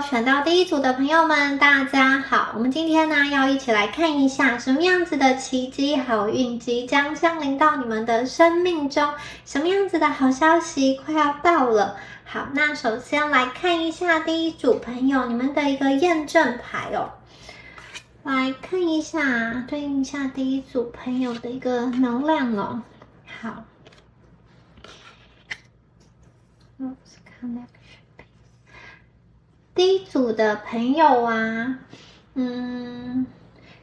选到第一组的朋友们，大家好。我们今天呢，要一起来看一下什么样子的奇迹好运即将降临到你们的生命中，什么样子的好消息快要到了。好，那首先来看一下第一组朋友你们的一个验证牌哦。来看一下，对应一下第一组朋友的一个能量哦。好。第一组的朋友啊，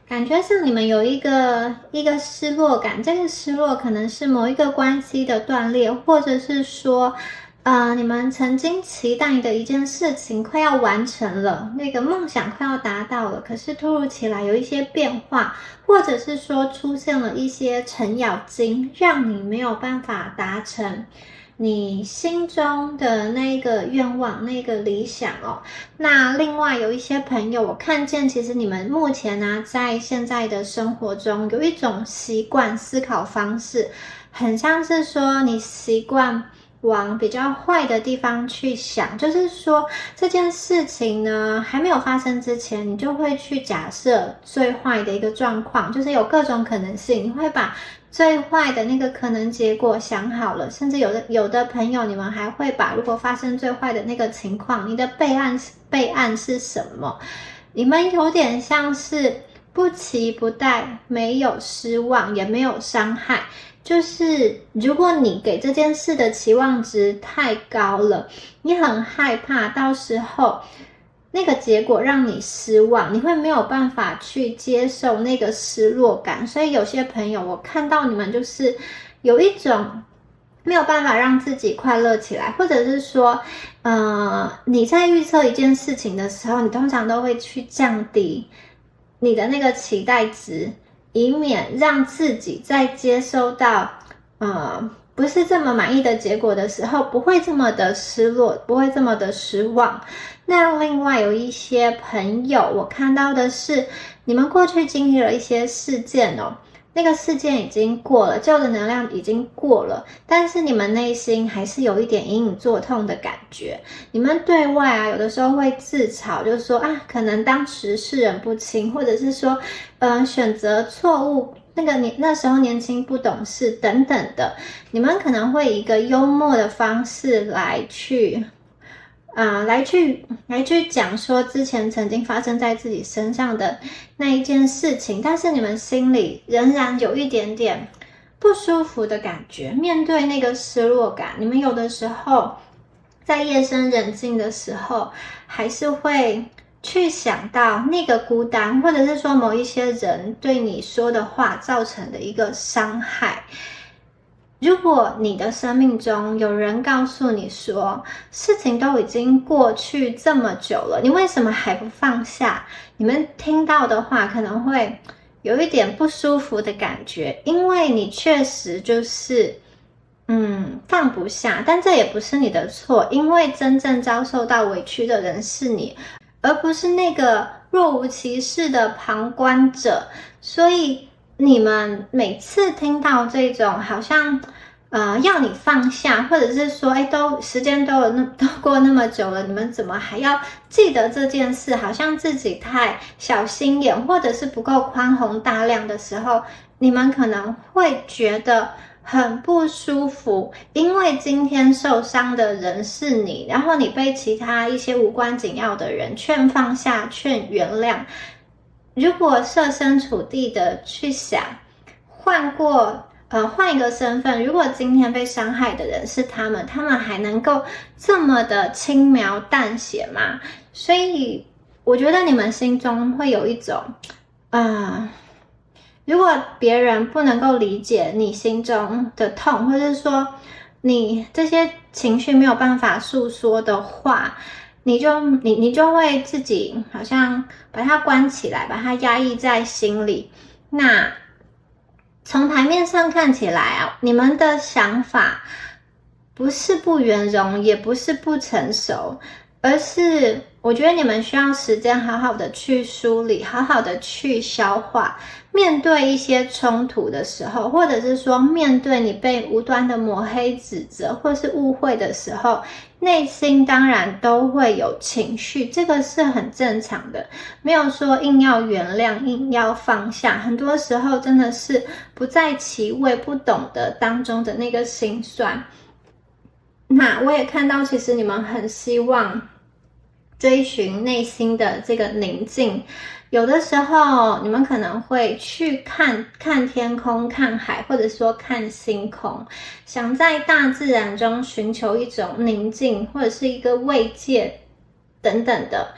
感觉上你们有一个失落感，这个失落可能是某一个关系的断裂，或者是说，你们曾经期待的一件事情快要完成了，那个梦想快要达到了，可是突如其来有一些变化，或者是说出现了一些程咬金，让你没有办法达成你心中的那个愿望，那个理想哦。那另外有一些朋友，我看见其实你们目前呢，在现在的生活中有一种习惯思考方式，很像是说你习惯往比较坏的地方去想，就是说这件事情呢还没有发生之前，你就会去假设最坏的一个状况，就是有各种可能性，你会把最坏的那个可能结果想好了，甚至有的朋友，你们还会把如果发生最坏的那个情况，你的备案是什么？你们有点像是不期不待，没有失望，也没有伤害。就是如果你给这件事的期望值太高了，你很害怕到时候那个结果让你失望，你会没有办法去接受那个失落感。所以有些朋友，我看到你们就是有一种没有办法让自己快乐起来，或者是说你在预测一件事情的时候，你通常都会去降低你的那个期待值，以免让自己在接收到不是这么满意的结果的时候，不会这么的失落，不会这么的失望。那另外有一些朋友，我看到的是你们过去经历了一些事件哦，那个事件已经过了，旧的能量已经过了，但是你们内心还是有一点隐隐作痛的感觉。你们对外啊，有的时候会自嘲，就是说啊，可能当时世人不清，或者是说选择错误，那时候年轻不懂事等等的，你们可能会以一个幽默的方式来去讲说之前曾经发生在自己身上的那一件事情，但是你们心里仍然有一点点不舒服的感觉。面对那个失落感，你们有的时候在夜深人静的时候，还是会去想到那个孤单，或者是说某一些人对你说的话造成的一个伤害。如果你的生命中有人告诉你说，事情都已经过去这么久了，你为什么还不放下？你们听到的话可能会有一点不舒服的感觉，因为你确实就是放不下，但这也不是你的错，因为真正遭受到委屈的人是你，而不是那个若无其事的旁观者。所以你们每次听到这种好像要你放下，或者是说时间都过那么久了，你们怎么还要记得这件事，好像自己太小心眼，或者是不够宽宏大量的时候，你们可能会觉得很不舒服，因为今天受伤的人是你，然后你被其他一些无关紧要的人劝放下，劝原谅。如果设身处地的去想，换一个身份，如果今天被伤害的人是他们还能够这么的轻描淡写吗？所以我觉得你们心中会有一种如果别人不能够理解你心中的痛，或者是说你这些情绪没有办法诉说的话，你就会自己好像把它关起来，把它压抑在心里。那从台面上看起来啊，你们的想法不是不圆融，也不是不成熟，而是我觉得你们需要时间好好的去梳理，好好的去消化。面对一些冲突的时候，或者是说面对你被无端的抹黑、指责或是误会的时候，内心当然都会有情绪，这个是很正常的，没有说硬要原谅、硬要放下。很多时候真的是不在其位，不懂得当中的那个心酸。那我也看到，其实你们很希望追寻内心的这个宁静。有的时候你们可能会去看天空、看海，或者说看星空，想在大自然中寻求一种宁静，或者是一个慰藉等等的。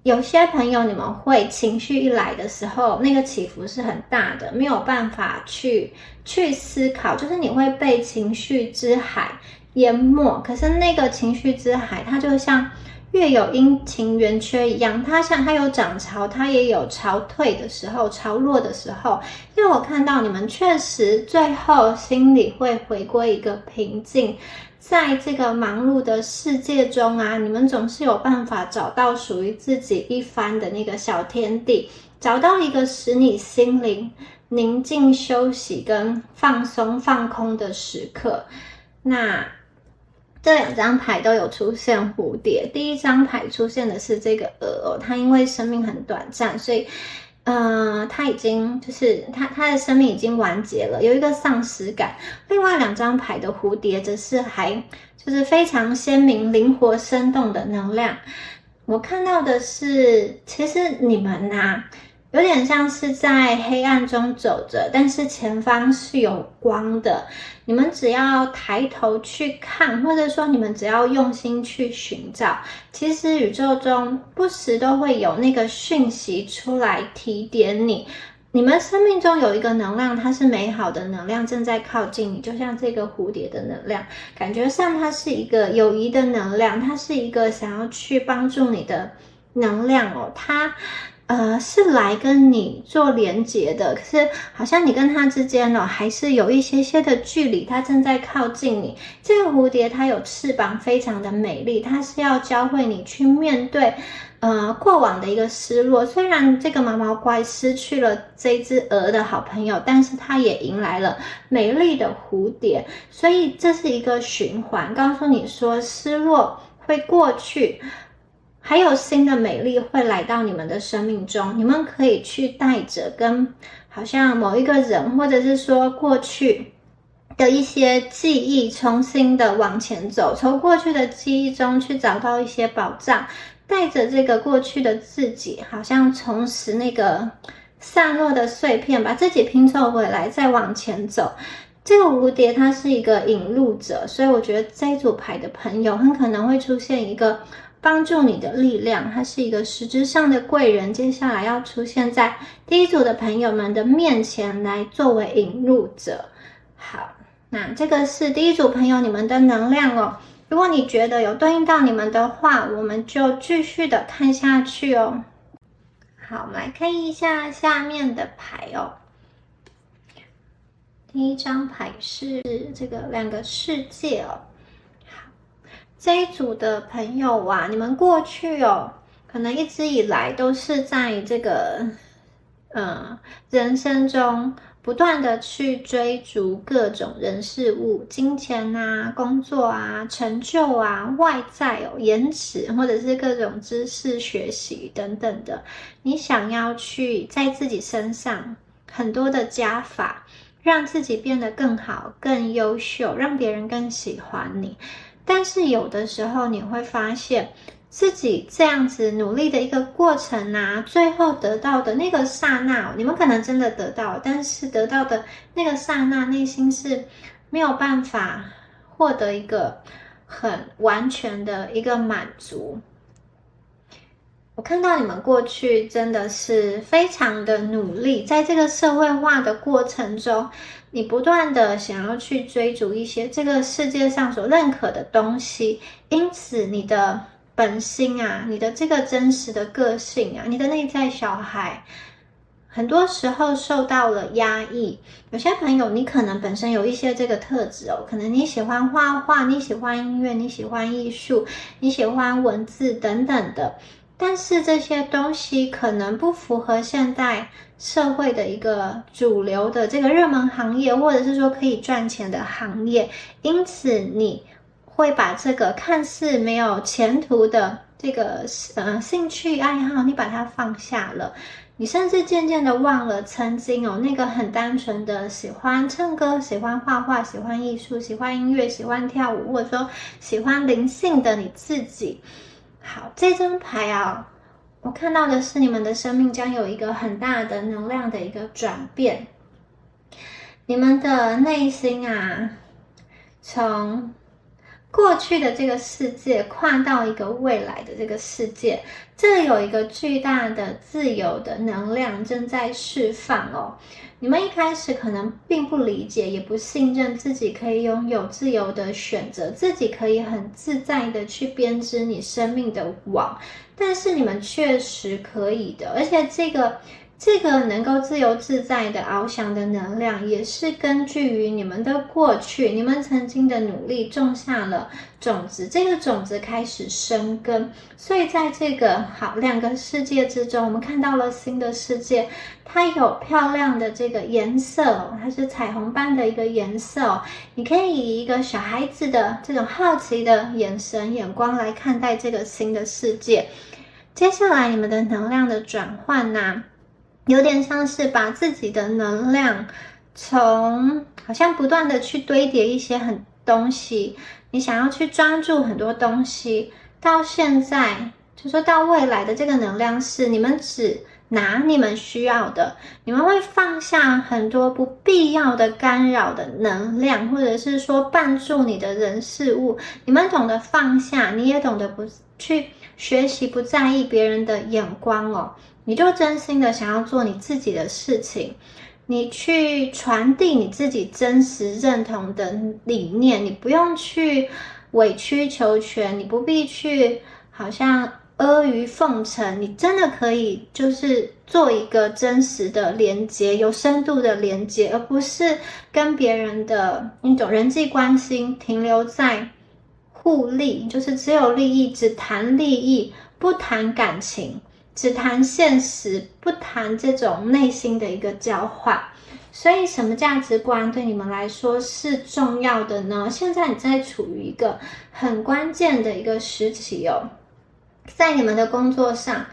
有些朋友你们会情绪一来的时候，那个起伏是很大的，没有办法去思考，就是你会被情绪之海淹没。可是那个情绪之海，它就像月有阴晴圆缺一样，它有涨潮，它也有潮退的时候，潮落的时候。因为我看到你们确实最后心里会回归一个平静，在这个忙碌的世界中啊，你们总是有办法找到属于自己一番的那个小天地，找到一个使你心灵宁静休息跟放松放空的时刻。那这两张牌都有出现蝴蝶，第一张牌出现的是这个鹅它因为生命很短暂，所以它已经就是它的生命已经完结了，有一个丧失感。另外两张牌的蝴蝶则是还就是非常鲜明、灵活、生动的能量。我看到的是，其实你们有点像是在黑暗中走着，但是前方是有光的。你们只要抬头去看，或者说你们只要用心去寻找，其实宇宙中不时都会有那个讯息出来提点你。你们生命中有一个能量，它是美好的能量，正在靠近你，就像这个蝴蝶的能量，感觉上它是一个友谊的能量，它是一个想要去帮助你的能量哦。它是来跟你做连结的，可是好像你跟他之间还是有一些的距离，它正在靠近你。这个蝴蝶它有翅膀，非常的美丽，它是要教会你去面对过往的一个失落。虽然这个毛毛怪失去了这只鹅的好朋友，但是它也迎来了美丽的蝴蝶，所以这是一个循环，告诉你说失落会过去，还有新的美丽会来到你们的生命中。你们可以去带着跟好像某一个人，或者是说过去的一些记忆，重新的往前走，从过去的记忆中去找到一些宝藏，带着这个过去的自己，好像重拾那个散落的碎片，把自己拼凑回来，再往前走。这个蝴蝶它是一个引路者，所以我觉得这一组牌的朋友很可能会出现一个帮助你的力量，它是一个实质上的贵人，接下来要出现在第一组的朋友们的面前来作为引路者。好，那这个是第一组朋友你们的能量哦。如果你觉得有对应到你们的话，我们就继续的看下去哦。好，我们来看一下下面的牌哦。第一张牌是这个两个世界哦。好，这一组的朋友啊，你们过去可能一直以来都是在这个人生中不断的去追逐各种人事物，金钱啊、工作啊、成就啊、外在延迟，或者是各种知识学习等等的，你想要去在自己身上很多的加法，让自己变得更好、更优秀，让别人更喜欢你。但是有的时候你会发现自己这样子努力的一个过程啊，最后得到的那个刹那，你们可能真的得到，但是得到的那个刹那，内心是没有办法获得一个很完全的一个满足。我看到你们过去真的是非常的努力，在这个社会化的过程中，你不断的想要去追逐一些这个世界上所认可的东西，因此你的本心啊，你的这个真实的个性啊，你的内在小孩很多时候受到了压抑。有些朋友你可能本身有一些这个特质哦，可能你喜欢画画，你喜欢音乐，你喜欢艺术，你喜欢文字等等的，但是这些东西可能不符合现代社会的一个主流的这个热门行业，或者是说可以赚钱的行业，因此你会把这个看似没有前途的这个兴趣爱好，你把它放下了。你甚至渐渐的忘了曾经那个很单纯的喜欢唱歌、喜欢画画、喜欢艺术、喜欢音乐、喜欢跳舞，或者说喜欢灵性的你自己。好，这张牌啊，我看到的是你们的生命将有一个很大的能量的一个转变。你们的内心啊，从过去的这个世界跨到一个未来的这个世界，这有一个巨大的自由的能量正在释放哦。你们一开始可能并不理解，也不信任自己可以拥有自由的选择，自己可以很自在的去编织你生命的网，但是你们确实可以的，而且这个能够自由自在的翱翔的能量，也是根据于你们的过去，你们曾经的努力种下了种子，这个种子开始生根，所以在这个两个世界之中，我们看到了新的世界，它有漂亮的这个颜色它是彩虹般的一个颜色你可以以一个小孩子的这种好奇的眼光来看待这个新的世界。接下来你们的能量的转换呢，有点像是把自己的能量从好像不断的去堆叠一些东西，你想要去专注很多东西，到现在就说到未来的这个能量是你们只拿你们需要的，你们会放下很多不必要的干扰的能量，或者是说绊住你的人事物，你们懂得放下，你也懂得不去学习不在意别人的眼光你就真心的想要做你自己的事情，你去传递你自己真实认同的理念，你不用去委曲求全，你不必去好像阿谀奉承，你真的可以就是做一个真实的连接，有深度的连接，而不是跟别人的那种人际关系停留在互利，就是只有利益，只谈利益，不谈感情，只谈现实，不谈这种内心的一个交换。所以什么价值观对你们来说是重要的呢？现在你在处于一个很关键的一个时期在你们的工作上，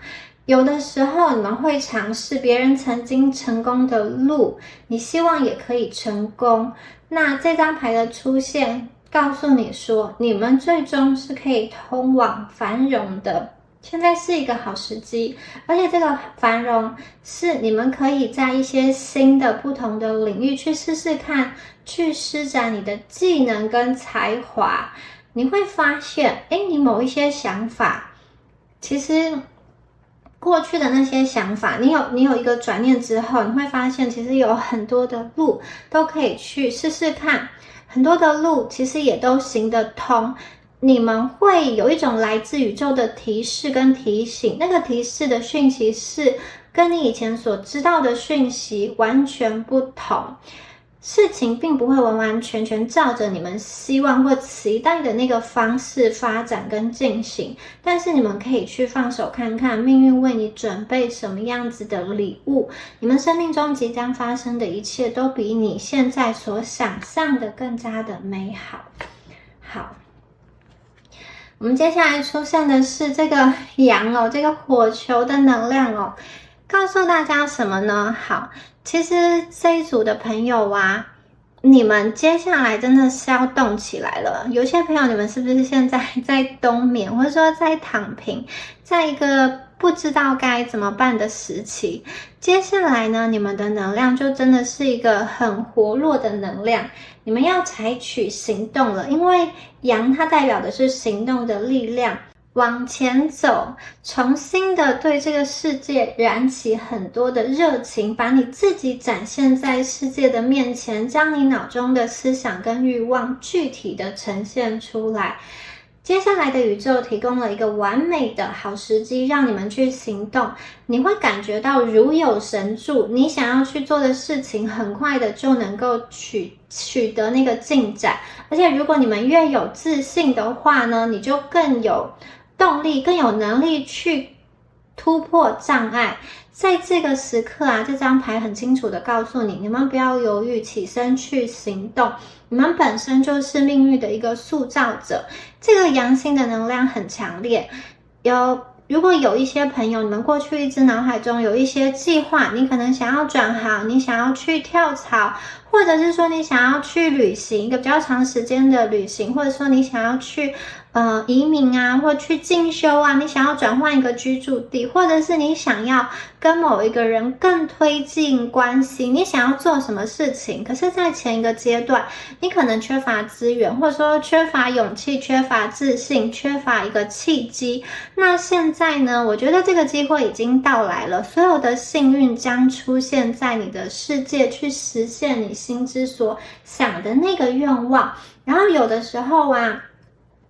有的时候你们会尝试别人曾经成功的路，你希望也可以成功。那这张牌的出现告诉你说，你们最终是可以通往繁荣的，现在是一个好时机，而且这个繁荣是你们可以在一些新的不同的领域去试试看，去施展你的技能跟才华。你会发现你某一些想法，其实过去的那些想法，你有一个转念之后，你会发现其实有很多的路都可以去试试看，很多的路其实也都行得通。你们会有一种来自宇宙的提示跟提醒，那个提示的讯息是跟你以前所知道的讯息完全不同，事情并不会完完全全照着你们希望或期待的那个方式发展跟进行，但是你们可以去放手看看命运为你准备什么样子的礼物，你们生命中即将发生的一切都比你现在所想象的更加的美好。好，我们接下来出现的是这个羊这个火球的能量告诉大家什么呢？好，其实这一组的朋友啊，你们接下来真的是要动起来了。有些朋友，你们是不是现在在冬眠，或者说在躺平，在一个不知道该怎么办的时期？接下来呢，你们的能量就真的是一个很活络的能量，你们要采取行动了，因为羊它代表的是行动的力量。往前走，重新的对这个世界燃起很多的热情，把你自己展现在世界的面前，将你脑中的思想跟欲望具体的呈现出来。接下来的宇宙提供了一个完美的好时机，让你们去行动。你会感觉到如有神助，你想要去做的事情，很快的就能够取得那个进展。而且如果你们越有自信的话呢，你就更有动力，更有能力去突破障碍。在这个时刻啊，这张牌很清楚的告诉你，你们不要犹豫，起身去行动。你们本身就是命运的一个塑造者，这个阳性的能量很强烈。如果有一些朋友，你们过去一直脑海中有一些计划，你可能想要转行，你想要去跳槽，或者是说你想要去旅行，一个比较长时间的旅行，或者说你想要去移民啊，或去进修啊，你想要转换一个居住地，或者是你想要跟某一个人更推进关系，你想要做什么事情，可是在前一个阶段你可能缺乏资源，或者说缺乏勇气，缺乏自信，缺乏一个契机。那现在呢，我觉得这个机会已经到来了，所有的幸运将出现在你的世界，去实现你心之所想的那个愿望。然后有的时候啊，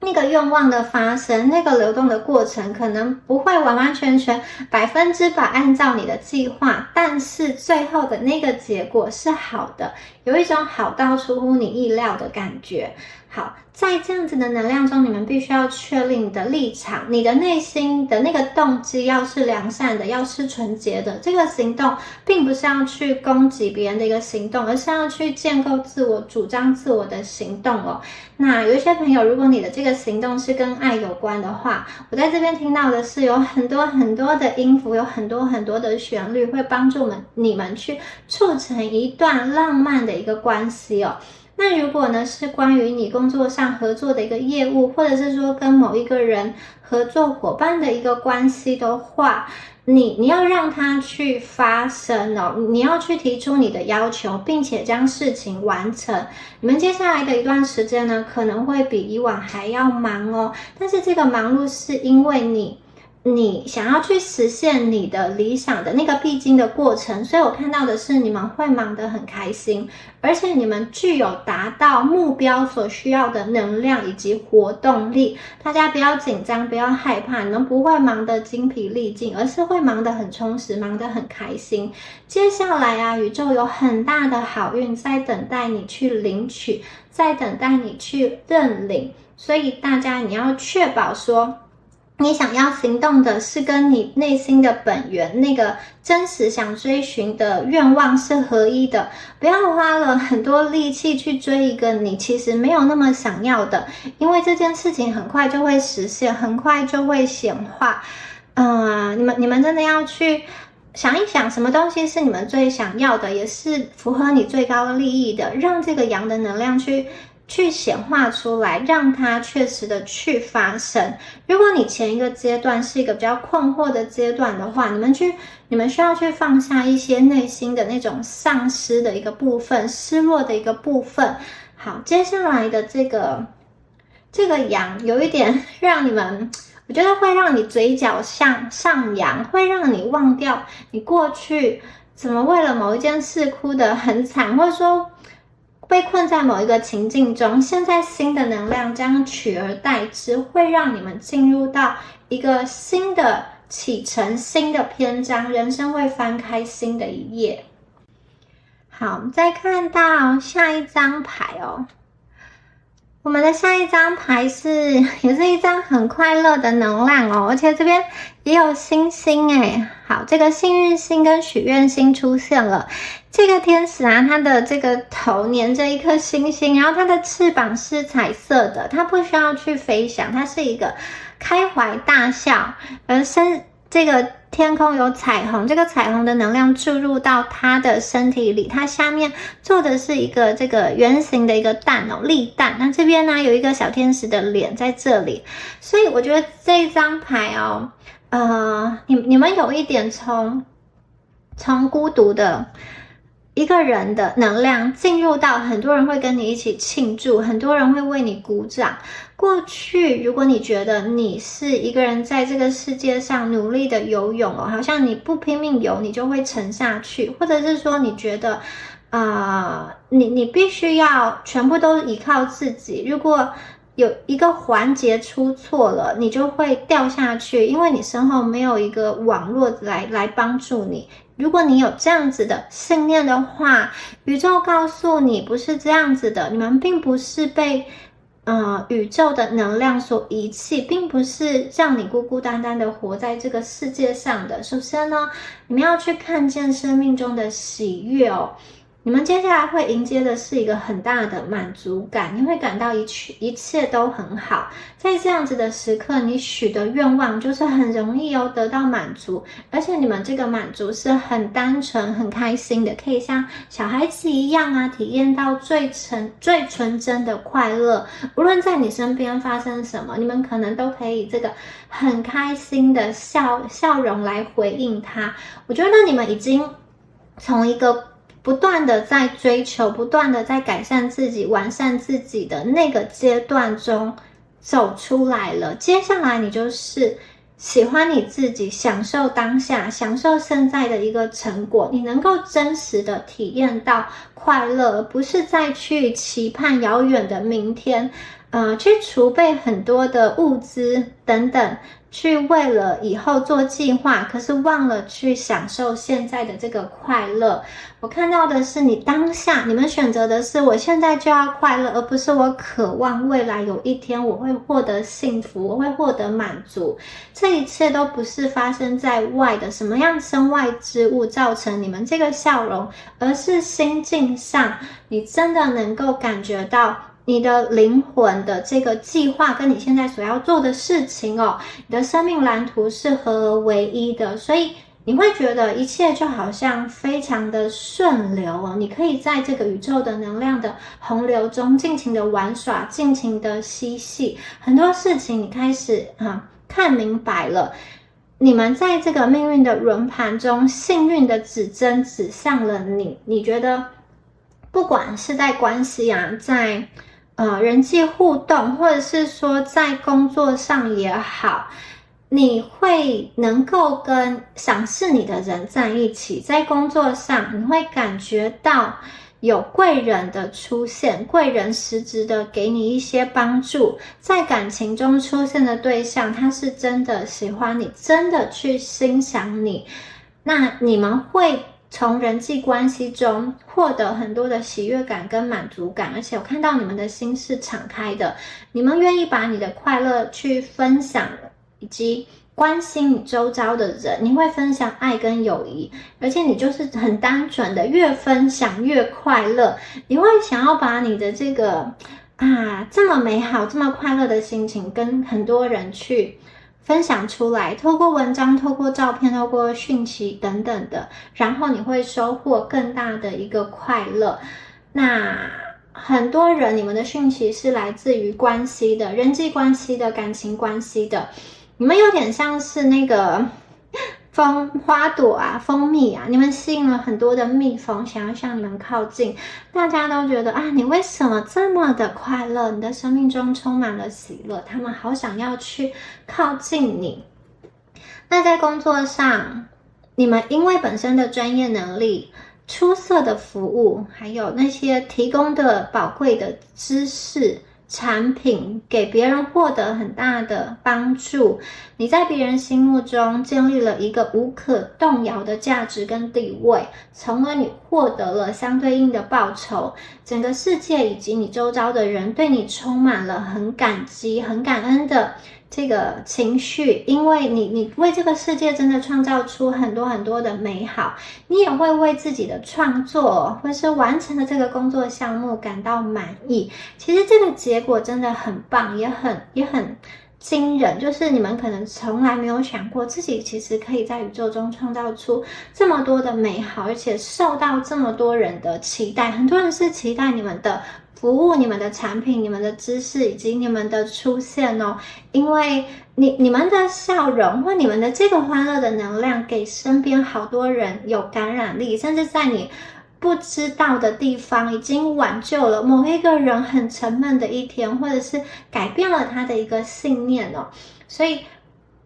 那个愿望的发生，那个流动的过程可能不会完完全全100%按照你的计划，但是最后的那个结果是好的，有一种好到出乎你意料的感觉。好，在这样子的能量中，你们必须要确立你的立场，你的内心的那个动机要是良善的，要是纯洁的。这个行动并不是要去攻击别人的一个行动，而是要去建构自我、主张自我的行动哦。那有一些朋友，如果你的这个行动是跟爱有关的话，我在这边听到的是有很多很多的音符，有很多很多的旋律，会帮助你们去促成一段浪漫的一个关系哦。那如果呢是关于你工作上合作的一个业务，或者是说跟某一个人合作伙伴的一个关系的话，你要让它去发生哦，你要去提出你的要求，并且将事情完成。你们接下来的一段时间呢，可能会比以往还要忙哦，但是这个忙碌是因为你想要去实现你的理想的那个必经的过程，所以我看到的是你们会忙得很开心，而且你们具有达到目标所需要的能量以及活动力。大家不要紧张，不要害怕，你们不会忙得精疲力尽，而是会忙得很充实，忙得很开心。接下来啊，宇宙有很大的好运在等待你去领取，在等待你去认领，所以大家你要确保说，你想要行动的是跟你内心的本源，那个真实想追寻的愿望是合一的，不要花了很多力气去追一个你其实没有那么想要的，因为这件事情很快就会实现，很快就会显化。你们真的要去想一想，什么东西是你们最想要的，也是符合你最高利益的，让这个阳的能量去显化出来，让它确实的去发生。如果你前一个阶段是一个比较困惑的阶段的话，你们需要去放下一些内心的那种丧失的一个部分，失落的一个部分。好，接下来的这个阳有一点让你们，我觉得会让你嘴角上扬，会让你忘掉你过去怎么为了某一件事哭得很惨，或者说被困在某一个情境中，现在新的能量将取而代之，会让你们进入到一个新的启程，新的篇章，人生会翻开新的一页。好，我们再看到下一张牌哦。我们的下一张牌也是一张很快乐的能量哦，而且这边也有星星诶。好，这个幸运星跟许愿星出现了。这个天使啊，它的这个头粘着一颗星星，然后它的翅膀是彩色的，它不需要去飞翔，它是一个开怀大笑，而这个天空有彩虹，这个彩虹的能量注入到它的身体里，它下面做的是一个这个圆形的一个蛋哦，立蛋。那这边呢有一个小天使的脸在这里，所以我觉得这一张牌哦，你们有一点从孤独的一个人的能量进入到很多人会跟你一起庆祝，很多人会为你鼓掌。过去如果你觉得你是一个人在这个世界上努力的游泳哦，好像你不拼命游你就会沉下去，或者是说你觉得你必须要全部都依靠自己，如果有一个环节出错了，你就会掉下去，因为你身后没有一个网络来帮助你。如果你有这样子的信念的话，宇宙告诉你不是这样子的，你们并不是被宇宙的能量所遗弃，并不是让你孤孤单单的活在这个世界上的。首先呢，你们要去看见生命中的喜悦哦。你们接下来会迎接的是一个很大的满足感，你会感到一切都很好。在这样子的时刻，你许的愿望就是很容易得到满足，而且你们这个满足是很单纯、很开心的，可以像小孩子一样啊，体验到最纯真的快乐。无论在你身边发生什么，你们可能都可以这个很开心的笑容来回应它。我觉得你们已经从一个不断的在追求，不断的在改善自己、完善自己的那个阶段中走出来了。接下来你就是喜欢你自己，享受当下，享受现在的一个成果，你能够真实的体验到快乐，不是再去期盼遥远的明天，去储备很多的物资等等，去为了以后做计划，可是忘了去享受现在的这个快乐。我看到的是你当下，你们选择的是我现在就要快乐，而不是我渴望未来有一天我会获得幸福，我会获得满足。这一切都不是发生在外的什么样身外之物造成你们这个笑容，而是心境上，你真的能够感觉到你的灵魂的这个计划跟你现在所要做的事情哦，你的生命蓝图是合而为一的，所以你会觉得一切就好像非常的顺流哦，你可以在这个宇宙的能量的洪流中尽情的玩耍，尽情的嬉戏，很多事情你开始看明白了。你们在这个命运的轮盘中，幸运的指针指向了你。你觉得不管是在关系在人际互动，或者是说在工作上也好，你会能够跟赏识你的人在一起，在工作上你会感觉到有贵人的出现，贵人实质的给你一些帮助。在感情中出现的对象，他是真的喜欢你，真的去欣赏你，那你们会从人际关系中获得很多的喜悦感跟满足感，而且我看到你们的心是敞开的，你们愿意把你的快乐去分享，以及关心你周遭的人，你会分享爱跟友谊，而且你就是很单纯的越分享越快乐，你会想要把你的这个这么美好这么快乐的心情跟很多人去分享出来，透过文章，透过照片，透过讯息等等的，然后你会收获更大的一个快乐。那很多人，你们的讯息是来自于关系的，人际关系的，感情关系的，你们有点像是那个花朵蜂蜜你们吸引了很多的蜜蜂，想要向你们靠近。大家都觉得你为什么这么的快乐？你的生命中充满了喜乐，他们好想要去靠近你。那在工作上，你们因为本身的专业能力、出色的服务，还有那些提供的宝贵的知识产品，给别人获得很大的帮助，你在别人心目中建立了一个无可动摇的价值跟地位，从而你获得了相对应的报酬，整个世界以及你周遭的人对你充满了很感激很感恩的这个情绪，因为你为这个世界真的创造出很多很多的美好，你也会为自己的创作或是完成的这个工作项目感到满意。其实这个结果真的很棒，也很惊人，就是你们可能从来没有想过自己其实可以在宇宙中创造出这么多的美好，而且受到这么多人的期待。很多人是期待你们的服务、你们的产品、你们的知识以及你们的出现哦，因为你们的笑容或你们的这个欢乐的能量给身边好多人有感染力，甚至在你不知道的地方已经挽救了某一个人很沉闷的一天，或者是改变了他的一个信念哦。所以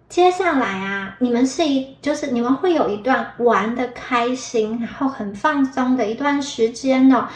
接下来你们就是你们会有一段玩的开心，然后很放松的一段时间哦。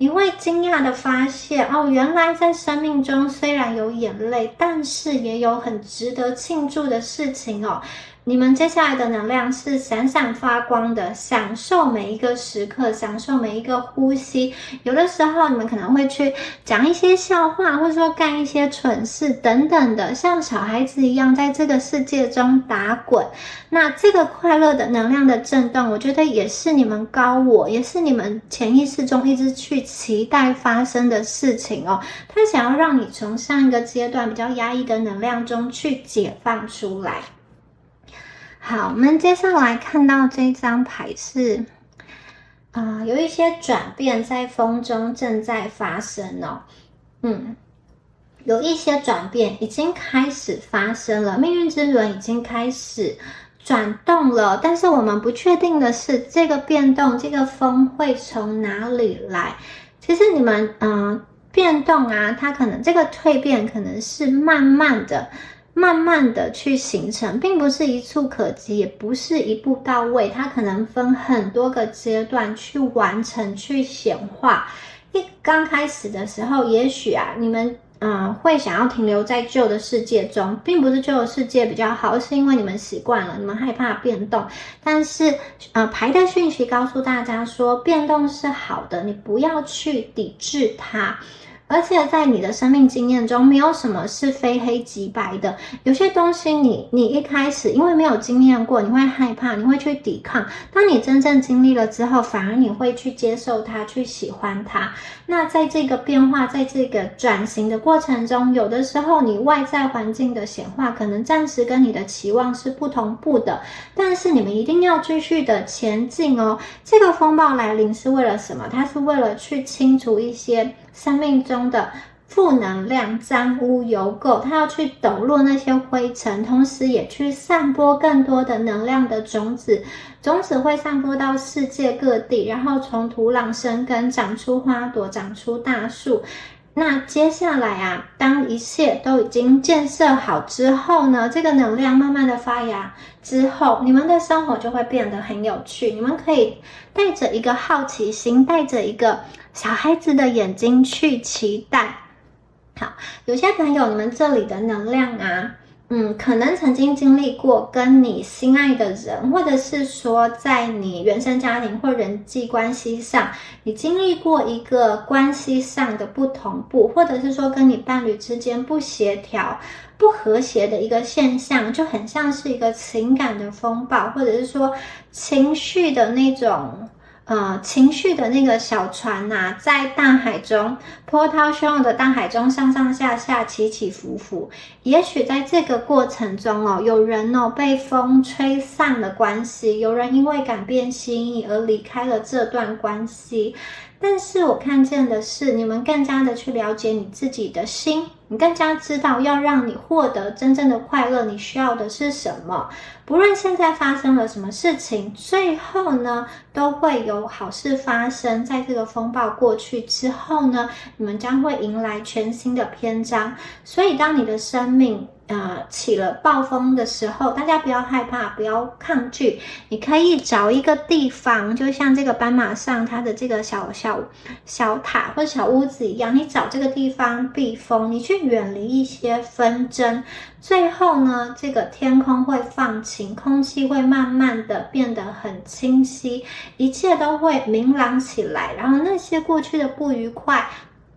你会惊讶的发现，哦，原来在生命中虽然有眼泪，但是也有很值得庆祝的事情哦。你们接下来的能量是闪闪发光的，享受每一个时刻，享受每一个呼吸。有的时候你们可能会去讲一些笑话，或者说干一些蠢事等等的，像小孩子一样在这个世界中打滚。那这个快乐的能量的震动，我觉得也是你们高我，也是你们潜意识中一直去期待发生的事情哦。他想要让你从上一个阶段比较压抑的能量中去解放出来。好，我们接下来看到这张牌是有一些转变在风中正在发生哦。有一些转变已经开始发生了，命运之轮已经开始转动了，但是我们不确定的是这个变动，这个风会从哪里来。其实你们变动啊，它可能这个蜕变可能是慢慢的去形成，并不是一触可及，也不是一步到位，它可能分很多个阶段去完成，去显化。刚开始的时候，也许你们会想要停留在旧的世界中，并不是旧的世界比较好，是因为你们习惯了，你们害怕变动。但是牌的讯息告诉大家说，变动是好的，你不要去抵制它。而且在你的生命经验中，没有什么是非黑即白的。有些东西你一开始因为没有经验过，你会害怕，你会去抵抗。当你真正经历了之后，反而你会去接受它，去喜欢它。那在这个变化，在这个转型的过程中，有的时候你外在环境的显化，可能暂时跟你的期望是不同步的，但是你们一定要继续的前进哦。这个风暴来临是为了什么？它是为了去清除一些生命中的负能量、脏污、油垢，它要去抖落那些灰尘，同时也去散播更多的能量的种子。种子会散播到世界各地，然后从土壤生根，长出花朵，长出大树。那接下来当一切都已经建设好之后呢，这个能量慢慢的发芽之后，你们的生活就会变得很有趣。你们可以带着一个好奇心，带着一个小孩子的眼睛去期待。好，有些朋友，你们这里的能量可能曾经经历过跟你心爱的人，或者是说在你原生家庭或人际关系上，你经历过一个关系上的不同步，或者是说跟你伴侣之间不协调、不和谐的一个现象，就很像是一个情感的风暴，或者是说情绪的那种情绪的那个小船在大海中波涛汹涌的大海中上上下下起起伏伏。也许在这个过程中有人被风吹散了关系，有人因为改变心意而离开了这段关系。但是我看见的是，你们更加的去了解你自己的心，你更加知道要让你获得真正的快乐，你需要的是什么。不论现在发生了什么事情，最后呢都会有好事发生。在这个风暴过去之后呢，你们将会迎来全新的篇章。所以当你的生命起了暴风的时候，大家不要害怕，不要抗拒。你可以找一个地方，就像这个斑马上它的这个小塔或者小屋子一样，你找这个地方避风，你去远离一些纷争。最后呢，这个天空会放晴，空气会慢慢的变得很清晰，一切都会明朗起来，然后那些过去的不愉快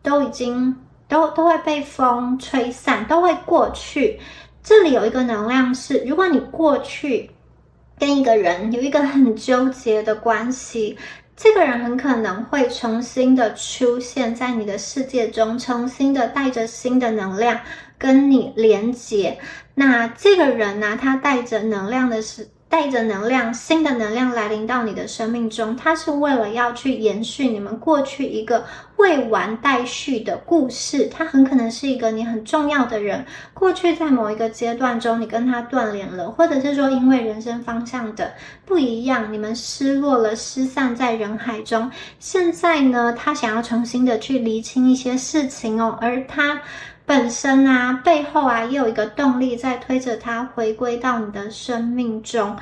都会被风吹散，都会过去。这里有一个能量是，如果你过去跟一个人有一个很纠结的关系，这个人很可能会重新的出现在你的世界中，重新的带着新的能量跟你连结。那这个人他带着能量，新的能量来临到你的生命中，他是为了要去延续你们过去一个未完待续的故事。他很可能是一个你很重要的人，过去在某一个阶段中你跟他断联了，或者是说因为人生方向的不一样，你们失落了，失散在人海中。现在呢，他想要重新的去厘清一些事情而他本身背后也有一个动力在推着他回归到你的生命中。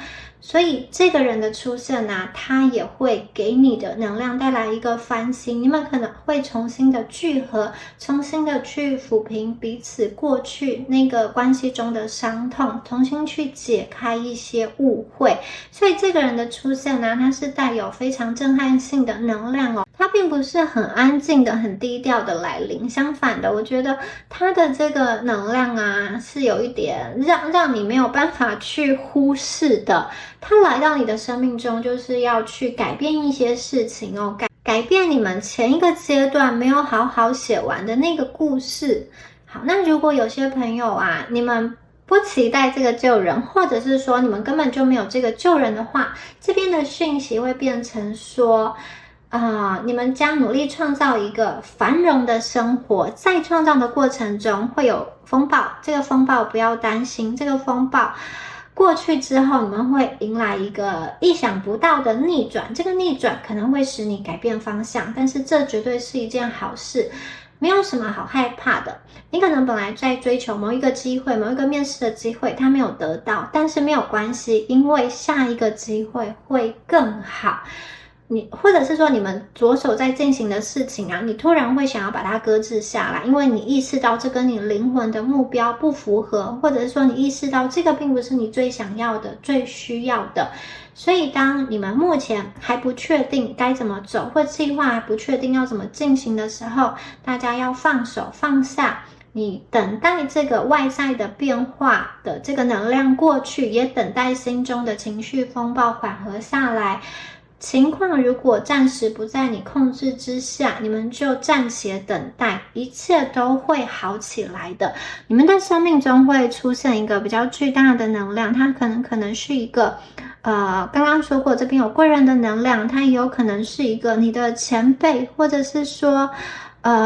所以这个人的出现呢，他也会给你的能量带来一个翻新，你们可能会重新的聚合，重新的去抚平彼此过去那个关系中的伤痛，重新去解开一些误会。所以这个人的出现呢，它是带有非常震撼性的能量哦，它并不是很安静的、很低调的来临，相反的，我觉得它的这个能量啊，是有一点让你没有办法去忽视的。他来到你的生命中，就是要去改变一些事情哦，改变你们前一个阶段没有好好写完的那个故事。好，那如果有些朋友啊，你们不期待这个救人，或者是说你们根本就没有这个救人的话，这边的讯息会变成说，你们将努力创造一个繁荣的生活，在创造的过程中会有风暴，这个风暴不要担心，这个风暴过去之后，你们会迎来一个意想不到的逆转，这个逆转可能会使你改变方向，但是这绝对是一件好事，没有什么好害怕的。你可能本来在追求某一个机会，某一个面试的机会，他没有得到，但是没有关系，因为下一个机会会更好。或者是说你们着手在进行的事情啊，你突然会想要把它搁置下来，因为你意识到这跟你灵魂的目标不符合，或者是说你意识到这个并不是你最想要的、最需要的。所以当你们目前还不确定该怎么走，或计划还不确定要怎么进行的时候，大家要放手放下，你等待这个外在的变化的这个能量过去，也等待心中的情绪风暴缓和下来。情况如果暂时不在你控制之下，你们就暂且等待，一切都会好起来的。你们的生命中会出现一个比较巨大的能量，它可能是一个刚刚说过这边有贵人的能量，它也有可能是一个你的前辈，或者是说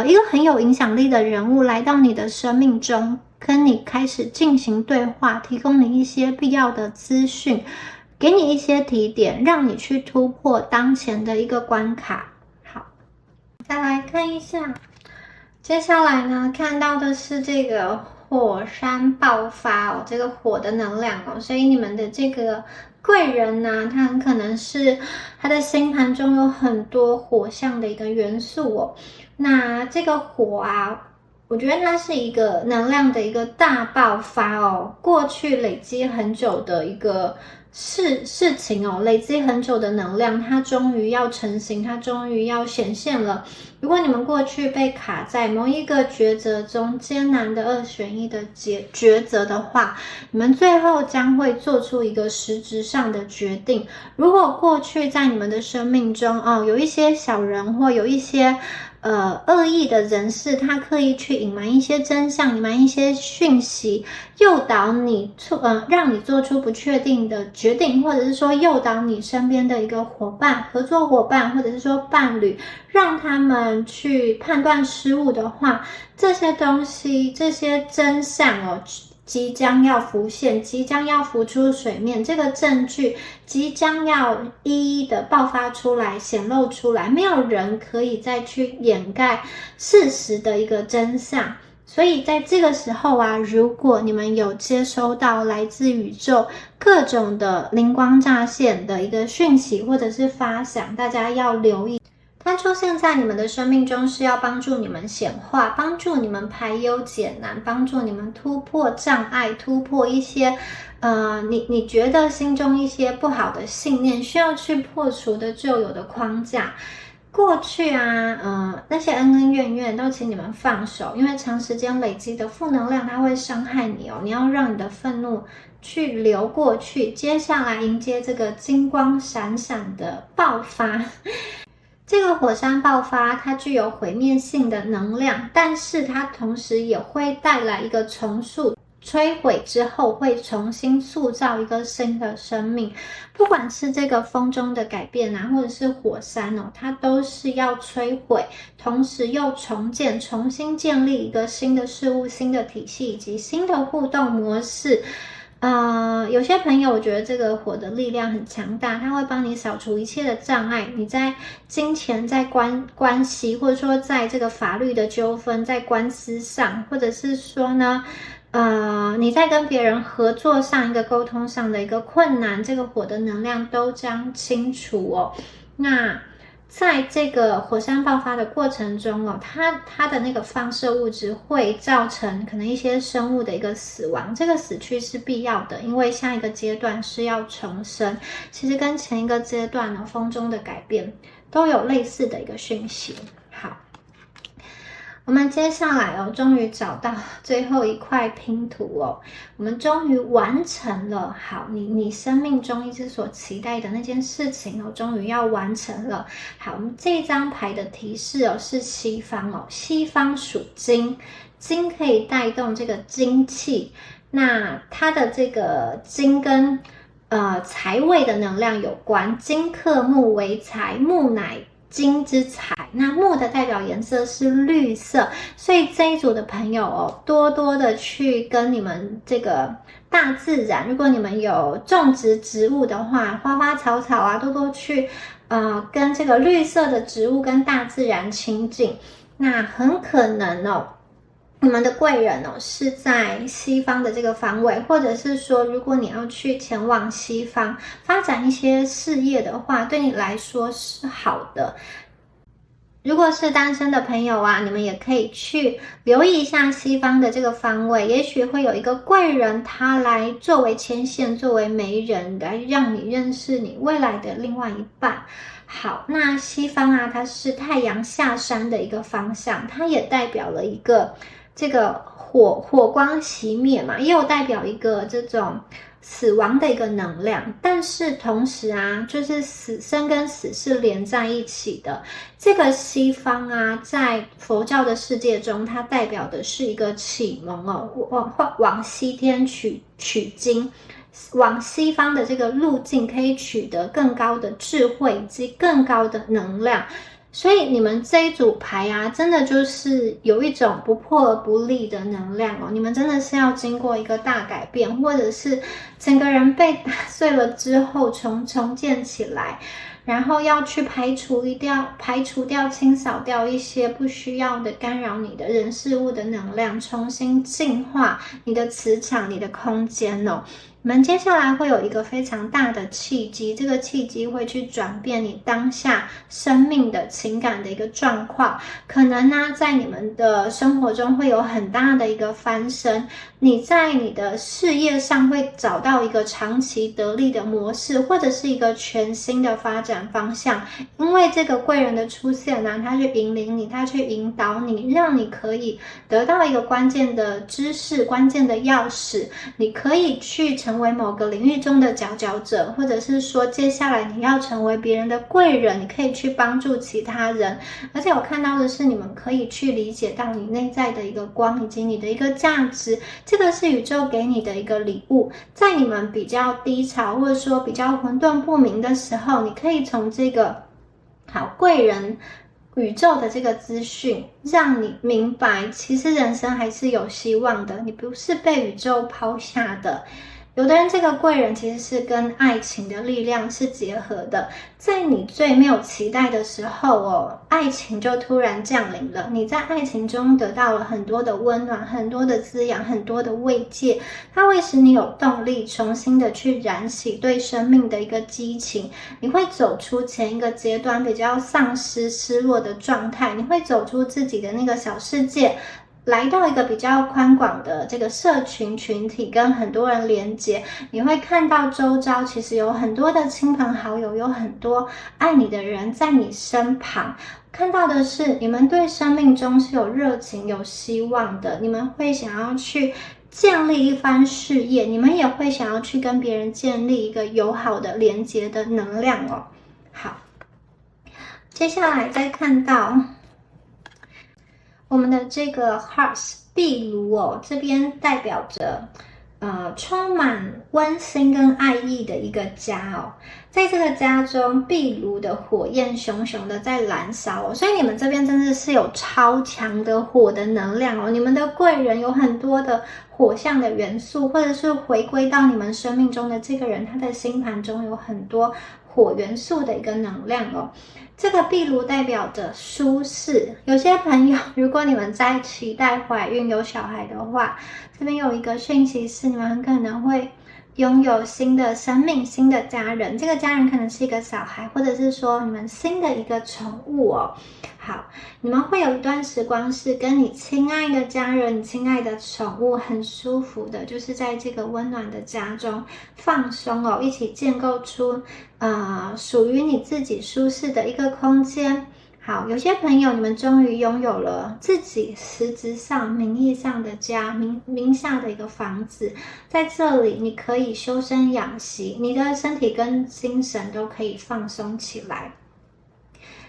一个很有影响力的人物来到你的生命中，跟你开始进行对话，提供你一些必要的资讯，给你一些提点，让你去突破当前的一个关卡。好，再来看一下，接下来呢，看到的是这个火山爆发哦，这个火的能量哦，所以你们的这个贵人呢，他很可能是他的星盘中有很多火象的一个元素哦。那这个火啊，我觉得它是一个能量的一个大爆发哦，过去累积很久的一个事情哦，累积很久的能量，它终于要成型，它终于要显现了。如果你们过去被卡在某一个抉择中，艰难的2选1的抉择的话，你们最后将会做出一个实质上的决定。如果过去在你们的生命中有一些小人或有一些恶意的人士，他刻意去隐瞒一些真相，隐瞒一些讯息，诱导你让你做出不确定的决定，或者是说诱导你身边的一个伙伴、合作伙伴，或者是说伴侣，让他们去判断失误的话，这些东西、这些真相即将要浮现，即将要浮出水面，这个证据即将要一一的爆发出来，显露出来，没有人可以再去掩盖事实的一个真相。所以在这个时候啊，如果你们有接收到来自宇宙各种的灵光乍现的一个讯息或者是发想，大家要留意。它出现在你们的生命中是要帮助你们显化，帮助你们排忧解难，帮助你们突破障碍，突破一些你觉得心中一些不好的信念需要去破除的旧有的框架。过去那些恩恩怨怨都请你们放手，因为长时间累积的负能量它会伤害你哦。你要让你的愤怒去流过去，接下来迎接这个金光闪闪的爆发。这个火山爆发，它具有毁灭性的能量，但是它同时也会带来一个重塑，摧毁之后会重新塑造一个新的生命。不管是这个风中的改变或者是火山它都是要摧毁，同时又重建，重新建立一个新的事物、新的体系以及新的互动模式。有些朋友我觉得这个火的力量很强大，它会帮你扫除一切的障碍。你在金钱、在关系，或者说在这个法律的纠纷、在官司上，或者是说呢你在跟别人合作上一个沟通上的一个困难，这个火的能量都将清除哦。那在这个火山爆发的过程中哦，它的那个放射物质会造成可能一些生物的一个死亡，这个死去是必要的，因为下一个阶段是要重生。其实跟前一个阶段呢，风中的改变都有类似的一个讯息。好。我们接下来哦，终于找到最后一块拼图哦，我们终于完成了。好，你生命中一直所期待的那件事情哦，终于要完成了。好，我们这张牌的提示哦是西方哦，西方属金，金可以带动这个精气，那它的这个金跟财位的能量有关，金克木为财，木乃金之财，那木的代表颜色是绿色，所以这一组的朋友哦，多多的去跟你们这个大自然，如果你们有种植植物的话，花花草草啊，多多去跟这个绿色的植物跟大自然亲近，那很可能哦。你们的贵人哦是在西方的这个方位，或者是说，如果你要去前往西方发展一些事业的话，对你来说是好的。如果是单身的朋友啊，你们也可以去留意一下西方的这个方位，也许会有一个贵人，他来作为牵线，作为媒人，来让你认识你未来的另外一半。好，那西方啊，它是太阳下山的一个方向，它也代表了一个这个火光熄灭嘛，也有代表一个这种死亡的一个能量，但是同时啊，就是生跟死是连在一起的。这个西方啊，在佛教的世界中，它代表的是一个启蒙哦，往西天取经。往西方的这个路径可以取得更高的智慧以及更高的能量，所以你们这一组牌啊，真的就是有一种不破而不立的能量哦。你们真的是要经过一个大改变，或者是整个人被打碎了之后重建起来，然后要去排除掉、清扫掉一些不需要的干扰你的人事物的能量，重新净化你的磁场、你的空间哦。你们接下来会有一个非常大的契机，这个契机会去转变你当下生命的情感的一个状况，可能呢，在你们的生活中会有很大的一个翻身，你在你的事业上会找到一个长期得力的模式，或者是一个全新的发展方向，因为这个贵人的出现呢，他去引领你，他去引导你，让你可以得到一个关键的知识、关键的钥匙，你可以去成为某个领域中的佼佼者，或者是说接下来你要成为别人的贵人，你可以去帮助其他人。而且我看到的是你们可以去理解到你内在的一个光以及你的一个价值，这个是宇宙给你的一个礼物。在你们比较低潮或者说比较混沌不明的时候，你可以从这个贵人宇宙的这个资讯，让你明白其实人生还是有希望的，你不是被宇宙抛下的。有的人这个贵人其实是跟爱情的力量是结合的，在你最没有期待的时候哦，爱情就突然降临了，你在爱情中得到了很多的温暖，很多的滋养，很多的慰藉，它会使你有动力重新的去燃起对生命的一个激情，你会走出前一个阶段比较丧失失落的状态，你会走出自己的那个小世界，来到一个比较宽广的这个社群群体，跟很多人连接，你会看到周遭其实有很多的亲朋好友，有很多爱你的人在你身旁。看到的是你们对生命中是有热情、有希望的，你们会想要去建立一番事业，你们也会想要去跟别人建立一个友好的连接的能量哦。好，接下来再看到我们的这个 Hearth 壁炉哦，这边代表着充满温馨跟爱意的一个家哦，在这个家中，壁炉的火焰熊熊的在燃烧哦，所以你们这边真的是有超强的火的能量哦，你们的贵人有很多的火象的元素，或者是回归到你们生命中的这个人，他的星盘中有很多火元素的一个能量哦。这个壁炉代表着舒适，有些朋友如果你们在期待怀孕有小孩的话，这边有一个讯息是你们很可能会拥有新的生命、新的家人，这个家人可能是一个小孩，或者是说你们新的一个宠物哦。好，你们会有一段时光是跟你亲爱的家人、你亲爱的宠物很舒服的，就是在这个温暖的家中放松哦，一起建构出属于你自己舒适的一个空间。好，有些朋友你们终于拥有了自己实质上名义上的家，名下的一个房子，在这里你可以修身养息，你的身体跟精神都可以放松起来。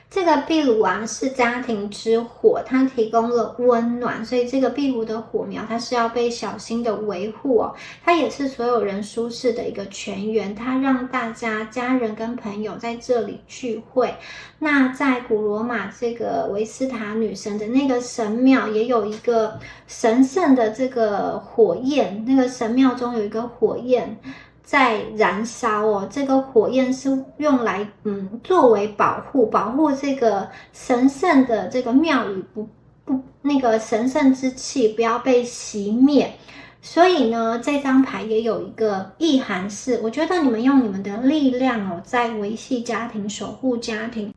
这个壁炉啊是家庭之火，它提供了温暖，所以这个壁炉的火苗它是要被小心的维护哦。它也是所有人舒适的一个泉源，它让大家家人跟朋友在这里聚会。那在古罗马这个维斯塔女神的那个神庙也有一个神圣的这个火焰，那个神庙中有一个火焰在燃烧哦，这个火焰是用来作为保护这个神圣的这个庙宇那个神圣之气不要被熄灭。所以呢，这张牌也有一个意涵是，我觉得你们用你们的力量哦，在维系家庭、守护家庭。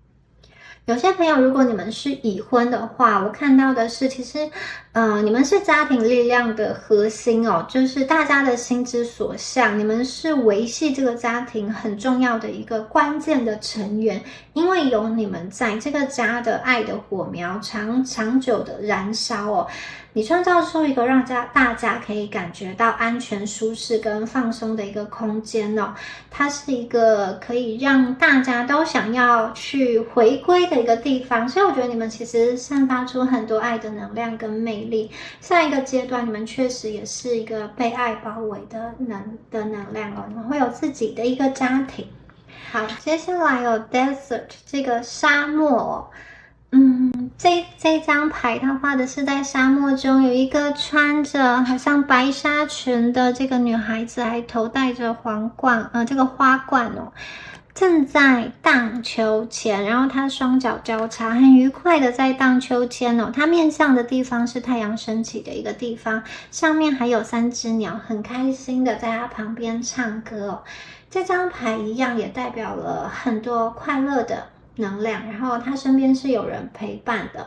有些朋友，如果你们是已婚的话，我看到的是，其实，你们是家庭力量的核心哦，就是大家的心之所向，你们是维系这个家庭很重要的一个关键的成员，因为有你们在，这个家的爱的火苗长久的燃烧哦。你创造出一个让大家可以感觉到安全、舒适跟放松的一个空间哦，它是一个可以让大家都想要去回归的一个地方，所以我觉得你们其实散发出很多爱的能量跟魅力。下一个阶段，你们确实也是一个被爱包围的能量哦，你们会有自己的一个家庭。好，接下来有 Desert 这个沙漠哦。这张牌它画的是在沙漠中有一个穿着好像白纱裙的这个女孩子，还头戴着这个花冠哦，正在荡秋千，然后她双脚交叉，很愉快的在荡秋千哦。她面向的地方是太阳升起的一个地方，上面还有3只鸟，很开心的在她旁边唱歌哦。这张牌一样也代表了很多快乐的能量，然后他身边是有人陪伴的，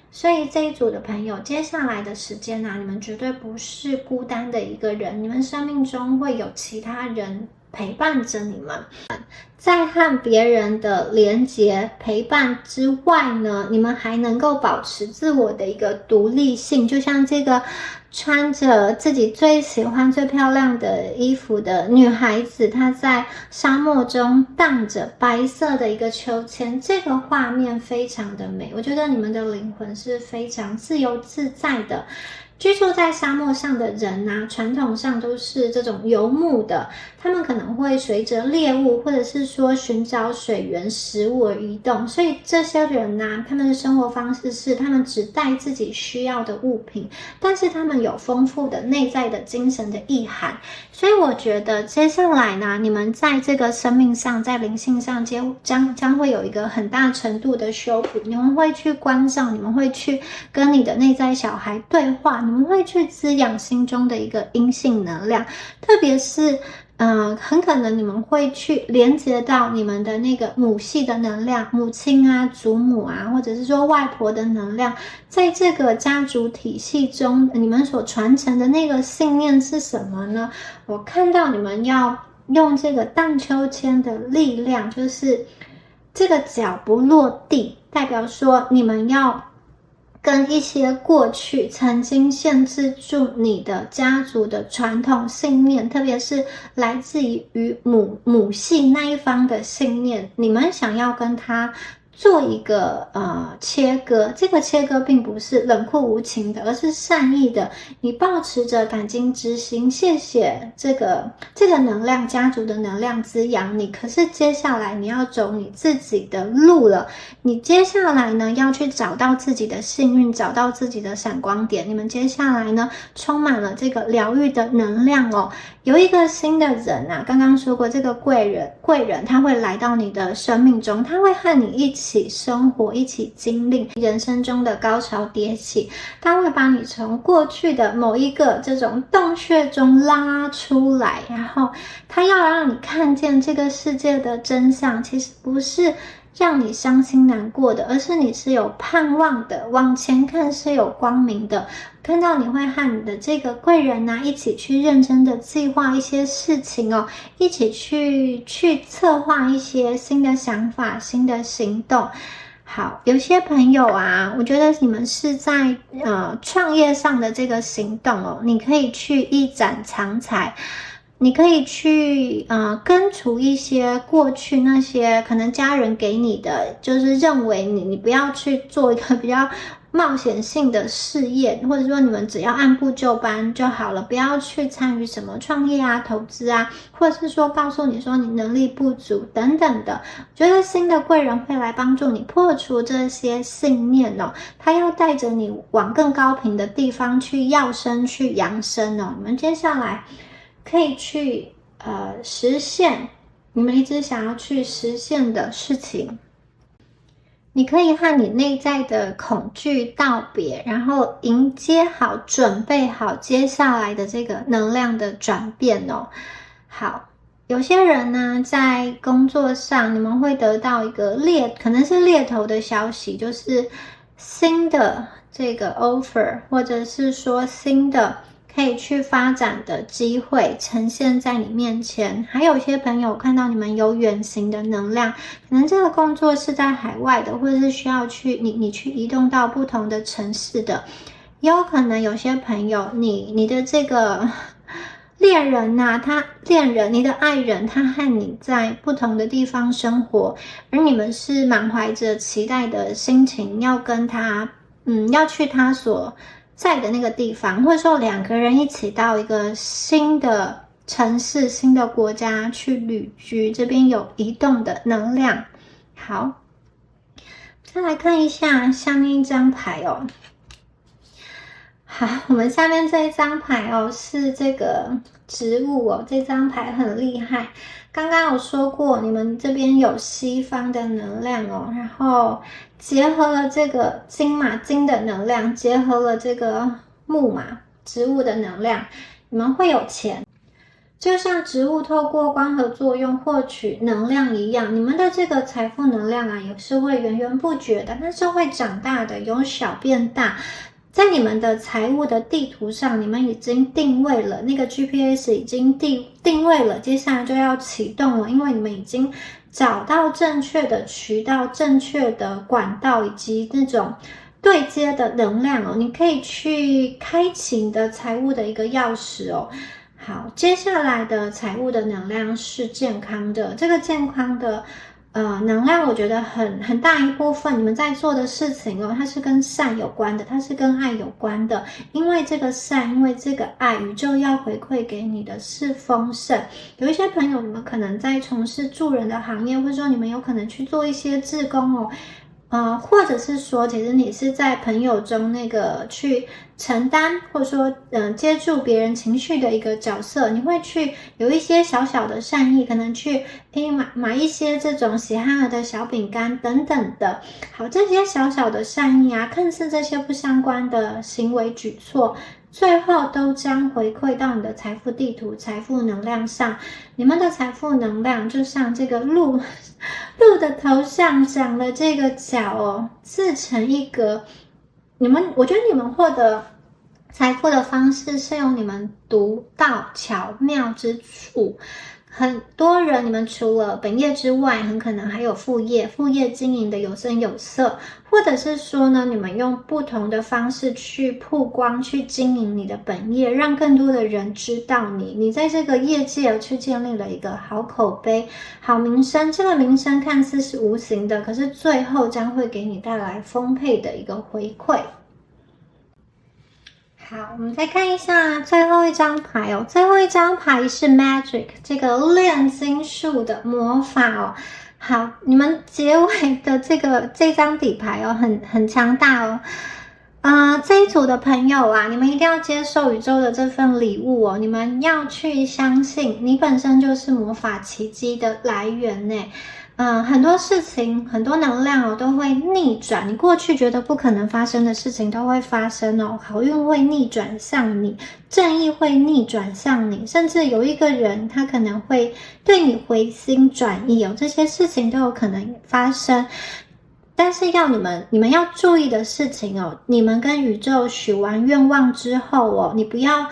所以这一组的朋友，接下来的时间啊，你们绝对不是孤单的一个人，你们生命中会有其他人陪伴着你们。在和别人的连结陪伴之外呢，你们还能够保持自我的一个独立性，就像这个穿着自己最喜欢最漂亮的衣服的女孩子，她在沙漠中荡着白色的一个秋千，这个画面非常的美。我觉得你们的灵魂是非常自由自在的。居住在沙漠上的人啊，传统上都是这种游牧的，他们可能会随着猎物或者是说寻找水源、食物而移动，所以这些人啊，他们的生活方式是他们只带自己需要的物品，但是他们有丰富的内在的精神的意涵。所以我觉得接下来呢，你们在这个生命上，在灵性上将会有一个很大程度的修补，你们会去关照，你们会去跟你的内在小孩对话，你们会去滋养心中的一个阴性能量，特别是很可能你们会去连接到你们的那个母系的能量，母亲啊、祖母啊，或者是说外婆的能量，在这个家族体系中，你们所传承的那个信念是什么呢？我看到你们要用这个荡秋千的力量，就是这个脚不落地，代表说你们要跟一些过去曾经限制住你的家族的传统信念，特别是来自于母系那一方的信念，你们想要跟他做一个切割，这个切割并不是冷酷无情的，而是善意的。你抱持着感激之心，谢谢这个能量家族的能量滋养你。可是接下来你要走你自己的路了，你接下来呢要去找到自己的幸运，找到自己的闪光点。你们接下来呢充满了这个疗愈的能量哦。有一个新的人啊，刚刚说过这个贵人他会来到你的生命中，他会和你一起生活，一起经历人生中的高潮迭起，他会把你从过去的某一个这种洞穴中拉出来，然后他要让你看见这个世界的真相，其实不是让你伤心难过的，而是你是有盼望的，往前看是有光明的。看到你会和你的这个贵人啊，一起去认真的计划一些事情哦，一起去策划一些新的想法、新的行动。好，有些朋友啊，我觉得你们是在创业上的这个行动哦，你可以去一展长才。你可以去根除一些过去那些可能家人给你的，就是认为你不要去做一个比较冒险性的事业，或者说你们只要按部就班就好了，不要去参与什么创业啊、投资啊，或者是说告诉你说你能力不足等等的。我觉得新的贵人会来帮助你破除这些信念哦，他要带着你往更高频的地方去要生、去扬升哦。你们接下来可以去实现你们一直想要去实现的事情。你可以和你内在的恐惧道别，然后迎接好、准备好接下来的这个能量的转变哦。好，有些人呢在工作上，你们会得到一个可能是猎头的消息，就是新的这个 offer， 或者是说新的可以去发展的机会呈现在你面前。还有些朋友看到你们有远行的能量，可能这个工作是在海外的，或者是需要你去移动到不同的城市的。也有可能有些朋友你的这个恋人啊，你的爱人，他和你在不同的地方生活，而你们是满怀着期待的心情要跟他要去他所在的那个地方，或者说两个人一起到一个新的城市、新的国家去旅居，这边有移动的能量。好，再来看一下下面一张牌哦。好，我们下面这一张牌哦，是这个植物哦，这张牌很厉害。刚刚有说过，你们这边有西方的能量哦，然后结合了这个金的能量，结合了这个木马植物的能量，你们会有钱。就像植物透过光合作用获取能量一样，你们的这个财富能量啊，也是会源源不绝的，但是会长大的，由小变大。在你们的财务的地图上，你们已经定位了，那个 GPS 已经定位了，接下来就要启动了，因为你们已经找到正确的渠道、正确的管道以及那种对接的能量哦，你可以去开启你的财务的一个钥匙哦。好，接下来的财务的能量是健康的，这个健康的能量，我觉得很大一部分你们在做的事情哦，它是跟善有关的，它是跟爱有关的。因为这个善，因为这个爱，宇宙要回馈给你的是丰盛。有一些朋友，你们可能在从事助人的行业，或者说你们有可能去做一些志工哦。或者是说，其实你是在朋友中那个去承担，或者说接住别人情绪的一个角色，你会去有一些小小的善意，可能去买一些这种喜憨儿的小饼干等等的。好，这些小小的善意啊，看似这些不相关的行为举措，最后都将回馈到你的财富地图、财富能量上。你们的财富能量就像这个鹿的头上长了这个角哦，自成一格。我觉得你们获得财富的方式是用你们独到巧妙之处，很多人，你们除了本业之外，很可能还有副业，副业经营的有声有色，或者是说呢，你们用不同的方式去曝光，去经营你的本业，让更多的人知道你，你在这个业界去建立了一个好口碑、好名声。这个名声看似是无形的，可是最后将会给你带来丰沛的一个回馈。好，我们再看一下最后一张牌哦。最后一张牌是 Magic， 这个炼金术的魔法哦。好，你们结尾的这张底牌哦，很强大哦。这一组的朋友啊，你们一定要接受宇宙的这份礼物哦。你们要去相信，你本身就是魔法奇迹的来源呢。很多事情，很多能量哦，都会逆转。你过去觉得不可能发生的事情都会发生哦。好运会逆转向你，正义会逆转向你，甚至有一个人他可能会对你回心转意哦。这些事情都有可能发生。但是你们要注意的事情哦，你们跟宇宙许完愿望之后哦，你不要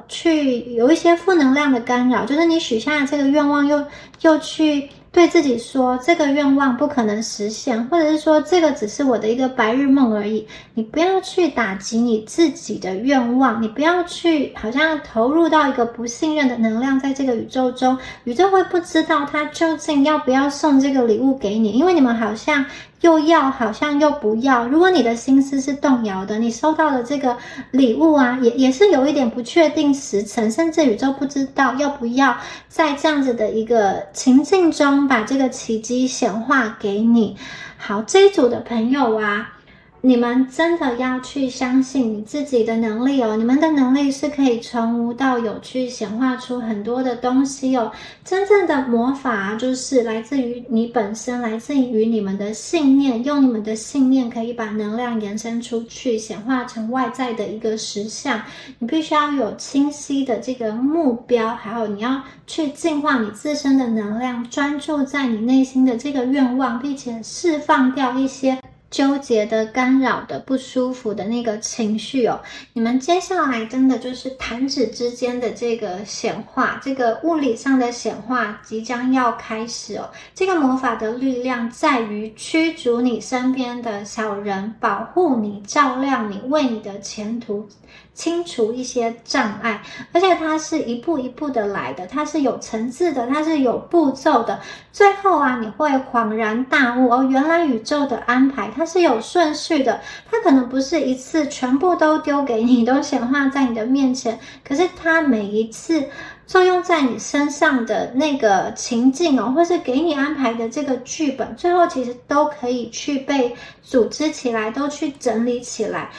去有一些负能量的干扰，就是你许下的这个愿望又去对自己说这个愿望不可能实现，或者是说这个只是我的一个白日梦而已。你不要去打击你自己的愿望，你不要去好像投入到一个不信任的能量在这个宇宙中，宇宙会不知道它究竟要不要送这个礼物给你，因为你们好像又要好像又不要。如果你的心思是动摇的，你收到的这个礼物啊，也是有一点不确定时辰，甚至宇宙不知道要不要在这样子的一个情境中把这个奇迹显化给你。好，这一组的朋友啊，你们真的要去相信你自己的能力哦，你们的能力是可以从无到有去显化出很多的东西哦。真正的魔法就是来自于你本身，来自于你们的信念，用你们的信念可以把能量延伸出去，显化成外在的一个实相。你必须要有清晰的这个目标，还有你要去净化你自身的能量，专注在你内心的这个愿望，并且释放掉一些纠结的、干扰的、不舒服的那个情绪哦。你们接下来真的就是弹指之间的这个显化，这个物理上的显化即将要开始哦。这个魔法的力量在于驱逐你身边的小人，保护你、照亮你，为你的前途清除一些障碍。而且它是一步一步的来的，它是有层次的，它是有步骤的。最后啊，你会恍然大悟哦，原来宇宙的安排它是有顺序的，它可能不是一次全部都丢给你，都显化在你的面前，可是它每一次作用在你身上的那个情境哦，或是给你安排的这个剧本，最后其实都可以去被组织起来，都去整理起来。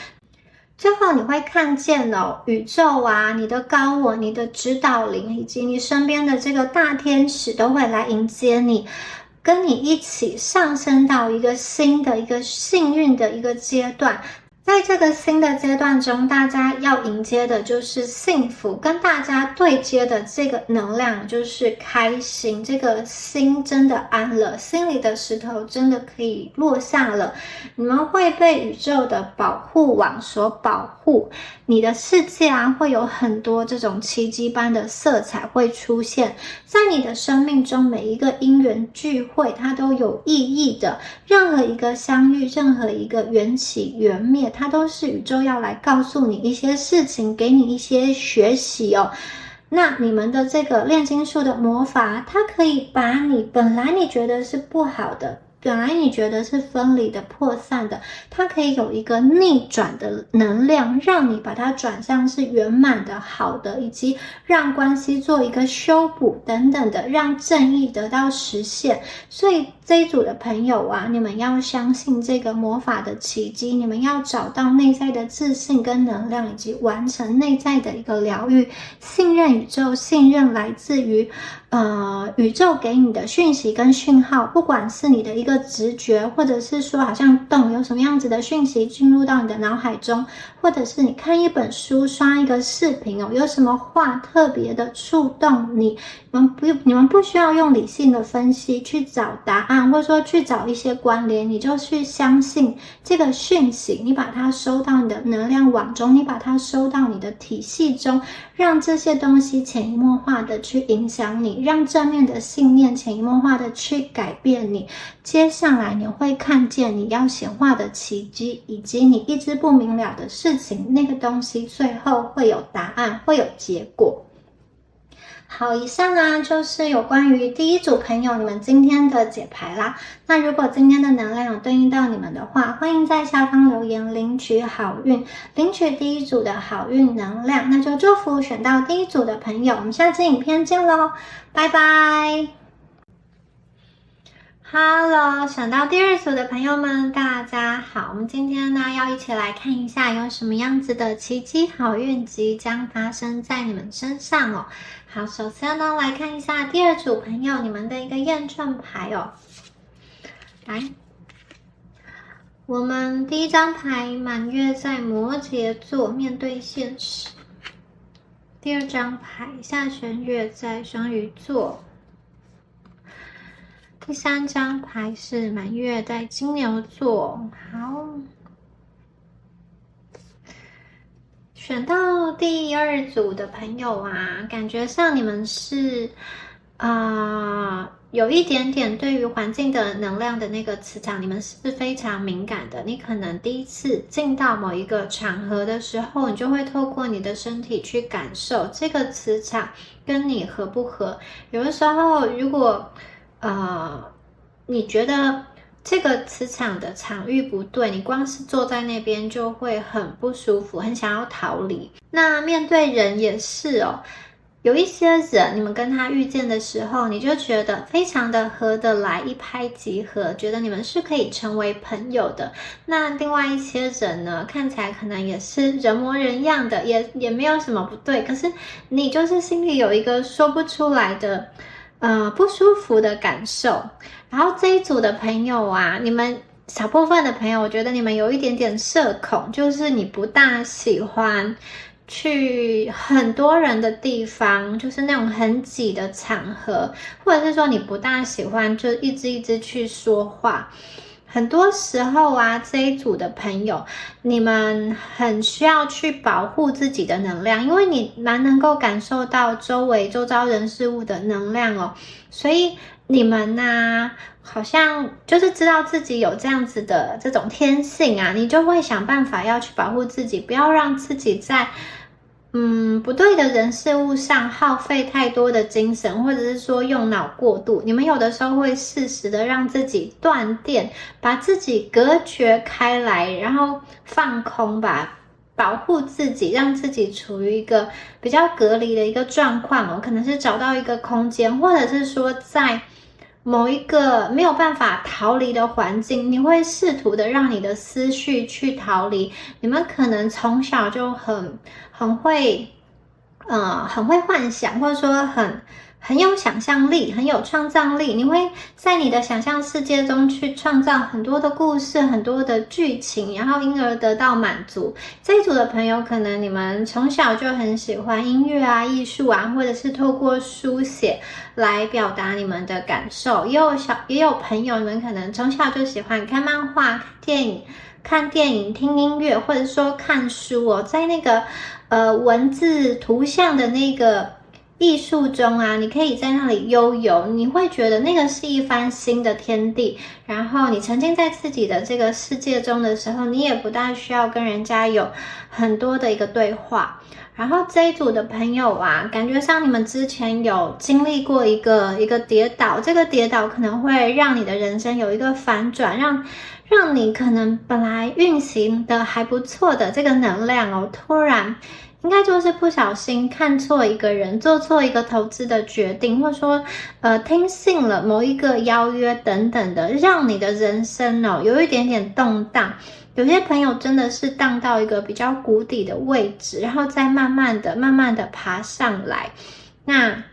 最后你会看见哦，宇宙啊，你的高我、你的指导灵以及你身边的这个大天使都会来迎接你，跟你一起上升到一个新的一个幸运的一个阶段。在这个新的阶段中，大家要迎接的就是幸福，跟大家对接的这个能量就是开心。这个心真的安了，心里的石头真的可以落下了。你们会被宇宙的保护网所保护，你的世界啊会有很多这种奇迹般的色彩会出现在你的生命中。每一个因缘聚会它都有意义的，任何一个相遇，任何一个缘起缘灭，它都是宇宙要来告诉你一些事情，给你一些学习哦。那你们的这个炼金术的魔法，它可以把你本来你觉得是不好的，本来你觉得是分离的、破散的，它可以有一个逆转的能量，让你把它转向是圆满的、好的，以及让关系做一个修补等等的，让正义得到实现。所以这一组的朋友啊，你们要相信这个魔法的奇迹，你们要找到内在的自信跟能量，以及完成内在的一个疗愈，信任宇宙，信任来自于宇宙给你的讯息跟讯号，不管是你的一个个直觉，或者是说好像动有什么样子的讯息进入到你的脑海中，或者是你看一本书、刷一个视频有什么话特别的触动你，你们不需要用理性的分析去找答案，或者说去找一些关联，你就去相信这个讯息，你把它收到你的能量网中，你把它收到你的体系中，让这些东西潜移默化的去影响你，让正面的信念潜移默化的去改变你。接下来你会看见你要显化的奇迹，以及你一直不明了的事情，那个东西最后会有答案，会有结果。好，以上呢就是有关于第一组朋友你们今天的解牌啦。那如果今天的能量有对应到你们的话，欢迎在下方留言领取好运，领取第一组的好运能量。那就祝福选到第一组的朋友，我们下期影片见咯，拜拜。Hello， 选到第二组的朋友们，大家好。我们今天呢，要一起来看一下有什么样子的奇迹好运即将发生在你们身上哦。好，首先呢，来看一下第二组朋友你们的一个验证牌哦。来，我们第一张牌满月在摩羯座，面对现实。第二张牌下弦月在双鱼座。第三张牌是满月在金牛座。好，选到第二组的朋友啊，感觉上你们是有一点点对于环境的能量的那个磁场，你们是非常敏感的。你可能第一次进到某一个场合的时候，你就会透过你的身体去感受这个磁场跟你合不合。有的时候如果你觉得这个磁场的场域不对，你光是坐在那边就会很不舒服，很想要逃离。那面对人也是哦，有一些人你们跟他遇见的时候，你就觉得非常的合得来，一拍即合，觉得你们是可以成为朋友的。那另外一些人呢，看起来可能也是人模人样的，也没有什么不对，可是你就是心里有一个说不出来的不舒服的感受。然后这一组的朋友啊，你们小部分的朋友，我觉得你们有一点点社恐，就是你不大喜欢去很多人的地方，就是那种很挤的场合，或者是说你不大喜欢就一直去说话。很多时候啊，这一组的朋友，你们很需要去保护自己的能量，因为你蛮能够感受到周遭人事物的能量哦，所以你们啊，好像就是知道自己有这样子的这种天性啊，你就会想办法要去保护自己，不要让自己在不对的人事物上耗费太多的精神，或者是说用脑过度。你们有的时候会适时的让自己断电，把自己隔绝开来，然后放空吧，保护自己，让自己处于一个比较隔离的一个状况哦，可能是找到一个空间，或者是说在某一个没有办法逃离的环境，你会试图的让你的思绪去逃离。你们可能从小就很会幻想，或者说很有想象力，很有创造力。你会在你的想象世界中去创造很多的故事，很多的剧情，然后因而得到满足。这一组的朋友，可能你们从小就很喜欢音乐啊、艺术啊，或者是透过书写来表达你们的感受。也有朋友，你们可能从小就喜欢看漫画、看电影、听音乐，或者说看书哦，在那个文字图像的那个艺术中啊，你可以在那里悠游，你会觉得那个是一番新的天地。然后你沉浸在自己的这个世界中的时候，你也不大需要跟人家有很多的一个对话。然后这一组的朋友啊，感觉上你们之前有经历过一个跌倒，这个跌倒可能会让你的人生有一个反转，让你可能本来运行的还不错的这个能量哦，突然应该就是不小心看错一个人，做错一个投资的决定，或者说听信了某一个邀约等等的，让你的人生哦有一点点动荡。有些朋友真的是荡到一个比较谷底的位置，然后再慢慢的爬上来。那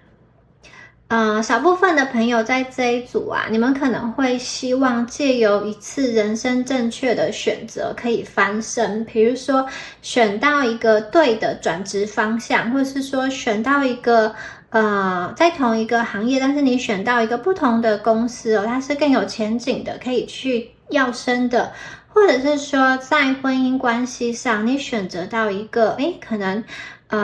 少部分的朋友在这一组啊，你们可能会希望借由一次人生正确的选择可以翻身，比如说选到一个对的转职方向，或是说选到一个在同一个行业，但是你选到一个不同的公司哦，它是更有前景的，可以去跃升的，或者是说在婚姻关系上，你选择到一个可能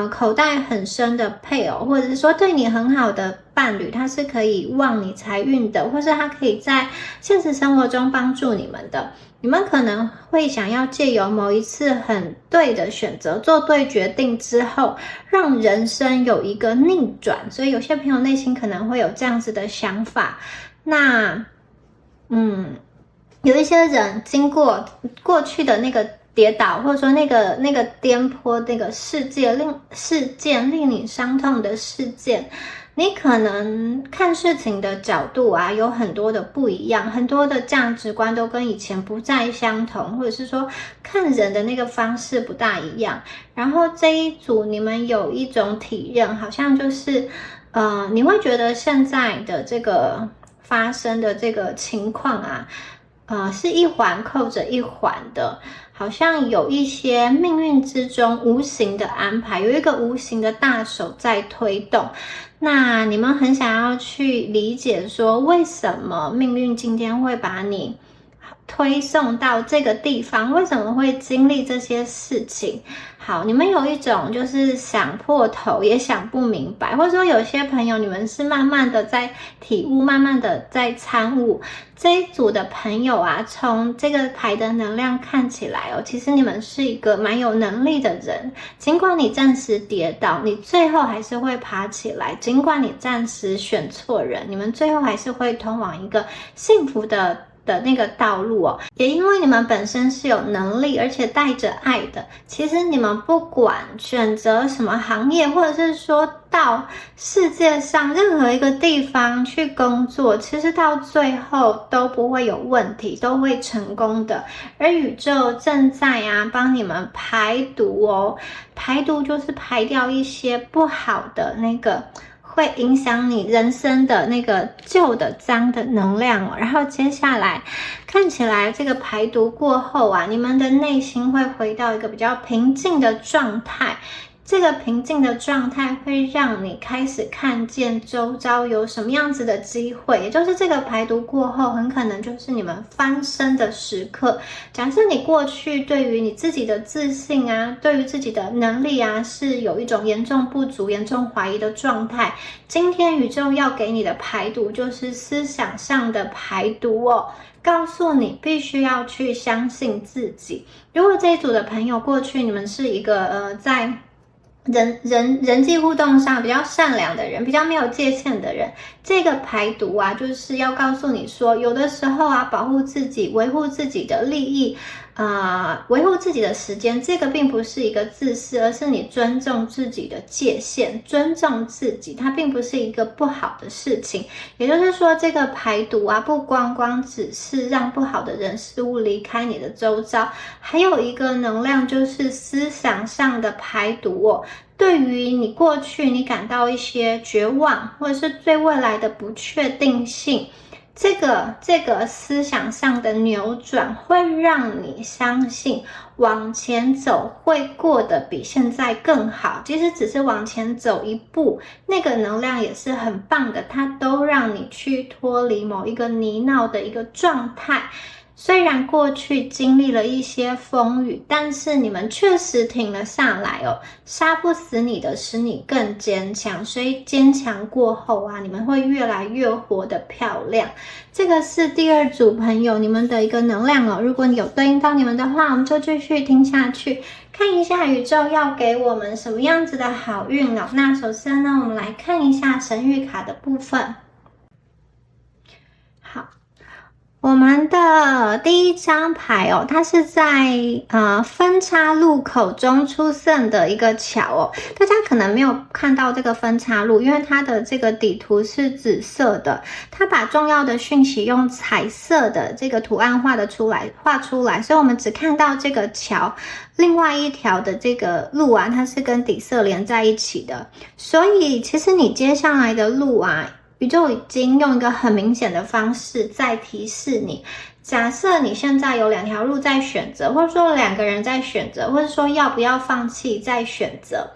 口袋很深的配偶，或者是说对你很好的伴侣，他是可以旺你财运的，或是他可以在现实生活中帮助你们的。你们可能会想要借由某一次很对的选择，做对决定之后，让人生有一个逆转。所以有些朋友内心可能会有这样子的想法。那有一些人经过过去的那个跌倒，或者说那个颠簸，那个事件令你伤痛的事件，你可能看事情的角度啊有很多的不一样，很多的价值观都跟以前不再相同，或者是说看人的那个方式不大一样。然后这一组你们有一种体认，好像就是你会觉得现在的这个发生的这个情况啊是一环扣着一环的，好像有一些命运之中无形的安排，有一个无形的大手在推动。那你们很想要去理解说，为什么命运今天会把你推送到这个地方，为什么会经历这些事情。好，你们有一种就是想破头也想不明白，或者说有些朋友你们是慢慢的在体悟，慢慢的在参悟。这一组的朋友啊，从这个牌的能量看起来哦，其实你们是一个蛮有能力的人，尽管你暂时跌倒，你最后还是会爬起来，尽管你暂时选错人，你们最后还是会通往一个幸福的那个道路哦。也因为你们本身是有能力而且带着爱的，其实你们不管选择什么行业，或者是说到世界上任何一个地方去工作，其实到最后都不会有问题，都会成功的。而宇宙正在帮你们排毒哦，排毒就是排掉一些不好的那个会影响你人生的那个旧的脏的能量哦。然后接下来看起来这个排毒过后啊，你们的内心会回到一个比较平静的状态。这个平静的状态会让你开始看见周遭有什么样子的机会，也就是这个排毒过后，很可能就是你们翻身的时刻。假设你过去对于你自己的自信啊，对于自己的能力啊，是有一种严重不足、严重怀疑的状态，今天宇宙要给你的排毒就是思想上的排毒哦。告诉你必须要去相信自己。如果这一组的朋友过去你们是一个在人际互动上比较善良的人，比较没有界限的人，这个排毒啊，就是要告诉你说，有的时候啊，保护自己，维护自己的利益，维护自己的时间，这个并不是一个自私，而是你尊重自己的界限，尊重自己，它并不是一个不好的事情。也就是说，这个排毒啊，不光只是让不好的人事物离开你的周遭，还有一个能量就是思想上的排毒哦。对于你过去你感到一些绝望，或者是对未来的不确定性，这个思想上的扭转会让你相信往前走会过得比现在更好。即使只是往前走一步，那个能量也是很棒的，它都让你去脱离某一个泥淖的一个状态。虽然过去经历了一些风雨，但是你们确实挺了下来哦。杀不死你的，使你更坚强。所以坚强过后啊，你们会越来越活得漂亮。这个是第二组朋友你们的一个能量哦。如果你有对应到你们的话，我们就继续听下去，看一下宇宙要给我们什么样子的好运哦。那首先呢，我们来看一下神谕卡的部分。我们的第一张牌哦，它是在分岔路口中出现的一个桥哦。大家可能没有看到这个分岔路，因为它的这个底图是紫色的，它把重要的讯息用彩色的这个图案画出来，所以我们只看到这个桥，另外一条的这个路啊，它是跟底色连在一起的。所以其实你接下来的路啊，宇宙已经用一个很明显的方式在提示你。假设你现在有2条路在选择，或者说2个人在选择，或者说要不要放弃在选择，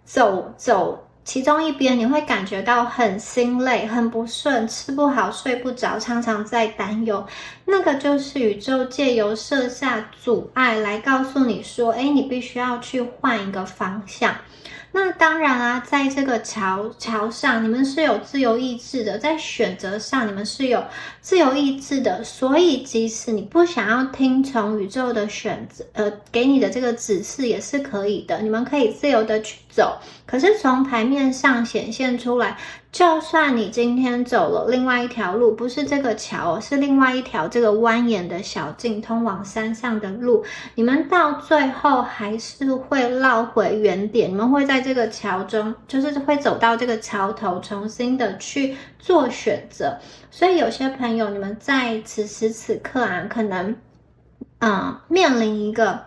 走其中一边，你会感觉到很心累、很不顺、吃不好、睡不着，常常在担忧。那个就是宇宙借由设下阻碍来告诉你说，你必须要去换一个方向。那当然啦，在这个桥上，你们是有自由意志的，在选择上你们是有自由意志的，所以即使你不想要听从宇宙的选择，给你的这个指示也是可以的，你们可以自由的去走。可是从牌面上显现出来，就算你今天走了另外一条路，不是这个桥，是另外一条这个蜿蜒的小径通往山上的路，你们到最后还是会绕回原点，你们会在这个桥中，就是会走到这个桥头，重新的去做选择。所以有些朋友，你们在此时此刻啊，可能面临一个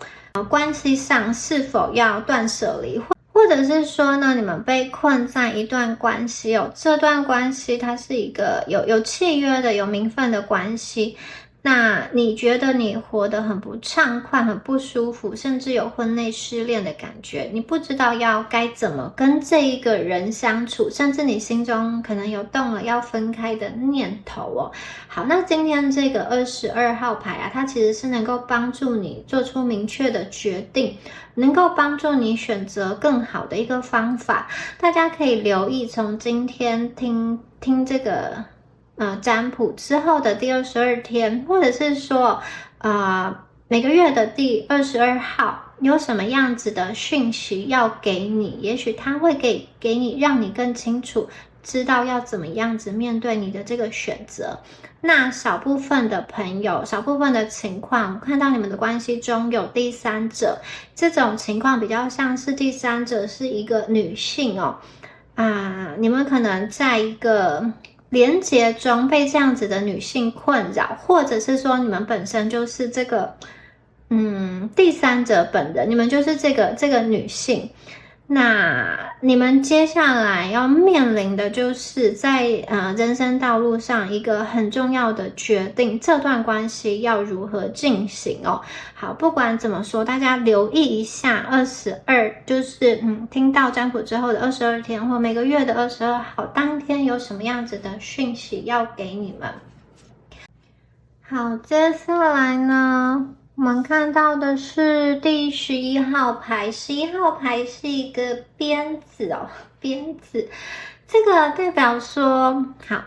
关系上是否要断舍离，或者是说呢，你们被困在一段关系这段关系它是一个有契约的、有名分的关系，那你觉得你活得很不畅快、很不舒服，甚至有婚内失恋的感觉，你不知道该怎么跟这一个人相处，甚至你心中可能有动了要分开的念头好，那今天这个22号牌啊，它其实是能够帮助你做出明确的决定，能够帮助你选择更好的一个方法。大家可以留意从今天听这个占卜之后的第22天，或者是说每个月的第22号有什么样子的讯息要给你，也许他会给你，让你更清楚知道要怎么样子面对你的这个选择。那少部分的朋友，少部分的情况，我看到你们的关系中有第三者，这种情况比较像是第三者是一个女性你们可能在一个连结中被这样子的女性困扰，或者是说你们本身就是这个第三者本人，你们就是这个女性。那你们接下来要面临的就是在人生道路上一个很重要的决定，这段关系要如何进行好，不管怎么说，大家留意一下22，就是听到占卜之后的22天，或每个月的22号当天有什么样子的讯息要给你们。好，接下来呢，我们看到的是第11号牌，11号牌是一个鞭子鞭子，这个代表说，好，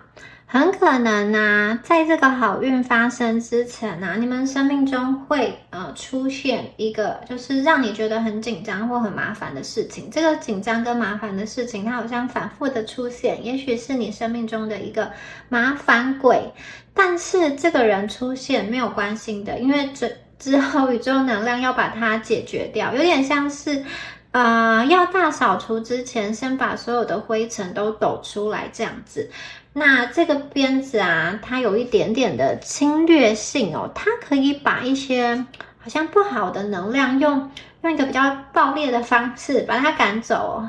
很可能在这个好运发生之前你们生命中会出现一个就是让你觉得很紧张或很麻烦的事情。这个紧张跟麻烦的事情，它好像反复的出现，也许是你生命中的一个麻烦鬼，但是这个人出现没有关系的，因为之后宇宙能量要把它解决掉，有点像是要大扫除之前先把所有的灰尘都抖出来这样子。那这个鞭子它有一点点的侵略性它可以把一些好像不好的能量用一个比较暴烈的方式把它赶走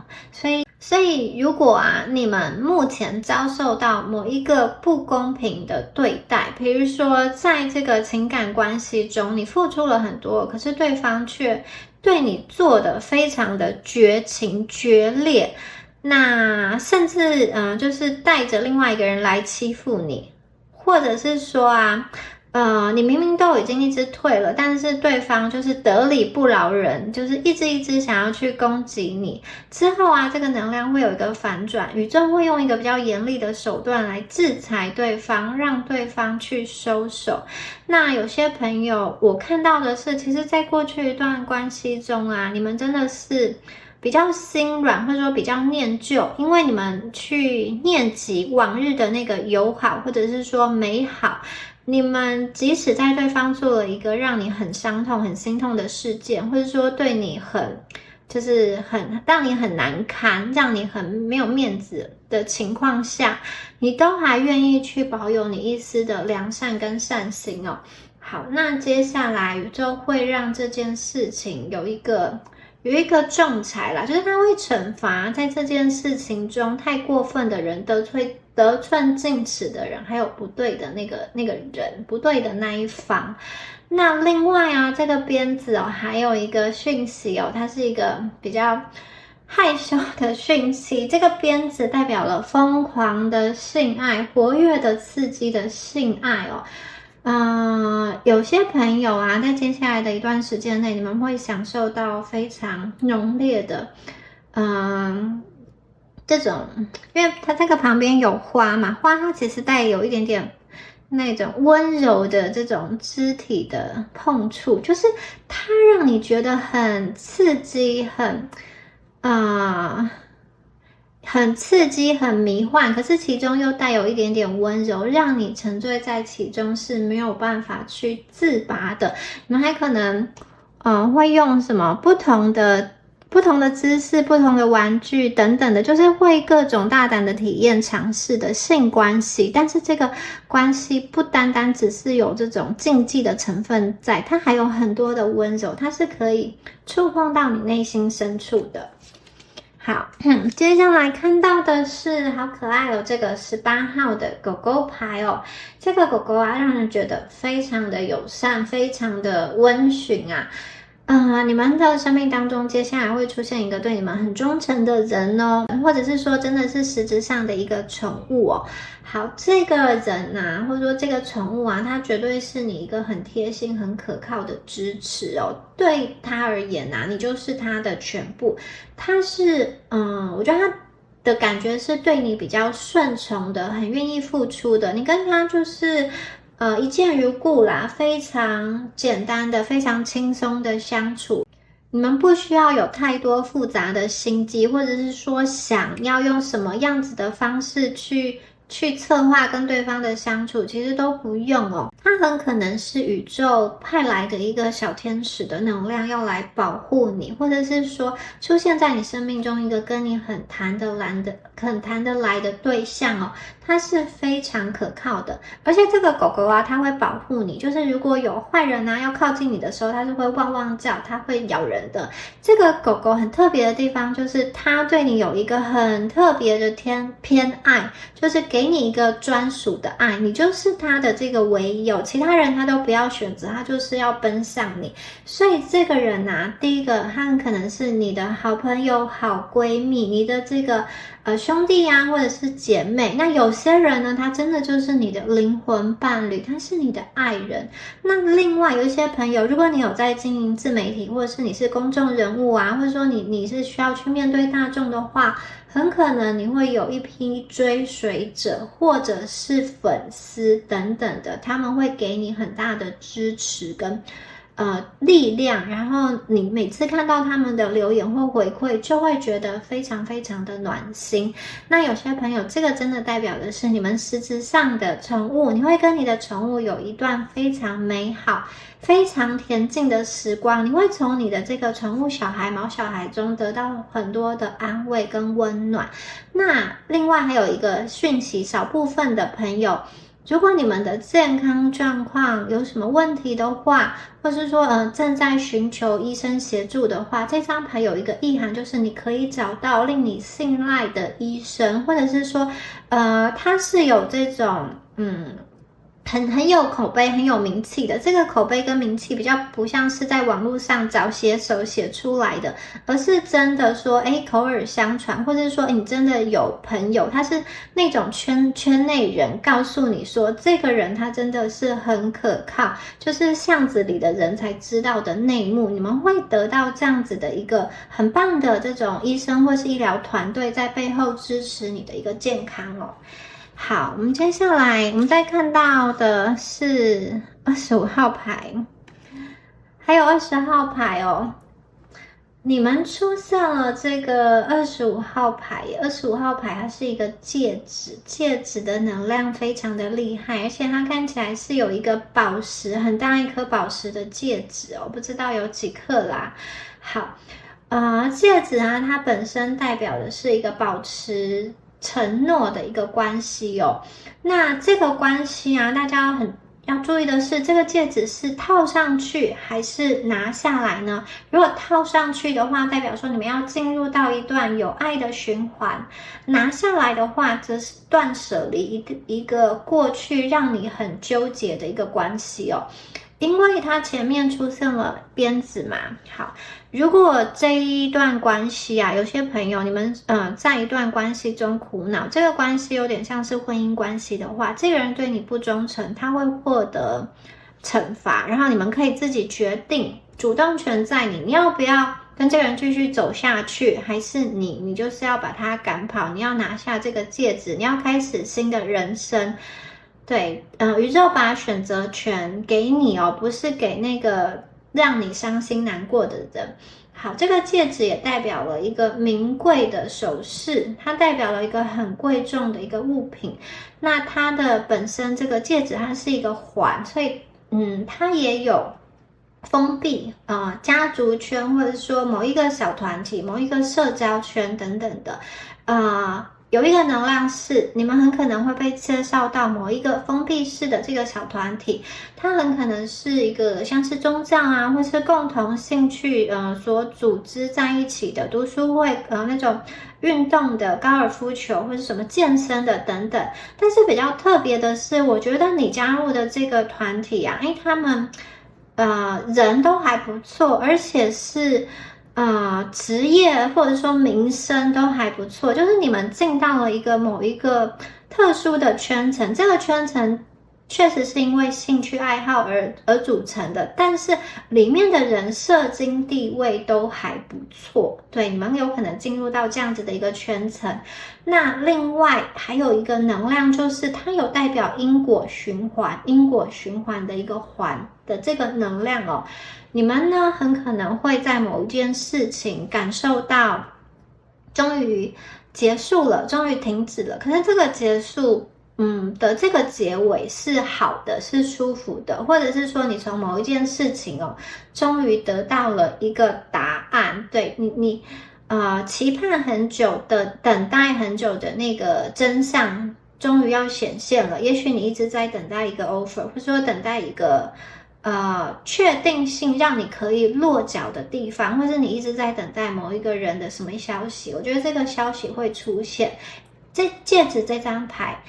所以如果你们目前遭受到某一个不公平的对待，比如说在这个情感关系中你付出了很多，可是对方却对你做的非常的绝情决裂，那甚至就是带着另外一个人来欺负你，或者是说你明明都已经一直退了，但是对方就是得理不饶人，就是一直想要去攻击你。之后这个能量会有一个反转，宇宙会用一个比较严厉的手段来制裁对方，让对方去收手。那有些朋友，我看到的是，其实在过去一段关系中你们真的是比较心软，或者说比较念旧，因为你们去念及往日的那个友好，或者是说美好，你们即使在对方做了一个让你很伤痛、很心痛的事件，或者说对你让你很难堪，让你很没有面子的情况下，你都还愿意去保有你一丝的良善跟善心好，那接下来宇宙会让这件事情有一个仲裁啦，就是他会惩罚在这件事情中太过分的人，得罪得寸进尺的人，还有不对的那个人，不对的那一方。那另外啊，这个鞭子哦，还有一个讯息哦，它是一个比较害羞的讯息。这个鞭子代表了疯狂的性爱，活跃的、刺激的性爱哦。有些朋友啊，在接下来的一段时间内，你们会享受到非常浓烈的，这种，因为它这个旁边有花嘛，花它其实带有一点点那种温柔的这种肢体的碰触，就是它让你觉得很刺激，很刺激，很迷幻，可是其中又带有一点点温柔，让你沉醉在其中是没有办法去自拔的。你们还可能，会用什么不同的姿势、不同的玩具等等的，就是会各种大胆的体验、尝试的性关系。但是这个关系不单单只是有这种禁忌的成分在，它还有很多的温柔，它是可以触碰到你内心深处的。好，接下来看到的是好可爱哦，这个18号的狗狗牌哦，这个狗狗啊，让人觉得非常的友善，非常的温驯啊。你们的生命当中接下来会出现一个对你们很忠诚的人哦，或者是说真的是实质上的一个宠物哦。好，这个人啊，或者说这个宠物啊，它绝对是你一个很贴心、很可靠的支持哦。对他而言啊，你就是他的全部。他是，我觉得他的感觉是对你比较顺从的，很愿意付出的。你跟他就是。一见如故啦，非常简单的、非常轻松的相处。你们不需要有太多复杂的心机，或者是说想要用什么样子的方式去策划跟对方的相处，其实都不用哦。它很可能是宇宙派来的一个小天使的能量，要来保护你，或者是说出现在你生命中一个跟你很谈得来的对象哦。它是非常可靠的，而且这个狗狗啊，它会保护你，就是如果有坏人啊要靠近你的时候，它是会汪汪叫，它会咬人的。这个狗狗很特别的地方就是它对你有一个很特别的偏爱，就是给你一个专属的爱，你就是它的这个唯有，其他人它都不要选择，它就是要奔向你。所以这个人啊，第一个他很可能是你的好朋友、好闺蜜，你的这个兄弟啊，或者是姐妹。那有些人呢，他真的就是你的灵魂伴侣，他是你的爱人。那另外有一些朋友，如果你有在经营自媒体，或者是你是公众人物啊，或者说你是需要去面对大众的话，很可能你会有一批追随者或者是粉丝等等的，他们会给你很大的支持跟力量，然后你每次看到他们的留言或回馈，就会觉得非常非常的暖心。那有些朋友，这个真的代表的是你们实质上的宠物，你会跟你的宠物有一段非常美好、非常恬静的时光，你会从你的这个宠物小孩、毛小孩中得到很多的安慰跟温暖。那另外还有一个讯息，少部分的朋友，如果你们的健康状况有什么问题的话，或是说正在寻求医生协助的话，这张牌有一个意涵，就是你可以找到令你信赖的医生，或者是说他是有这种很有口碑、很有名气的。这个口碑跟名气比较不像是在网络上找写手写出来的，而是真的说口耳相传，或者是说你真的有朋友，他是那种圈内人告诉你说这个人他真的是很可靠，就是巷子里的人才知道的内幕。你们会得到这样子的一个很棒的这种医生或是医疗团队在背后支持你的一个健康哦。好，我们接下来我们再看到的是25号牌，还有20号牌哦。你们出现了这个25号牌，25号牌它是一个戒指，戒指的能量非常的厉害，而且它看起来是有一个宝石，很大一颗宝石的戒指哦，不知道有几克啦。好，戒指啊，它本身代表的是一个保持承诺的一个关系哦。那这个关系啊，大家要注意的是，这个戒指是套上去还是拿下来呢？如果套上去的话，代表说你们要进入到一段有爱的循环；拿下来的话，则是断舍离一个过去让你很纠结的一个关系哦。因为它前面出现了鞭子嘛。好，如果这一段关系啊，有些朋友你们在一段关系中苦恼，这个关系有点像是婚姻关系的话，这个人对你不忠诚，他会获得惩罚，然后你们可以自己决定，主动权在你，你要不要跟这个人继续走下去，还是你就是要把他赶跑，你要拿下这个戒指，你要开始新的人生。对，宇宙把选择权给你哦，不是给那个让你伤心难过的人。好，这个戒指也代表了一个名贵的首饰，它代表了一个很贵重的一个物品。那它的本身这个戒指它是一个环，所以它也有封闭家族圈，或者说某一个小团体、某一个社交圈等等的有一个能量是，你们很可能会被介绍到某一个封闭式的这个小团体，它很可能是一个像是宗教啊，或是共同兴趣所组织在一起的读书会，那种运动的高尔夫球或是什么健身的等等。但是比较特别的是，我觉得你加入的这个团体啊，他们人都还不错，而且是职业或者说名声都还不错，就是你们进到了某一个特殊的圈层，这个圈层确实是因为兴趣爱好而组成的，但是里面的人社经地位都还不错，对，你们有可能进入到这样子的一个圈层。那另外还有一个能量，就是它有代表因果循环的一个环的这个能量哦。你们呢很可能会在某一件事情感受到终于结束了，终于停止了，可是这个结束的这个结尾是好的，是舒服的，或者是说你从某一件事情终于得到了一个答案，对，你期盼很久的等待很久的那个真相终于要显现了。也许你一直在等待一个 offer， 或者说等待一个确定性让你可以落脚的地方，或是你一直在等待某一个人的什么消息，我觉得这个消息会出现。这戒指这张牌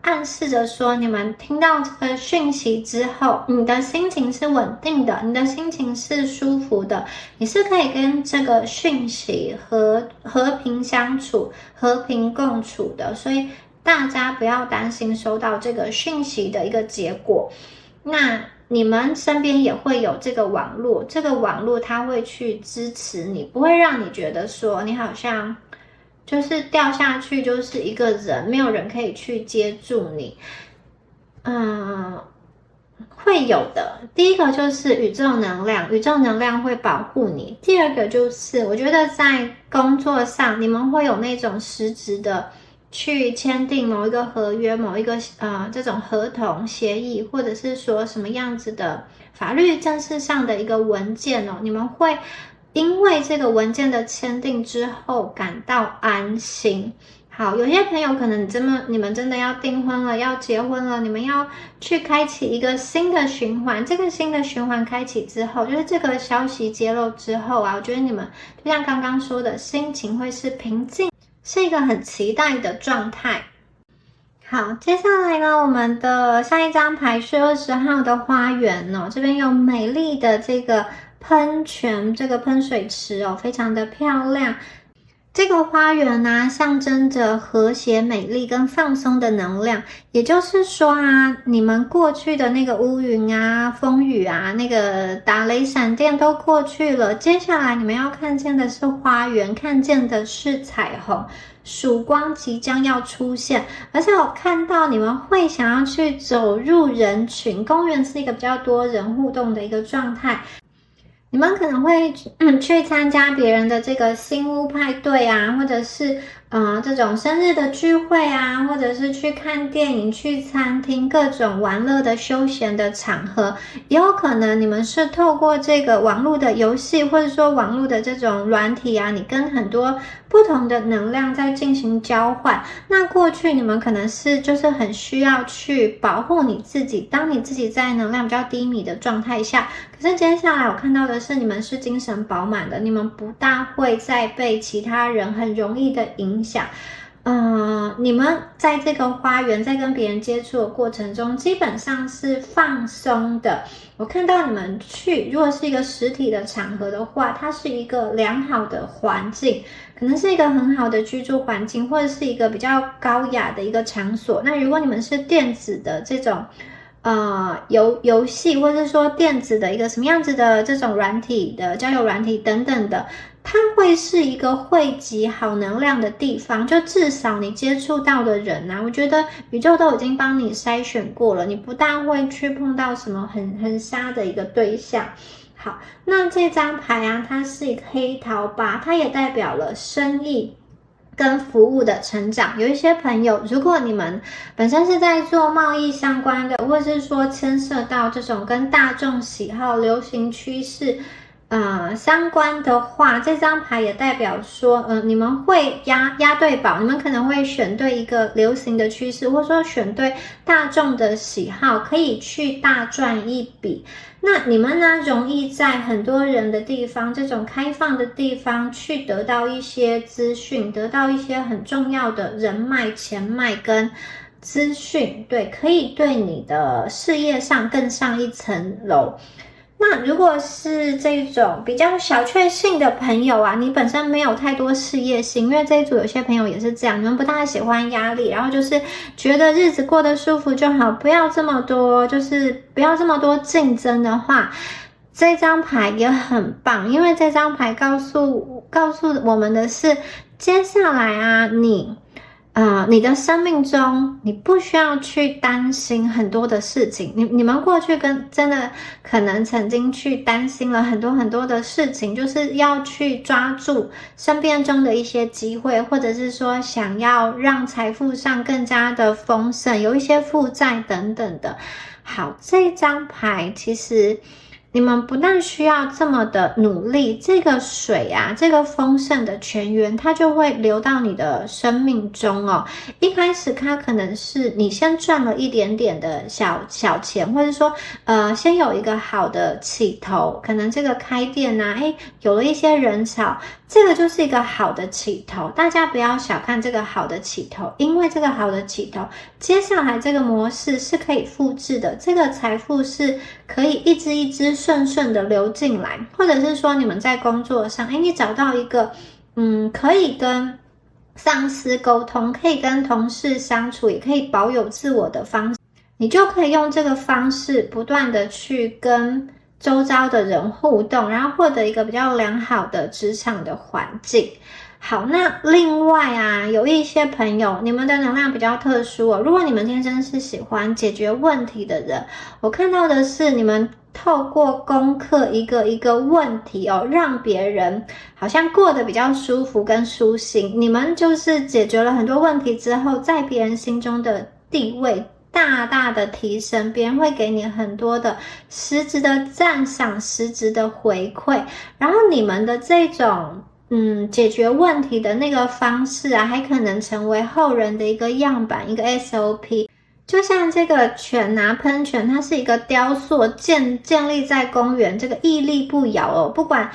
暗示着说，你们听到这个讯息之后，你的心情是稳定的，你的心情是舒服的，你是可以跟这个讯息和平相处、和平共处的，所以大家不要担心收到这个讯息的一个结果。那你们身边也会有这个网络，这个网络它会去支持你，不会让你觉得说你好像就是掉下去就是一个人，没有人可以去接住你。会有的。第一个就是宇宙能量，宇宙能量会保护你。第二个就是我觉得在工作上，你们会有那种实质的去签订某一个合约，某一个这种合同协议，或者是说什么样子的法律正式上的一个文件你们会因为这个文件的签订之后感到安心。好，有些朋友可能你们真的要订婚了，要结婚了，你们要去开启一个新的循环。这个新的循环开启之后，就是这个消息揭露之后我觉得你们就像刚刚说的，心情会是平静，是一个很期待的状态。好，接下来呢，我们的下一张牌是20号的花园这边有美丽的这个喷泉，这个喷水池非常的漂亮。这个花园象征着和谐、美丽跟放松的能量，也就是说你们过去的那个乌云风雨那个打雷闪电都过去了，接下来你们要看见的是花园，看见的是彩虹，曙光即将要出现。而且我看到你们会想要去走入人群，公园是一个比较多人互动的一个状态。你们可能会去参加别人的这个新屋派对或者是这种生日的聚会啊，或者是去看电影、去餐厅，各种玩乐的休闲的场合，也有可能你们是透过这个网络的游戏，或者说网络的这种软体啊，你跟很多不同的能量在进行交换。那过去你们可能是就是很需要去保护你自己，当你自己在能量比较低迷的状态下，可是接下来我看到的是你们是精神饱满的，你们不大会再被其他人很容易的影响。你们在这个花园在跟别人接触的过程中，基本上是放松的。我看到你们去，如果是一个实体的场合的话，它是一个良好的环境，可能是一个很好的居住环境，或者是一个比较高雅的一个场所。那如果你们是电子的这种游戏，或者是说电子的一个什么样子的这种软体的交友软体等等的，它会是一个汇集好能量的地方。就至少你接触到的人啊，我觉得宇宙都已经帮你筛选过了，你不大会去碰到什么很瞎的一个对象。好，那这张牌啊，它是一个黑桃八，它也代表了生意跟服务的成长。有一些朋友，如果你们本身是在做贸易相关的，或是说牵涉到这种跟大众喜好、流行趋势相关的话，这张牌也代表说你们会押对宝，你们可能会选对一个流行的趋势，或者说选对大众的喜好，可以去大赚一笔。那你们呢，容易在很多人的地方，这种开放的地方去得到一些资讯，得到一些很重要的人脉、钱脉跟资讯，对，可以对你的事业上更上一层楼。那如果是这种比较小确幸的朋友啊，你本身没有太多事业心，因为这一组有些朋友也是这样，你们不大喜欢压力，然后就是觉得日子过得舒服就好，不要这么多，就是不要这么多竞争的话，这张牌也很棒，因为这张牌告诉我们的是，接下来啊，你的生命中，你不需要去担心很多的事情。你们过去真的可能曾经去担心了很多很多的事情，就是要去抓住身边中的一些机会，或者是说想要让财富上更加的丰盛，有一些负债等等的。好，这张牌其实你们不但需要这么的努力，这个水啊，这个丰盛的泉源，它就会流到你的生命中哦。一开始它可能是你先赚了一点点的小钱，或者说先有一个好的起头，可能这个开店啊，有了一些人潮，这个就是一个好的起头。大家不要小看这个好的起头，因为这个好的起头，接下来这个模式是可以复制的，这个财富是可以一支一支顺顺的流进来，或者是说你们在工作上，你找到一个可以跟上司沟通，可以跟同事相处，也可以保有自我的方式，你就可以用这个方式不断的去跟周遭的人互动，然后获得一个比较良好的职场的环境。好，那另外啊，有一些朋友，你们的能量比较特殊哦。如果你们天生是喜欢解决问题的人，我看到的是你们透过攻克一个一个问题哦，让别人好像过得比较舒服跟舒心。你们就是解决了很多问题之后，在别人心中的地位大大的提升，别人会给你很多的实质的赞赏、实质的回馈，然后你们的这种解决问题的那个方式啊，还可能成为后人的一个样板，一个 SOP。就像这个泉啊，喷泉，它是一个雕塑建立在公园，这个屹立不摇哦。不管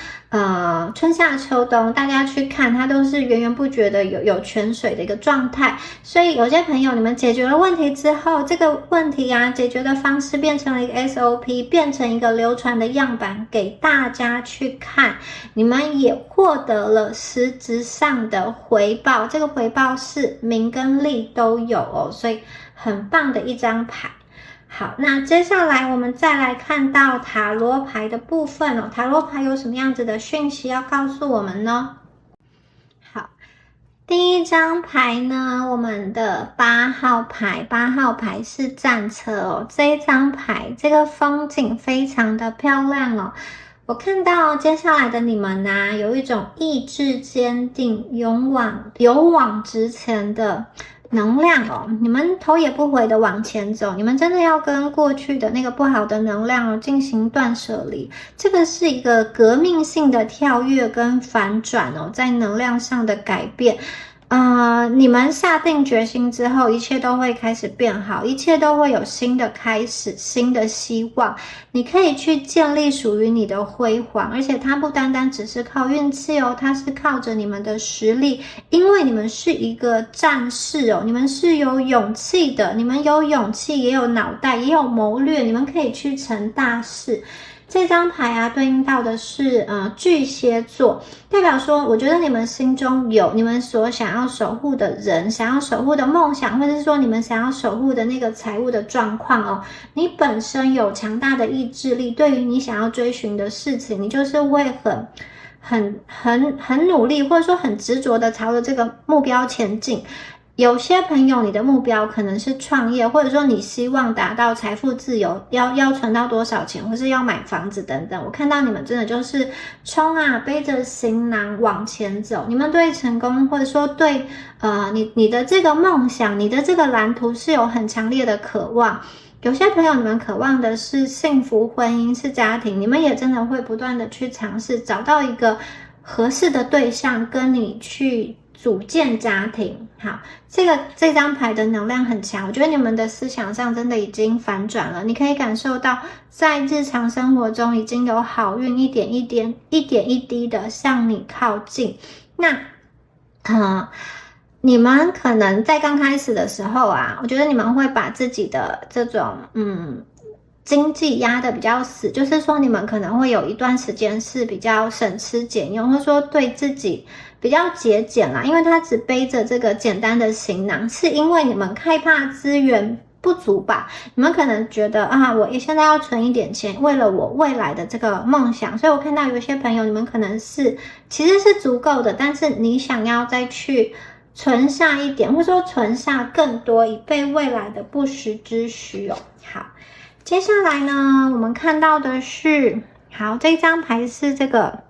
春夏秋冬，大家去看它都是源源不绝的有泉水的一个状态。所以有些朋友，你们解决了问题之后，这个问题啊解决的方式变成了一个 SOP， 变成一个流传的样板给大家去看。你们也获得了实质上的回报，这个回报是名跟利都有哦，所以很棒的一张牌。好，那接下来我们再来看到塔罗牌的部分哦。塔罗牌有什么样子的讯息要告诉我们呢？好，第一张牌呢，我们的8号牌，8号牌是战车哦。这一张牌，这个风景非常的漂亮哦。我看到接下来的你们啊，有一种意志坚定、勇往直前的能量哦，你们头也不回的往前走，你们真的要跟过去的那个不好的能量进行断舍离，这个是一个革命性的跳跃跟反转哦，在能量上的改变。你们下定决心之后，一切都会开始变好，一切都会有新的开始，新的希望。你可以去建立属于你的辉煌，而且它不单单只是靠运气哦，它是靠着你们的实力，因为你们是一个战士哦，你们是有勇气的，你们有勇气，也有脑袋，也有谋略，你们可以去成大事。这张牌啊，对应到的是巨蟹座，代表说，我觉得你们心中有你们所想要守护的人，想要守护的梦想，或者是说你们想要守护的那个财务的状况哦。你本身有强大的意志力，对于你想要追寻的事情，你就是会很努力，或者说很执着的朝着这个目标前进。有些朋友，你的目标可能是创业，或者说你希望达到财富自由，要存到多少钱，或是要买房子等等。我看到你们真的就是冲啊，背着行囊往前走。你们对成功，或者说对你的这个梦想，你的这个蓝图是有很强烈的渴望。有些朋友，你们渴望的是幸福婚姻，是家庭，你们也真的会不断的去尝试找到一个合适的对象，跟你去组建家庭。好，这张牌的能量很强，我觉得你们的思想上真的已经反转了。你可以感受到，在日常生活中已经有好运一点一滴的向你靠近。那你们可能在刚开始的时候啊，我觉得你们会把自己的这种经济压得比较死，就是说你们可能会有一段时间是比较省吃俭用，或者说对自己比较节俭啦，因为他只背着这个简单的行囊，是因为你们害怕资源不足吧？你们可能觉得我现在要存一点钱，为了我未来的这个梦想，所以我看到有一些朋友，你们可能是其实是足够的，但是你想要再去存下一点，或者说存下更多，以备未来的不时之需哦。好，接下来呢，我们看到的是，好，这张牌是这个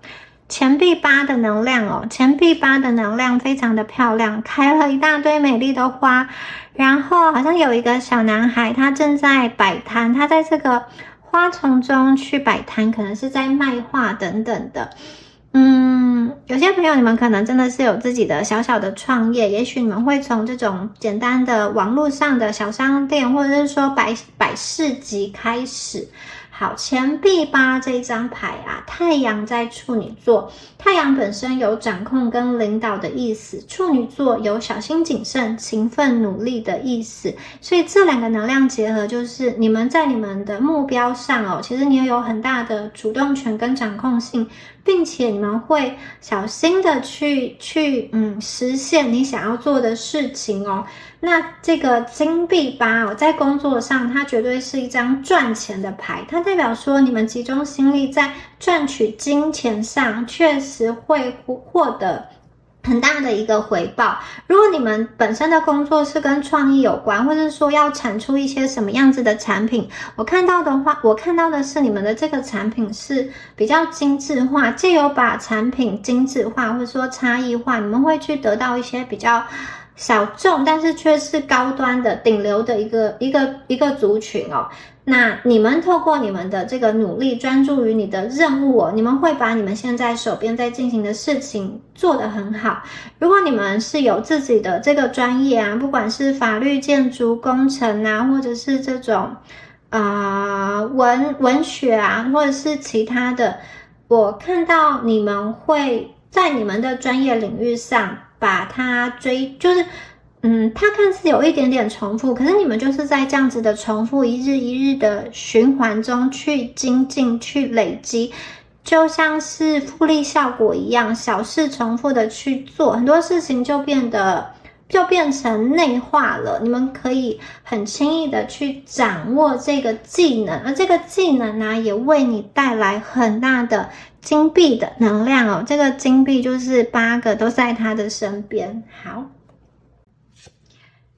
钱币8的能量哦，钱币8的能量非常的漂亮，开了一大堆美丽的花，然后好像有一个小男孩，他正在摆摊，他在这个花丛中去摆摊，可能是在卖画等等的。有些朋友你们可能真的是有自己的小小的创业，也许你们会从这种简单的网络上的小商店，或者是说摆市集开始。好，钱币8这一张牌啊，太阳在处女座，太阳本身有掌控跟领导的意思，处女座有小心谨慎、勤奋努力的意思，所以这两个能量结合，就是你们在你们的目标上哦，其实你也有很大的主动权跟掌控性，并且你们会小心的去实现你想要做的事情哦。那这个金币8哦，在工作上它绝对是一张赚钱的牌，它代表说你们集中心力在赚取金钱上，确实会获得很大的一个回报。如果你们本身的工作是跟创意有关，或者是说要产出一些什么样子的产品，我看到的是你们的这个产品是比较精致化，藉由把产品精致化或者说差异化，你们会去得到一些比较小众但是却是高端的顶流的一个族群哦。那你们透过你们的这个努力，专注于你的任务哦，你们会把你们现在手边在进行的事情做得很好。如果你们是有自己的这个专业啊，不管是法律、建筑、工程啊，或者是这种文学啊，或者是其他的，我看到你们会在你们的专业领域上把它它看似有一点点重复，可是你们就是在这样子的重复一日一日的循环中去精进、去累积，就像是复利效果一样，小事重复的去做，很多事情就变成内化了。你们可以很轻易的去掌握这个技能，而这个技能呢，也为你带来很大的金币的能量哦。这个金币就是8个都在他的身边。好。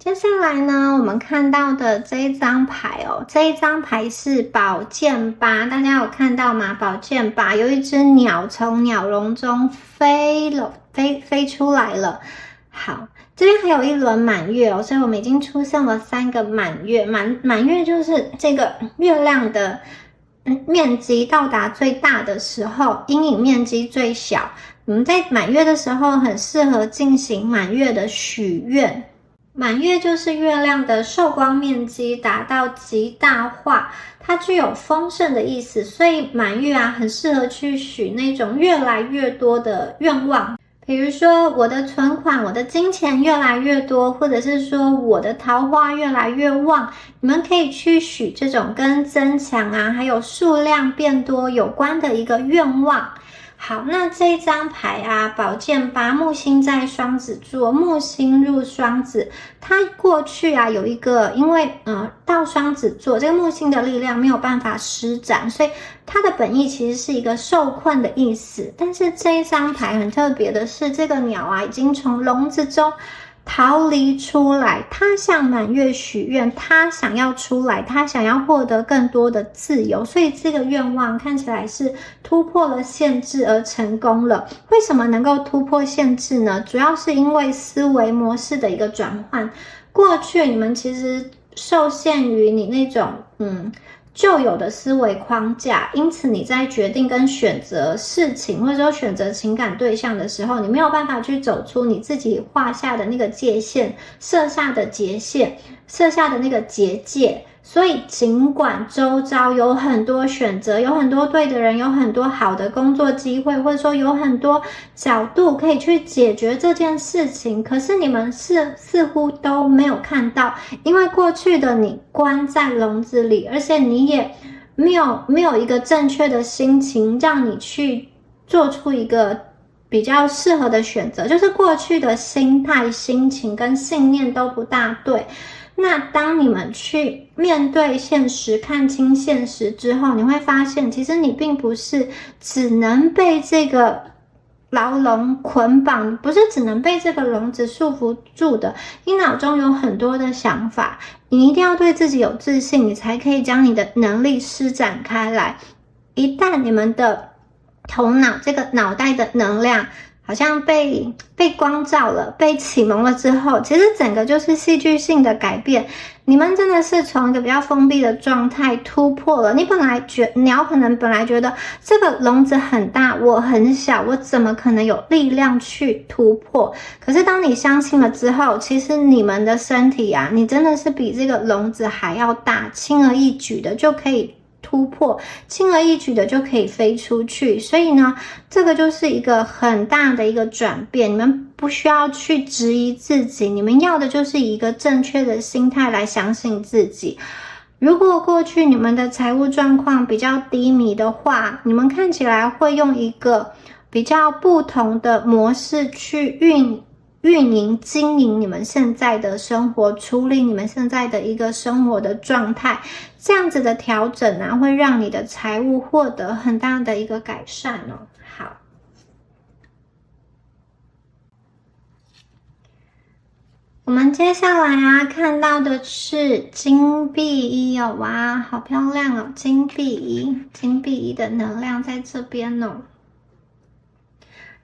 接下来呢，我们看到的这一张牌哦，这一张牌是宝剑八，大家有看到吗？宝剑八有一只鸟从鸟笼中飞出来了。好，这边还有一轮满月哦，所以我们已经出现了3个满月。满月就是这个月亮的面积到达最大的时候，阴影面积最小。我们在满月的时候很适合进行满月的许愿。满月就是月亮的受光面积达到极大化，它具有丰盛的意思，所以满月啊很适合去许那种越来越多的愿望。比如说我的存款，我的金钱越来越多，或者是说我的桃花越来越旺，你们可以去许这种跟增强啊还有数量变多有关的一个愿望。好，那这一张牌啊，宝剑八，木星在双子座，木星入双子，它过去啊有一个，因为到双子座，这个木星的力量没有办法施展，所以它的本意其实是一个受困的意思。但是这一张牌很特别的是，这个鸟啊已经从笼子中逃离出来，他向满月许愿，他想要出来，他想要获得更多的自由，所以这个愿望看起来是突破了限制而成功了。为什么能够突破限制呢？主要是因为思维模式的一个转换。过去你们其实受限于你那种旧有的思维框架，因此你在决定跟选择事情或者说选择情感对象的时候，你没有办法去走出你自己画下的那个界限，设下的结线，设下的那个结界。所以尽管周遭有很多选择，有很多对的人，有很多好的工作机会，或者说有很多角度可以去解决这件事情，可是你们似乎都没有看到，因为过去的你关在笼子里，而且你也没有一个正确的心情让你去做出一个比较适合的选择，就是过去的心态、心情跟信念都不大对。那当你们去面对现实，看清现实之后，你会发现其实你并不是只能被这个牢笼捆绑，不是只能被这个笼子束缚住的，你脑中有很多的想法，你一定要对自己有自信，你才可以将你的能力施展开来。一旦你们的头脑，这个脑袋的能量好像被光照了，被启蒙了之后，其实整个就是戏剧性的改变。你们真的是从一个比较封闭的状态突破了。鸟可能本来觉得这个笼子很大，我很小，我怎么可能有力量去突破？可是当你相信了之后，其实你们的身体啊，你真的是比这个笼子还要大，轻而易举的就可以突破，轻而易举的就可以飞出去。所以呢，这个就是一个很大的一个转变，你们不需要去质疑自己，你们要的就是以一个正确的心态来相信自己。如果过去你们的财务状况比较低迷的话，你们看起来会用一个比较不同的模式去运营经营你们现在的生活，处理你们现在的一个生活的状态，这样子的调整啊，会让你的财务获得很大的一个改善哦。好，我们接下来啊看到的是金币一哦，哇，好漂亮哦，金币一的能量在这边哦。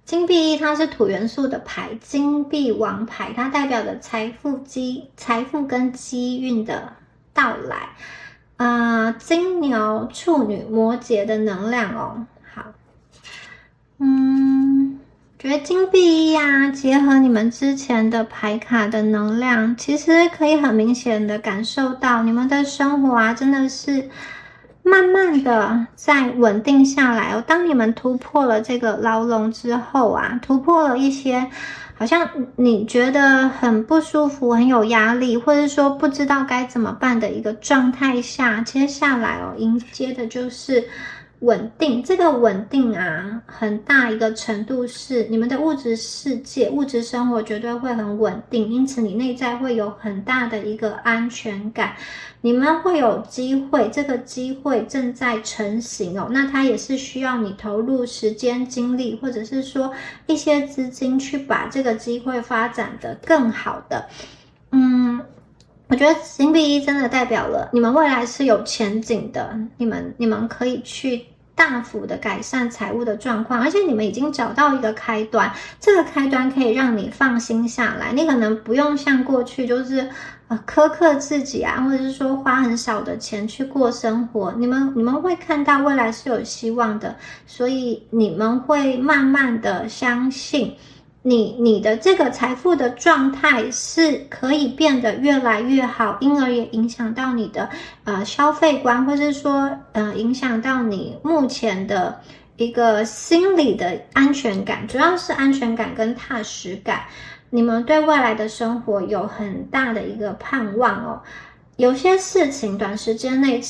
金币一它是土元素的牌，金币王牌，它代表的财富跟机运的到来。金牛、处女、摩羯的能量哦。好，觉得金币一啊，结合你们之前的牌卡的能量，其实可以很明显的感受到你们的生活啊，真的是慢慢的在稳定下来哦。当你们突破了这个牢笼之后啊，突破了一些好像你觉得很不舒服、很有压力，或者说不知道该怎么办的一个状态下，接下来哦，迎接的就是稳定。这个稳定啊，很大一个程度是你们的物质世界、物质生活绝对会很稳定，因此你内在会有很大的一个安全感。你们会有机会，这个机会正在成型哦，那它也是需要你投入时间、精力，或者是说一些资金去把这个机会发展得更好的。我觉得金币一真的代表了你们未来是有前景的，你们可以去大幅的改善财务的状况，而且你们已经找到一个开端，这个开端可以让你放心下来，你可能不用像过去就是苛刻自己啊，或者是说花很少的钱去过生活，你们会看到未来是有希望的，所以你们会慢慢的相信你的这个财富的状态是可以变得越来越好，因而也影响到你的消费观，或是说影响到你目前的一个心理的安全感，主要是安全感跟踏实感。你们对未来的生活有很大的一个盼望哦。有些事情短时间内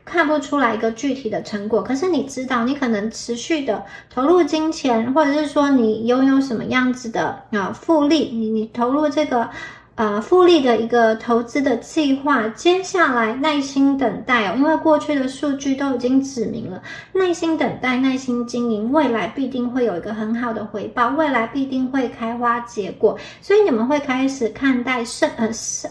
看不出来一个具体的成果，可是你知道你可能持续的投入金钱，或者是说你拥有什么样子的复利，你投入这个复利的一个投资的计划，接下来耐心等待哦，因为过去的数据都已经指明了，耐心等待，耐心经营，未来必定会有一个很好的回报，未来必定会开花结果，所以你们会开始看待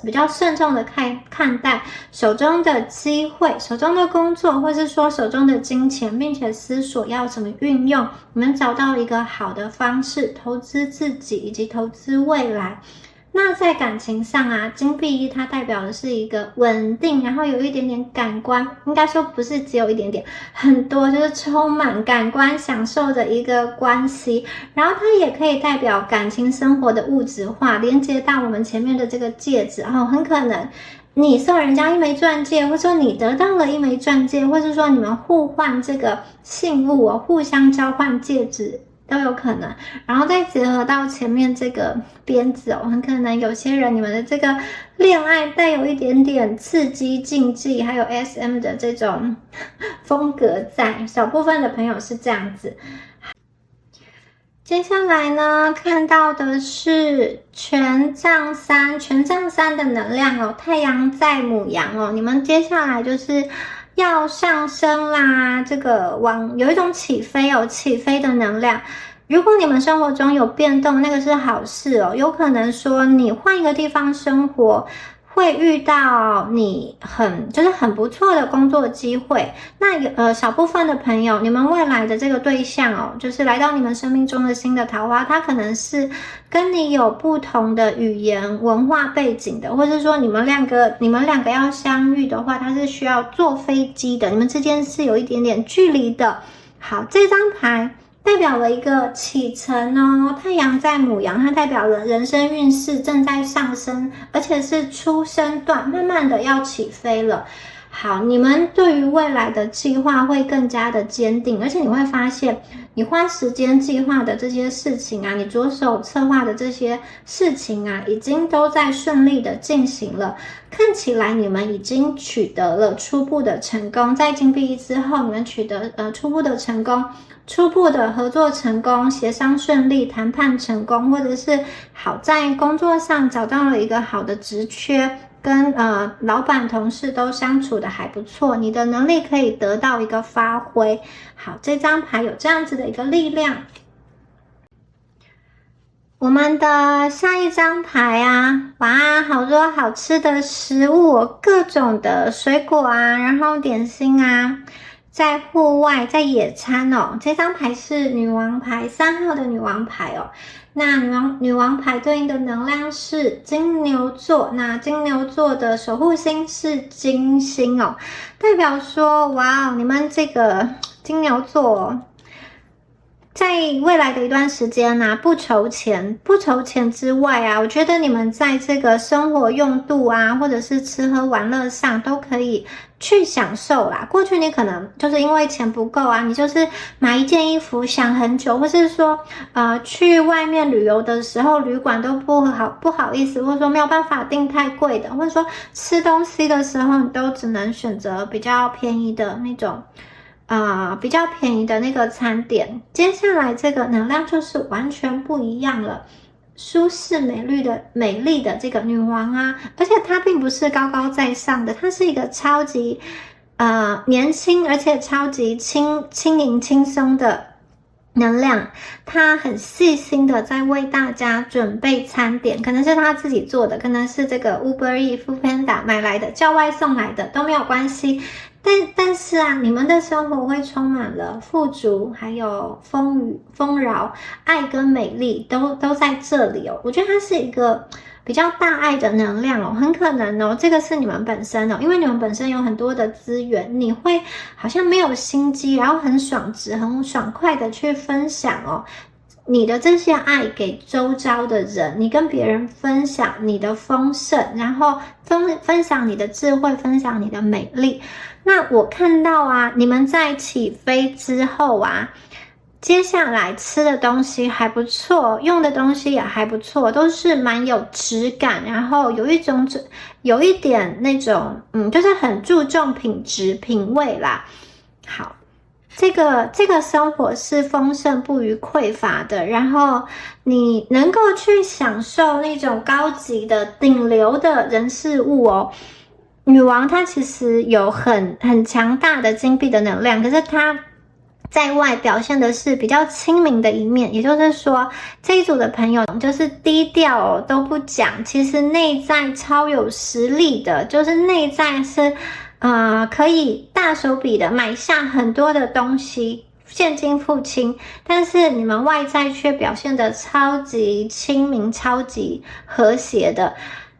比较慎重的看待手中的机会，手中的工作，或是说手中的金钱，并且思索要怎么运用，你们找到一个好的方式投资自己以及投资未来。那在感情上啊，金币一它代表的是一个稳定，然后有一点点感官，应该说不是只有一点点，很多就是充满感官享受的一个关系。然后它也可以代表感情生活的物质化，连接到我们前面的这个戒指，然后很可能你送人家一枚钻戒，或者说你得到了一枚钻戒，或者说你们互换这个信物哦，互相交换戒指都有可能，然后再结合到前面这个鞭子哦，很可能有些人你们的这个恋爱带有一点点刺激、竞技，还有 SM 的这种风格在，小部分的朋友是这样子。接下来呢，看到的是权杖三的能量哦，太阳在牡羊哦，你们接下来就是要上升啦，这个有一种起飞哦，起飞的能量。如果你们生活中有变动，那个是好事哦，有可能说你换一个地方生活，会遇到你很不错的工作机会。那小部分的朋友，你们未来的这个对象哦，就是来到你们生命中的新的桃花，他可能是跟你有不同的语言文化背景的，或者说你们两个要相遇的话，他是需要坐飞机的，你们之间是有一点点距离的。好，这张牌代表了一个启程哦，太阳在牡羊，它代表了人生运势正在上升，而且是初升段，慢慢的要起飞了。好，你们对于未来的计划会更加的坚定，而且你会发现，你花时间计划的这些事情啊，你着手策划的这些事情啊，已经都在顺利的进行了。看起来你们已经取得了初步的成功，在金币一之后，你们取得初步的成功。初步的合作成功，协商顺利，谈判成功，或者是好在工作上找到了一个好的职缺，跟老板同事都相处的还不错，你的能力可以得到一个发挥。好，这张牌有这样子的一个力量。我们的下一张牌啊，哇，好多好吃的食物哦，各种的水果啊，然后点心啊，在户外，在野餐哦。这张牌是女王牌，3号的女王牌哦。那女王牌对应的能量是金牛座，那金牛座的守护星是金星哦，代表说，哇，你们这个金牛座在未来的一段时间啊，不愁钱之外啊，我觉得你们在这个生活用度啊，或者是吃喝玩乐上都可以去享受啦。过去你可能就是因为钱不够啊，你就是买一件衣服想很久，或是说去外面旅游的时候，旅馆都不好意思，或者说没有办法订太贵的，或者说吃东西的时候你都只能选择比较便宜的那种比较便宜的那个餐点。接下来这个能量就是完全不一样了，舒适美丽的这个女王啊，而且她并不是高高在上的，她是一个超级年轻而且超级轻盈轻松的能量，他很细心的在为大家准备餐点，可能是他自己做的，可能是这个 Uber Eats、Foodpanda 买来的，叫外送来的都没有关系。但是啊，你们的生活会充满了富足，还有丰腴、丰饶、爱跟美丽，都在这里哦。我觉得它是一个比较大爱的能量哦，很可能哦，这个是你们本身哦，因为你们本身有很多的资源，你会好像没有心机，然后很爽直、很爽快的去分享哦。你的这些爱给周遭的人，你跟别人分享你的丰盛，然后分享你的智慧，分享你的美丽。那我看到啊，你们在起飞之后啊，接下来吃的东西还不错，用的东西也还不错，都是蛮有质感，然后有一点那种就是很注重品质品味啦。好，这个生活是丰盛不虞匮乏的，然后你能够去享受那种高级的顶流的人事物哦。女王她其实有很强大的金币的能量，可是她在外表现的是比较亲民的一面，也就是说这一组的朋友就是低调哦，都不讲，其实内在超有实力的，就是内在是可以大手笔的买下很多的东西，现金付清，但是你们外在却表现得超级亲民、超级和谐的。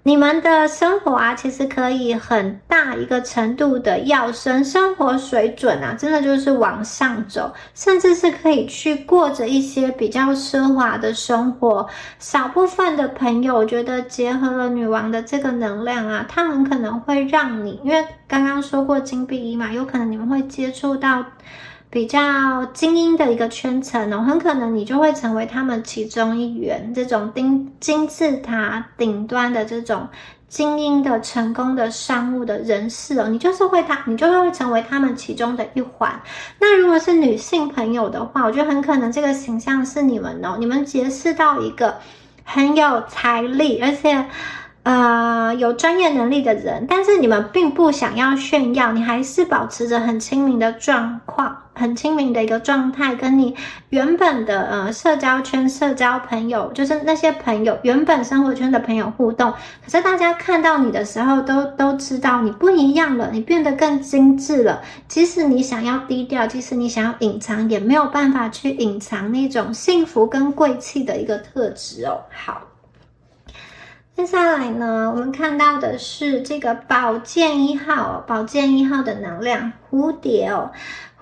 你们的生活啊，其实可以很大一个程度的跃升，生活水准啊，真的就是往上走，甚至是可以去过着一些比较奢华的生活。少部分的朋友，我觉得结合了女王的这个能量啊，它很可能会让你，因为刚刚说过金币1嘛，有可能你们会接触到比较精英的一个圈层哦，很可能你就会成为他们其中一员，这种金字塔顶端的这种精英的成功的商务的人士哦，你就是会成为他们其中的一环。那如果是女性朋友的话，我觉得很可能这个形象是你们哦，你们结识到一个很有财力，而且有专业能力的人，但是你们并不想要炫耀，你还是保持着很亲民的状况，很亲民的一个状态，跟你原本的社交圈、社交朋友，就是那些朋友原本生活圈的朋友互动，可是大家看到你的时候都知道你不一样了，你变得更精致了。即使你想要低调，即使你想要隐藏，也没有办法去隐藏那种幸福跟贵气的一个特质哦。好。接下来呢，我们看到的是这个宝剑1号，宝剑1号的能量，蝴蝶哦，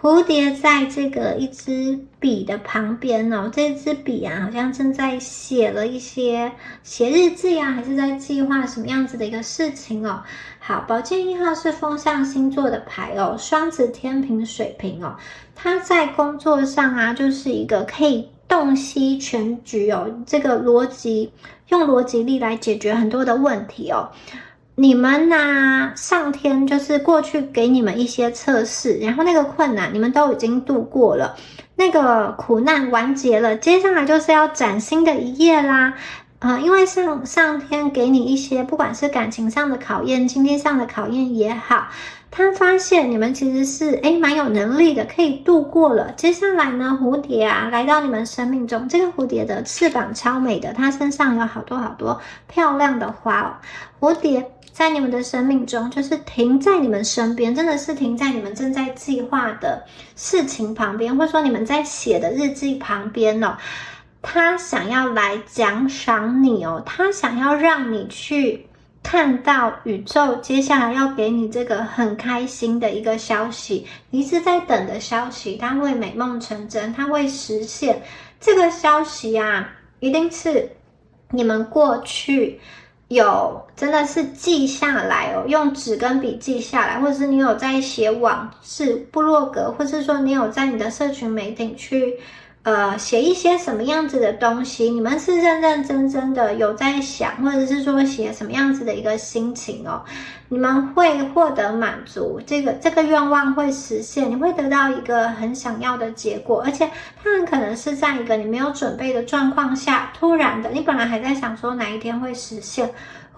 蝴蝶在这个一支笔的旁边哦，这支笔啊，好像正在写日记啊，还是在计划什么样子的一个事情哦。好，宝剑1号是风象星座的牌哦，双子、天秤、水瓶哦，它在工作上啊，就是一个可以洞悉全局哦，这个用逻辑力来解决很多的问题哦。你们啊，上天就是过去给你们一些测试，然后那个困难你们都已经度过了，那个苦难完结了，接下来就是要崭新的一页啦。因为上天给你一些不管是感情上的考验、经济上的考验也好，他发现你们其实是蛮有能力的，可以度过了。接下来呢，蝴蝶啊来到你们生命中，这个蝴蝶的翅膀超美的，它身上有好多漂亮的花哦。蝴蝶在你们的生命中，就是停在你们身边，真的是停在你们正在计划的事情旁边，或者说你们在写的日记旁边哦。他想要来奖赏你哦，他想要让你去看到宇宙接下来要给你这个很开心的一个消息，你一直在等的消息，它会美梦成真，它会实现。这个消息啊，一定是你们过去有真的是记下来哦，用纸跟笔记下来，或者是你有在写网志、部落格，或者是说你有在你的社群媒体去写一些什么样子的东西，你们是认认真真的有在想，或者是说写什么样子的一个心情哦，你们会获得满足，这个愿望会实现，你会得到一个很想要的结果，而且它很可能是在一个你没有准备的状况下，突然的，你本来还在想说哪一天会实现，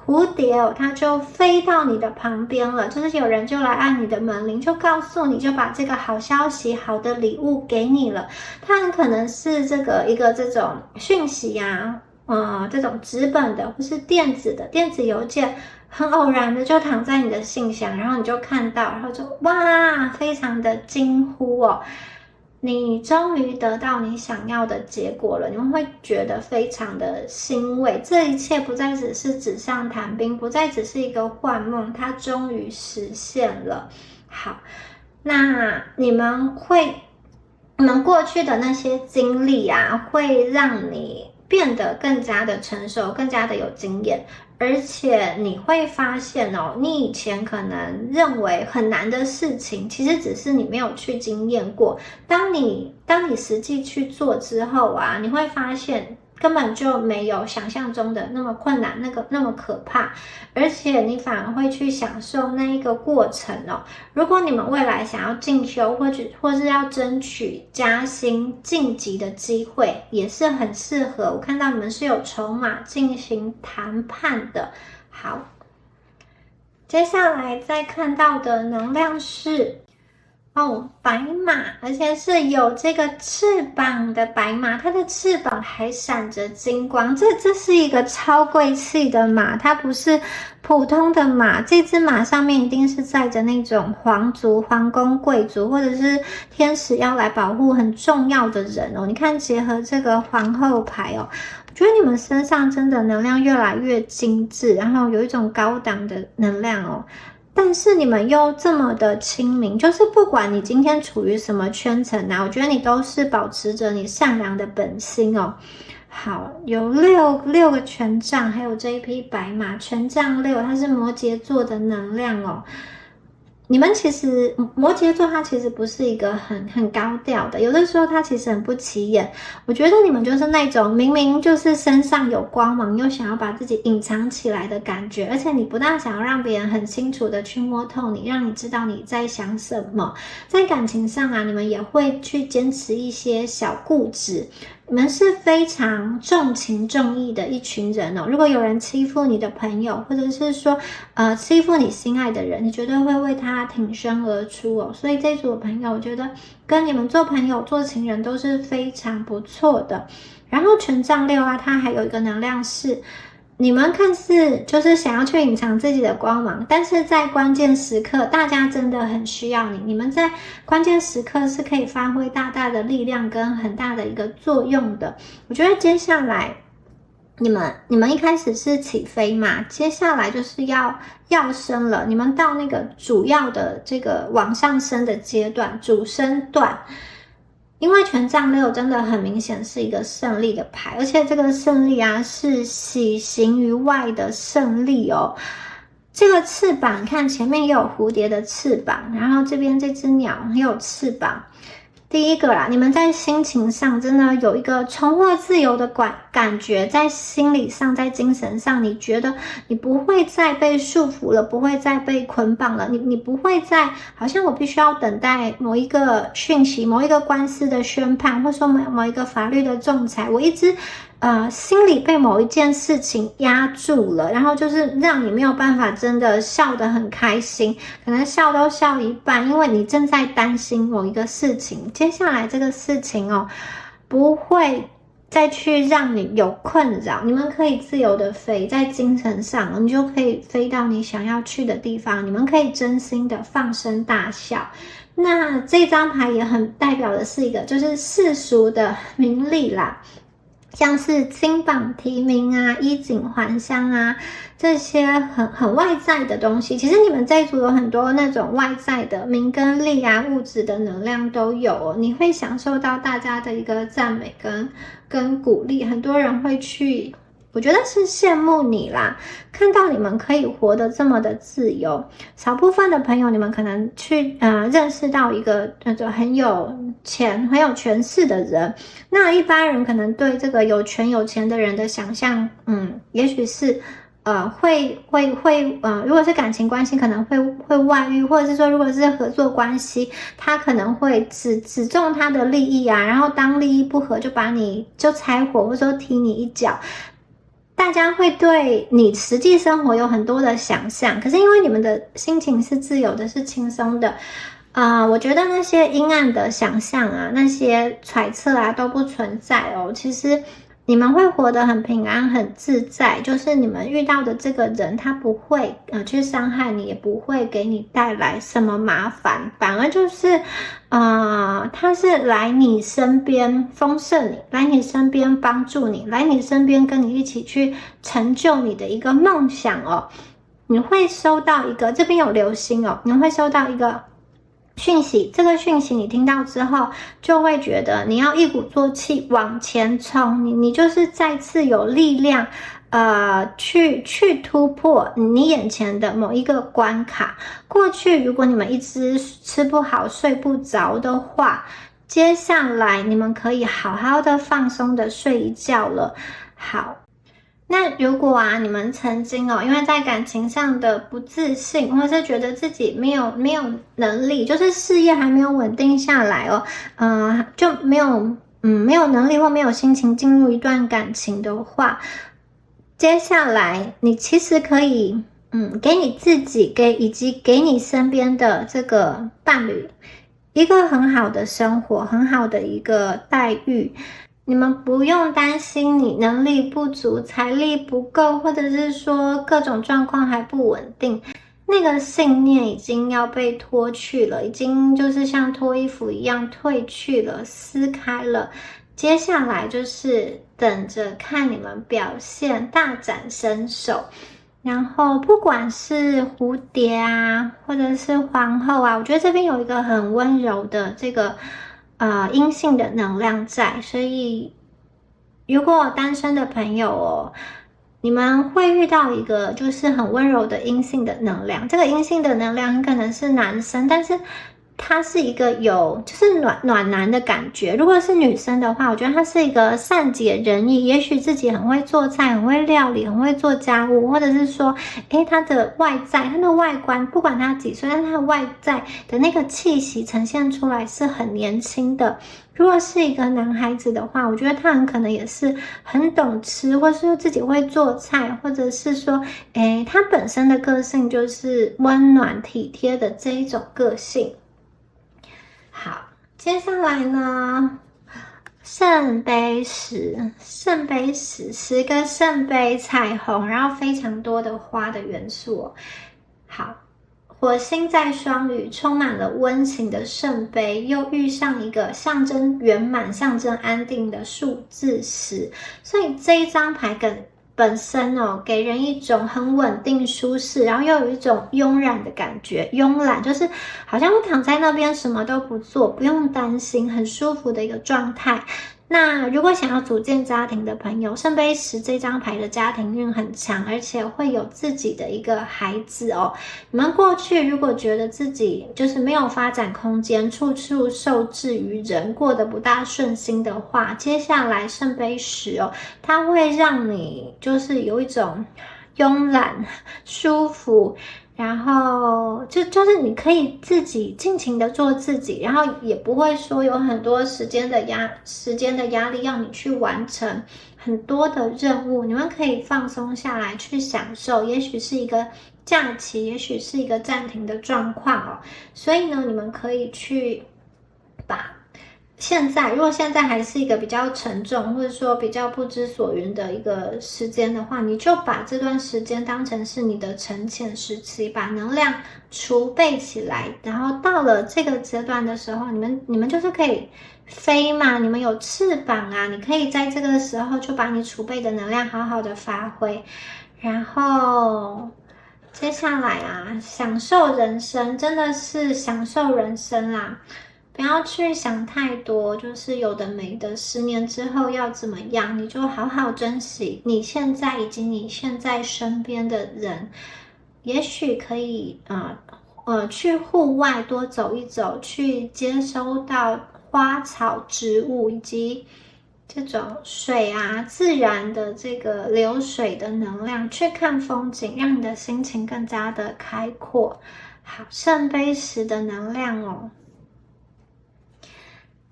蝴蝶哦，它就飞到你的旁边了，就是有人就来按你的门铃，就告诉你，就把这个好消息、好的礼物给你了。它很可能是一个这种讯息啊，这种纸本的或是电子邮件，很偶然的就躺在你的信箱，然后你就看到，然后就哇，非常的惊呼哦。你终于得到你想要的结果了，你们会觉得非常的欣慰。这一切不再只是纸上谈兵，不再只是一个幻梦，它终于实现了。好，那你们过去的那些经历啊，会让你变得更加的成熟，更加的有经验。而且你会发现哦，你以前可能认为很难的事情，其实只是你没有去经验过。当你实际去做之后啊，你会发现根本就没有想象中的那么困难，那么可怕，而且你反而会去享受那一个过程哦。如果你们未来想要进修，或是要争取加薪晋级的机会，也是很适合。我看到你们是有筹码进行谈判的。好，接下来再看到的能量是白马，而且是有这个翅膀的白马，它的翅膀还闪着金光，这是一个超贵气的马，它不是普通的马，这只马上面一定是载着那种皇族、皇宫贵族，或者是天使要来保护很重要的人哦。你看，结合这个皇后牌哦，我觉得你们身上真的能量越来越精致，然后有一种高档的能量哦。但是你们又这么的亲民，就是不管你今天处于什么圈层啊，我觉得你都是保持着你善良的本心哦。好，有六个权杖，还有这一匹白马，权杖6，它是摩羯座的能量哦。你们其实摩羯座它其实不是一个很高调的，有的时候它其实很不起眼。我觉得你们就是那种明明就是身上有光芒，又想要把自己隐藏起来的感觉，而且你不大想要让别人很清楚的去摸透你，让你知道你在想什么。在感情上啊，你们也会去坚持一些小固执。你们是非常重情重义的一群人哦。如果有人欺负你的朋友，或者是说欺负你心爱的人，你绝对会为他挺身而出哦。所以这组的朋友，我觉得跟你们做朋友、做情人都是非常不错的。然后权杖6啊，它还有一个能量是，你们看似就是想要去隐藏自己的光芒，但是在关键时刻，大家真的很需要你。你们在关键时刻是可以发挥大大的力量跟很大的一个作用的。我觉得接下来你们一开始是起飞嘛，接下来就是要升了，你们到那个主要的这个往上升的阶段，主升段。因为权杖6真的很明显是一个胜利的牌，而且这个胜利啊是喜形于外的胜利哦。这个翅膀看前面也有蝴蝶的翅膀，然后这边这只鸟也有翅膀。第一个啦，你们在心情上真的有一个重获自由的感觉，在心理上，在精神上，你觉得你不会再被束缚了，不会再被捆绑了，你不会再好像我必须要等待某一个讯息、某一个官司的宣判，或者说某一个法律的仲裁，我一直心里被某一件事情压住了，然后就是让你没有办法真的笑得很开心，可能笑都笑一半，因为你正在担心某一个事情，接下来这个事情哦，不会再去让你有困扰，你们可以自由的飞，在精神上你就可以飞到你想要去的地方，你们可以真心的放声大笑。那这张牌也很代表的是一个就是世俗的名利啦，像是金榜题名啊、衣锦还乡啊，这些很外在的东西，其实你们这一组有很多那种外在的名跟利啊、物质的能量都有哦，你会享受到大家的一个赞美跟鼓励，很多人会去，我觉得是羡慕你啦，看到你们可以活得这么的自由。少部分的朋友，你们可能去认识到一个很有钱、很有权势的人。那一般人可能对这个有权有钱的人的想象，也许是如果是感情关系可能会外遇，或者是说如果是合作关系，他可能会只重他的利益啊，然后当利益不合就把你就拆伙，或者说踢你一脚。大家会对你实际生活有很多的想象，可是因为你们的心情是自由的，是轻松的，我觉得那些阴暗的想象啊，那些揣测啊都不存在哦。其实你们会活得很平安、很自在，就是你们遇到的这个人，他不会去伤害你，也不会给你带来什么麻烦，反而就是他是来你身边丰盛你，来你身边帮助你，来你身边跟你一起去成就你的一个梦想哦。你会收到一个，这边有流星哦，你会收到一个讯息，这个讯息你听到之后，就会觉得你要一鼓作气往前冲，你就是再次有力量，去突破你眼前的某一个关卡。过去如果你们一直吃不好、睡不着的话，接下来你们可以好好的放松的睡一觉了。好。那如果你们曾经因为在感情上的不自信，或是觉得自己没有能力，就是事业还没有稳定下来就没有能力或没有心情进入一段感情的话，接下来你其实可以给你自己以及给你身边的这个伴侣一个很好的生活，很好的一个待遇。你们不用担心你能力不足、财力不够，或者是说各种状况还不稳定，那个信念已经要被脱去了，已经就是像脱衣服一样褪去了、撕开了。接下来就是等着看你们表现，大展身手。然后不管是蝴蝶啊，或者是皇后啊，我觉得这边有一个很温柔的这个阴性的能量在，所以如果单身的朋友你们会遇到一个就是很温柔的阴性的能量，这个阴性的能量很可能是男生，但是他是一个就是暖男的感觉。如果是女生的话，我觉得他是一个善解人意，也许自己很会做菜，很会料理，很会做家务，或者是说他的外在，他的外观，不管他几岁，但他的外在的那个气息呈现出来是很年轻的。如果是一个男孩子的话，我觉得他很可能也是很懂吃，或是自己会做菜，或者是说他本身的个性就是温暖体贴的这一种个性。好，接下来呢，圣杯十，10个圣杯，彩虹，然后非常多的花的元素好，火星在双鱼，充满了温情的圣杯，又遇上一个象征圆满、象征安定的数字10，所以这一张牌本身给人一种很稳定舒适，然后又有一种慵懒的感觉。慵懒就是好像躺在那边什么都不做，不用担心，很舒服的一个状态。那如果想要组建家庭的朋友，圣杯10这张牌的家庭运很强，而且会有自己的一个孩子你们过去如果觉得自己就是没有发展空间，处处受制于人，过得不大顺心的话，接下来圣杯10它会让你就是有一种慵懒、舒服，然后就是你可以自己尽情的做自己，然后也不会说有很多时间的压力要你去完成很多的任务，你们可以放松下来去享受，也许是一个假期，也许是一个暂停的状况所以呢，你们可以去把如果现在还是一个比较沉重，或者说比较不知所云的一个时间的话，你就把这段时间当成是你的沉潜时期，把能量储备起来，然后到了这个阶段的时候，你们就是可以飞嘛，你们有翅膀你可以在这个时候就把你储备的能量好好的发挥，然后接下来享受人生，真的是享受人生啦。不要去想太多，就是有的没的，10年之后要怎么样，你就好好珍惜你现在以及你现在身边的人。也许可以去户外多走一走，去接收到花草植物以及这种水自然的这个流水的能量，去看风景，让你的心情更加的开阔。好，圣杯10的能量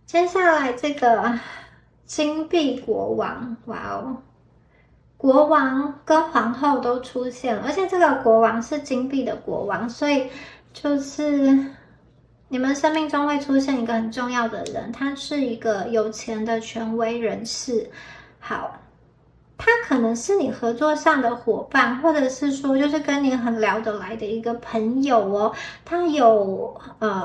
接下来这个金币国王，哇国王跟皇后都出现了，而且这个国王是金币的国王，所以就是你们生命中会出现一个很重要的人，他是一个有钱的权威人士。好，他可能是你合作上的伙伴，或者是说就是跟你很聊得来的一个朋友哦。他有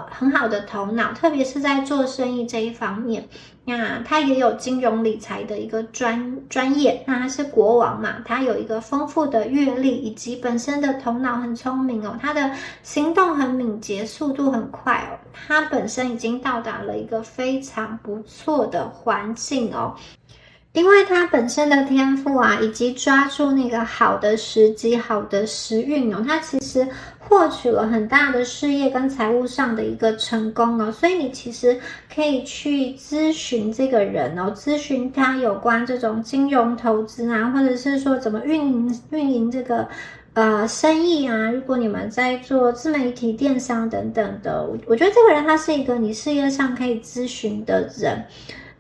很好的头脑，特别是在做生意这一方面。那他也有金融理财的一个专业。那他是国王嘛，他有一个丰富的阅历，以及本身的头脑很聪明哦。他的行动很敏捷，速度很快哦。他本身已经到达了一个非常不错的环境哦。因为他本身的天赋啊，以及抓住那个好的时机、好的时运哦，他其实获取了很大的事业跟财务上的一个成功哦，所以你其实可以去咨询这个人哦，咨询他有关这种金融投资啊，或者是说怎么运营这个生意啊。如果你们在做自媒体、电商等等的，我觉得这个人他是一个你事业上可以咨询的人。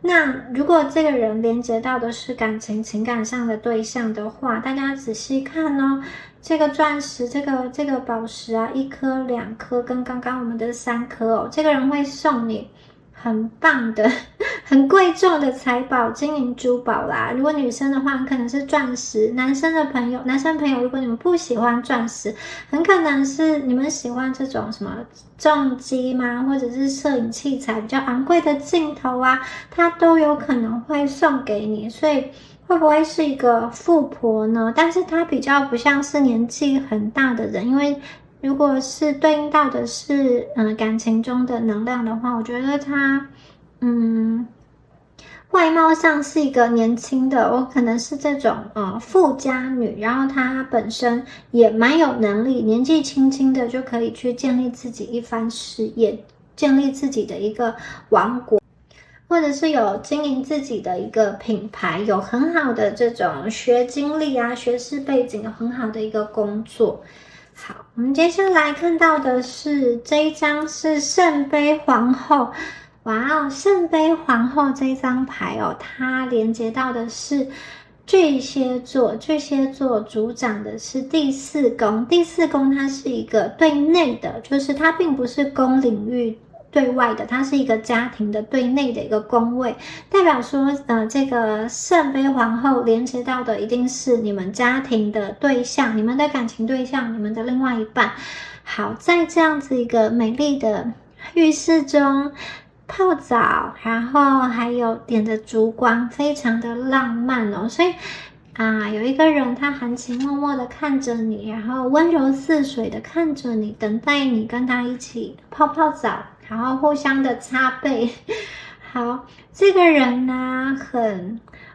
那如果这个人连接到的是感情、情感上的对象的话，大家仔细看哦，这个钻石、这个宝石啊，1颗、2颗，跟刚刚我们的3颗哦，这个人会送你很棒的、很贵重的财宝、金银珠宝啦。如果女生的话，可能是钻石；男生朋友，如果你们不喜欢钻石，很可能是你们喜欢这种什么重机吗？或者是摄影器材比较昂贵的镜头啊，它都有可能会送给你。所以会不会是一个富婆呢？但是她比较不像是年纪很大的人，因为如果是对应到的是感情中的能量的话，我觉得她外貌上是一个年轻的，我可能是这种富家女，然后她本身也蛮有能力，年纪轻轻的就可以去建立自己一番事业，建立自己的一个王国，或者是有经营自己的一个品牌，有很好的这种学经历啊，学识背景，有很好的一个工作。好，我们接下来看到的是这一张是圣杯皇后。哇哦，圣杯皇后这张牌哦，它连接到的是巨蟹座，巨蟹座主掌的是第4宫，第4宫它是一个对内的，就是它并不是公领域对外的，它是一个家庭的对内的一个宫位，代表说这个圣杯皇后连接到的一定是你们家庭的对象，你们的感情对象，你们的另外一半。好，在这样子一个美丽的浴室中泡澡，然后还有点着烛光，非常的浪漫哦。所以有一个人他含情脉脉的看着你，然后温柔似水的看着你，等待你跟他一起泡泡澡，然后互相的擦背。好，这个人呢，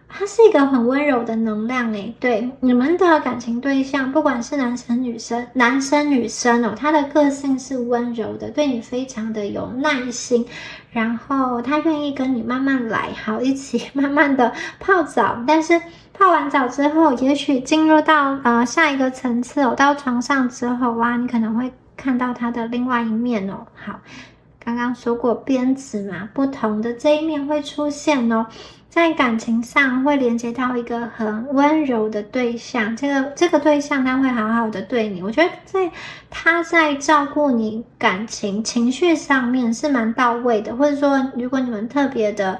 他是一个很温柔的能量诶，对，你们的感情对象，不管是男生女生哦，他的个性是温柔的，对你非常的有耐心，然后他愿意跟你慢慢来，好，一起慢慢的泡澡，但是泡完澡之后，也许进入到下一个层次哦，到床上之后啊，你可能会看到他的另外一面哦。好，刚刚说过鞭子嘛，不同的这一面会出现哦。在感情上会连接到一个很温柔的对象，这个对象他会好好的对你，我觉得他在照顾你感情情绪上面是蛮到位的，或者说如果你们特别的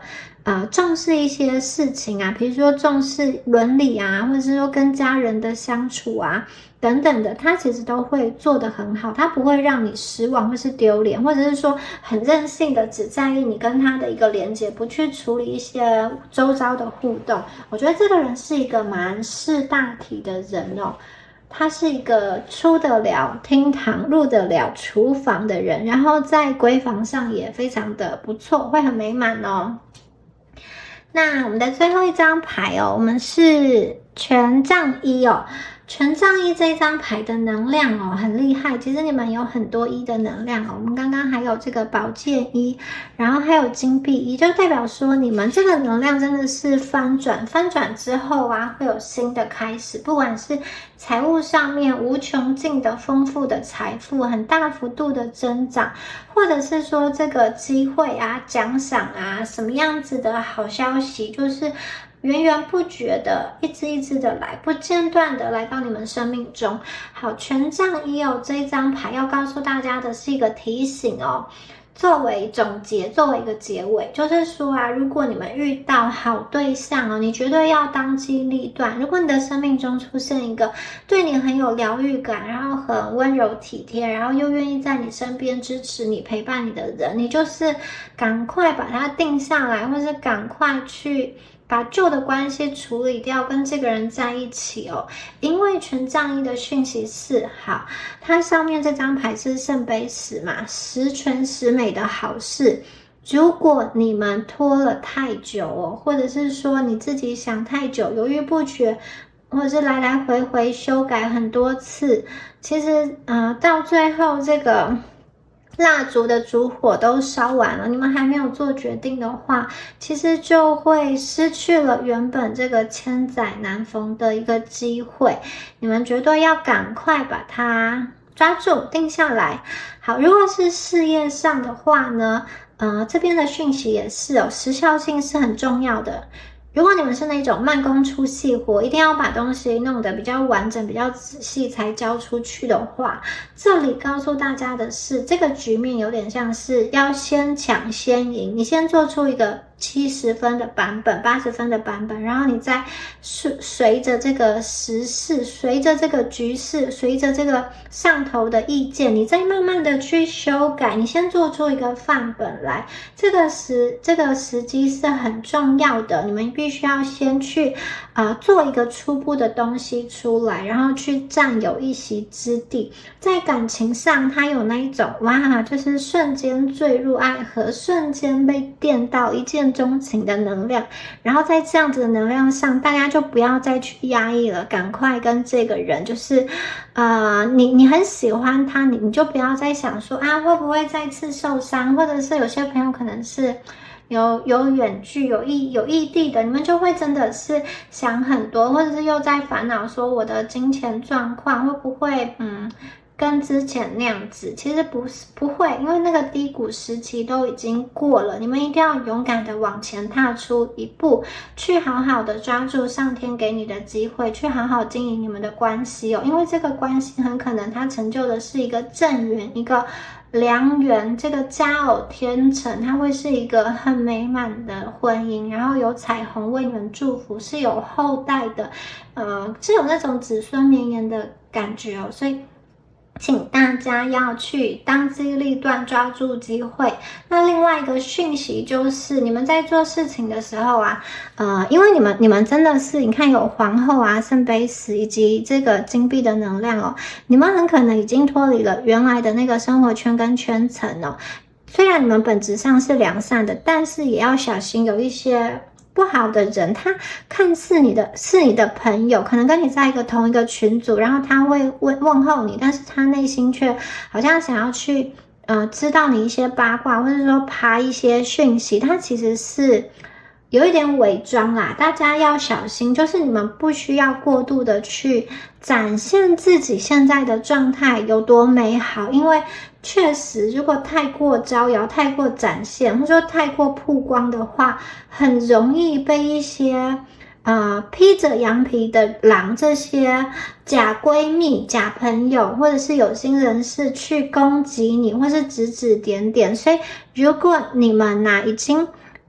重视一些事情啊，比如说重视伦理啊，或者是说跟家人的相处啊等等的，他其实都会做得很好，他不会让你失望或是丢脸，或者是说很任性的只在意你跟他的一个连接，不去处理一些周遭的互动。我觉得这个人是一个蛮识大体的人哦，他是一个出得了厅堂入得了厨房的人，然后在闺房上也非常的不错，会很美满哦。那我们的最后一张牌哦，我们是权杖1哦。权杖1这一张牌的能量哦，很厉害。其实你们有很多1的能量哦。我们刚刚还有这个宝剑1，然后还有金币1，就代表说你们这个能量真的是翻转之后啊，会有新的开始。不管是财务上面无穷尽的丰富的财富，很大幅度的增长，或者是说这个机会啊、奖赏啊，什么样子的好消息，就是源源不绝的一支的来，不间断的来到你们生命中。好，权杖一哦，这一张牌要告诉大家的是一个提醒哦。作为总结，作为一个结尾，就是说啊，如果你们遇到好对象哦，你绝对要当机立断。如果你的生命中出现一个对你很有疗愈感，然后很温柔体贴，然后又愿意在你身边支持你、陪伴你的人，你就是赶快把它定下来，或是赶快去把旧的关系处理掉，跟这个人在一起哦。因为权杖一的讯息是好，它上面这张牌是圣杯十嘛，十全十美的好事。如果你们拖了太久哦，或者是说你自己想太久，犹豫不决，或者是来来回回修改很多次，其实到最后这个蜡烛的烛火都烧完了，你们还没有做决定的话，其实就会失去了原本这个千载难逢的一个机会。你们绝对要赶快把它抓住定下来。好，如果是事业上的话呢，这边的讯息也是哦，时效性是很重要的。如果你们是那种慢工出细活，一定要把东西弄得比较完整、比较仔细才交出去的话，这里告诉大家的是，这个局面有点像是要先抢先赢，你先做出一个70分的版本、80分的版本，然后你再随着这个时事、随着这个局势、随着这个上头的意见，你再慢慢的去修改，你先做出一个范本来。这个时机是很重要的，你们必须要先去做一个初步的东西出来，然后去占有一席之地。在感情上，它有那一种哇，就是瞬间坠入爱河，瞬间被电到一见钟情的能量。然后在这样子的能量上，大家就不要再去压抑了，赶快跟这个人就是你很喜欢他，你就不要再想说会不会再次受伤，或者是有些朋友可能是有远距有异地的，你们就会真的是想很多，或者是又在烦恼说我的金钱状况会不会跟之前那样子。其实不会，因为那个低谷时期都已经过了，你们一定要勇敢的往前踏出一步，去好好的抓住上天给你的机会，去好好经营你们的关系哦。因为这个关系很可能它成就的是一个正缘，一个良缘，这个佳偶天成，它会是一个很美满的婚姻，然后有彩虹为你们祝福，是有后代的，是有那种子孙绵延的感觉哦。所以请大家要去当机立断，抓住机会。那另外一个讯息就是，你们在做事情的时候因为你们真的是，你看有皇后圣杯十以及这个金币的能量哦，你们很可能已经脱离了原来的那个生活圈跟圈层哦。虽然你们本质上是良善的，但是也要小心有一些不好的人，他看似是你的朋友，可能跟你在同一个群组，然后他会问候你，但是他内心却好像想要去知道你一些八卦，或者说爬一些讯息，他其实是有一点伪装啦，大家要小心，就是你们不需要过度的去展现自己现在的状态有多美好，因为确实如果太过招摇、太过展现，或者说太过曝光的话，很容易被一些披着羊皮的狼，这些假闺蜜、假朋友或者是有心人士去攻击你，或是指指点点。所以如果你们已经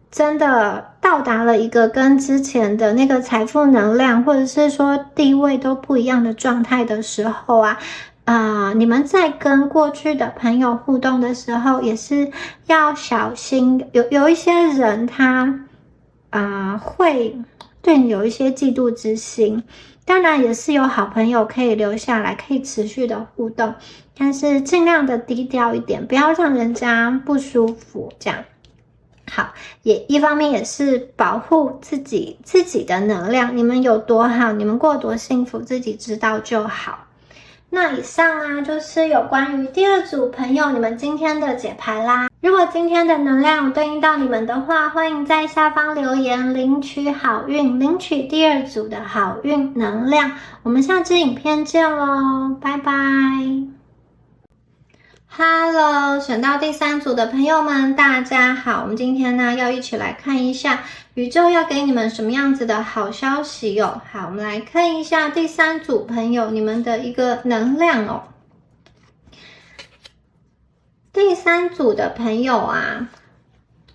真的到达了一个跟之前的那个财富能量或者是说地位都不一样的状态的时候你们在跟过去的朋友互动的时候也是要小心，有一些人他会对你有一些嫉妒之心，当然也是有好朋友可以留下来，可以持续的互动，但是尽量的低调一点，不要让人家不舒服这样。好，也一方面也是保护自己的能量，你们有多好，你们过多幸福，自己知道就好。那以上就是有关于第二组朋友你们今天的解牌啦。如果今天的能量有对应到你们的话，欢迎在下方留言领取好运，领取第二组的好运能量。我们下支影片见咯，拜拜。Hello，选到第3组的朋友们，大家好。我们今天呢要一起来看一下宇宙要给你们什么样子的好消息哦。好，我们来看一下第3组朋友你们的一个能量哦。第3组的朋友啊，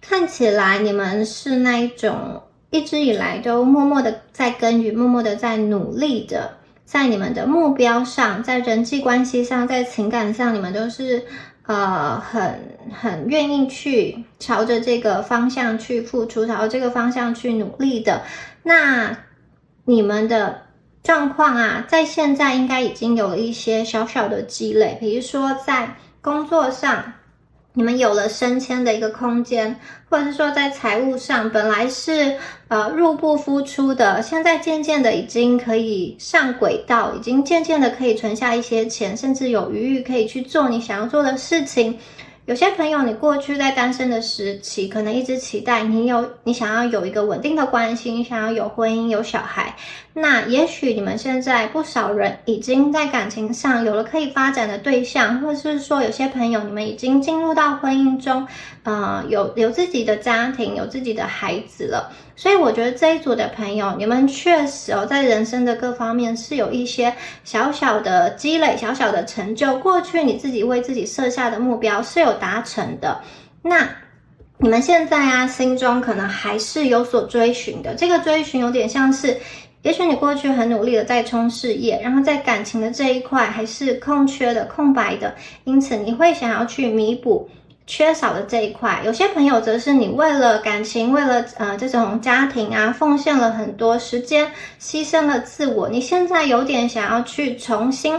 看起来你们是那一种一直以来都默默的在耕耘，默默的在努力的。在你们的目标上，在人际关系上，在情感上，你们都是很愿意去朝着这个方向去付出，朝着这个方向去努力的。那你们的状况啊，在现在应该已经有了一些小小的积累，比如说在工作上，你们有了升迁的一个空间，或者是说在财务上，本来是入不敷出的，现在渐渐的已经可以上轨道，已经渐渐的可以存下一些钱，甚至有余裕可以去做你想要做的事情。有些朋友，你过去在单身的时期，可能一直期待你想要有一个稳定的关系，你想要有婚姻、有小孩。那也许你们现在不少人已经在感情上有了可以发展的对象，或者是说有些朋友你们已经进入到婚姻中，有自己的家庭，有自己的孩子了。所以我觉得这一组的朋友，你们确实在人生的各方面是有一些小小的积累，小小的成就。过去你自己为自己设下的目标是有达成的，那你们现在啊，心中可能还是有所追寻的。这个追寻有点像是，也许你过去很努力的在冲事业，然后在感情的这一块还是空缺的、空白的，因此你会想要去弥补缺少的这一块。有些朋友则是你为了感情，为了这种家庭啊，奉献了很多时间，牺牲了自我，你现在有点想要去重新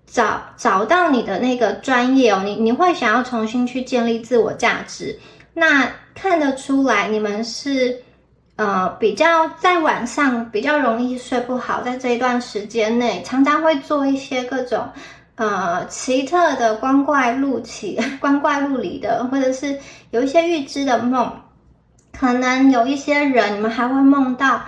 找到你的那个专业哦，你会想要重新去建立自我价值。那看得出来你们是比较在晚上比较容易睡不好，在这一段时间内常常会做一些各种奇特的光怪陆离的，或者是有一些预知的梦。可能有一些人你们还会梦到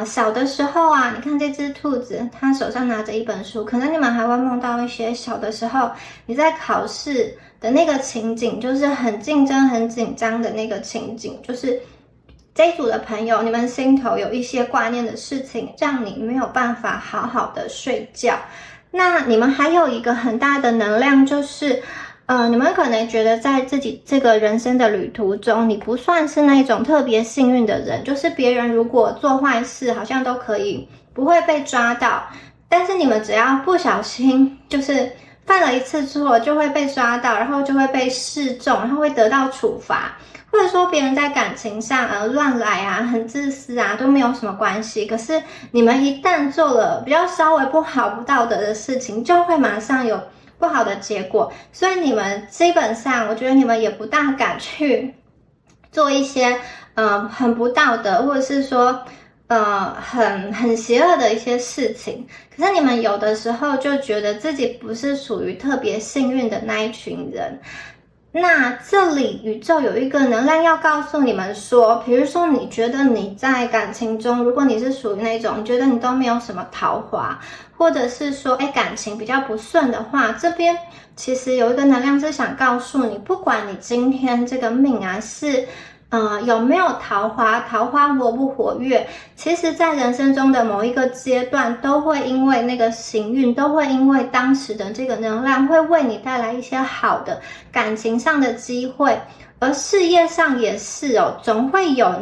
小的时候啊，你看这只兔子，它手上拿着一本书，可能你们还会梦到一些小的时候你在考试的那个情景，就是很竞争、很紧张的那个情景，就是这一组的朋友，你们心头有一些挂念的事情，让你没有办法好好的睡觉。那你们还有一个很大的能量，就是你们可能觉得在自己这个人生的旅途中，你不算是那种特别幸运的人，就是别人如果做坏事好像都可以不会被抓到，但是你们只要不小心就是犯了一次错就会被抓到，然后就会被示众，然后会得到处罚。或者说别人在感情上乱来啊，很自私啊，都没有什么关系。可是你们一旦做了比较稍微不好、不道德的事情，就会马上有不好的结果。所以你们基本上，我觉得你们也不大敢做一些很不道德，或者是说很邪恶的一些事情。可是你们有的时候就觉得自己不是属于特别幸运的那一群人。那这里宇宙有一个能量要告诉你们说，比如说你觉得你在感情中，如果你是属于那种觉得你都没有什么桃花，或者是说感情比较不顺的话，这边其实有一个能量是想告诉你，不管你今天这个命啊是有没有桃花，桃花活不活跃，其实在人生中的某一个阶段，都会因为那个行运，都会因为当时的这个能量，会为你带来一些好的感情上的机会。而事业上也是总会有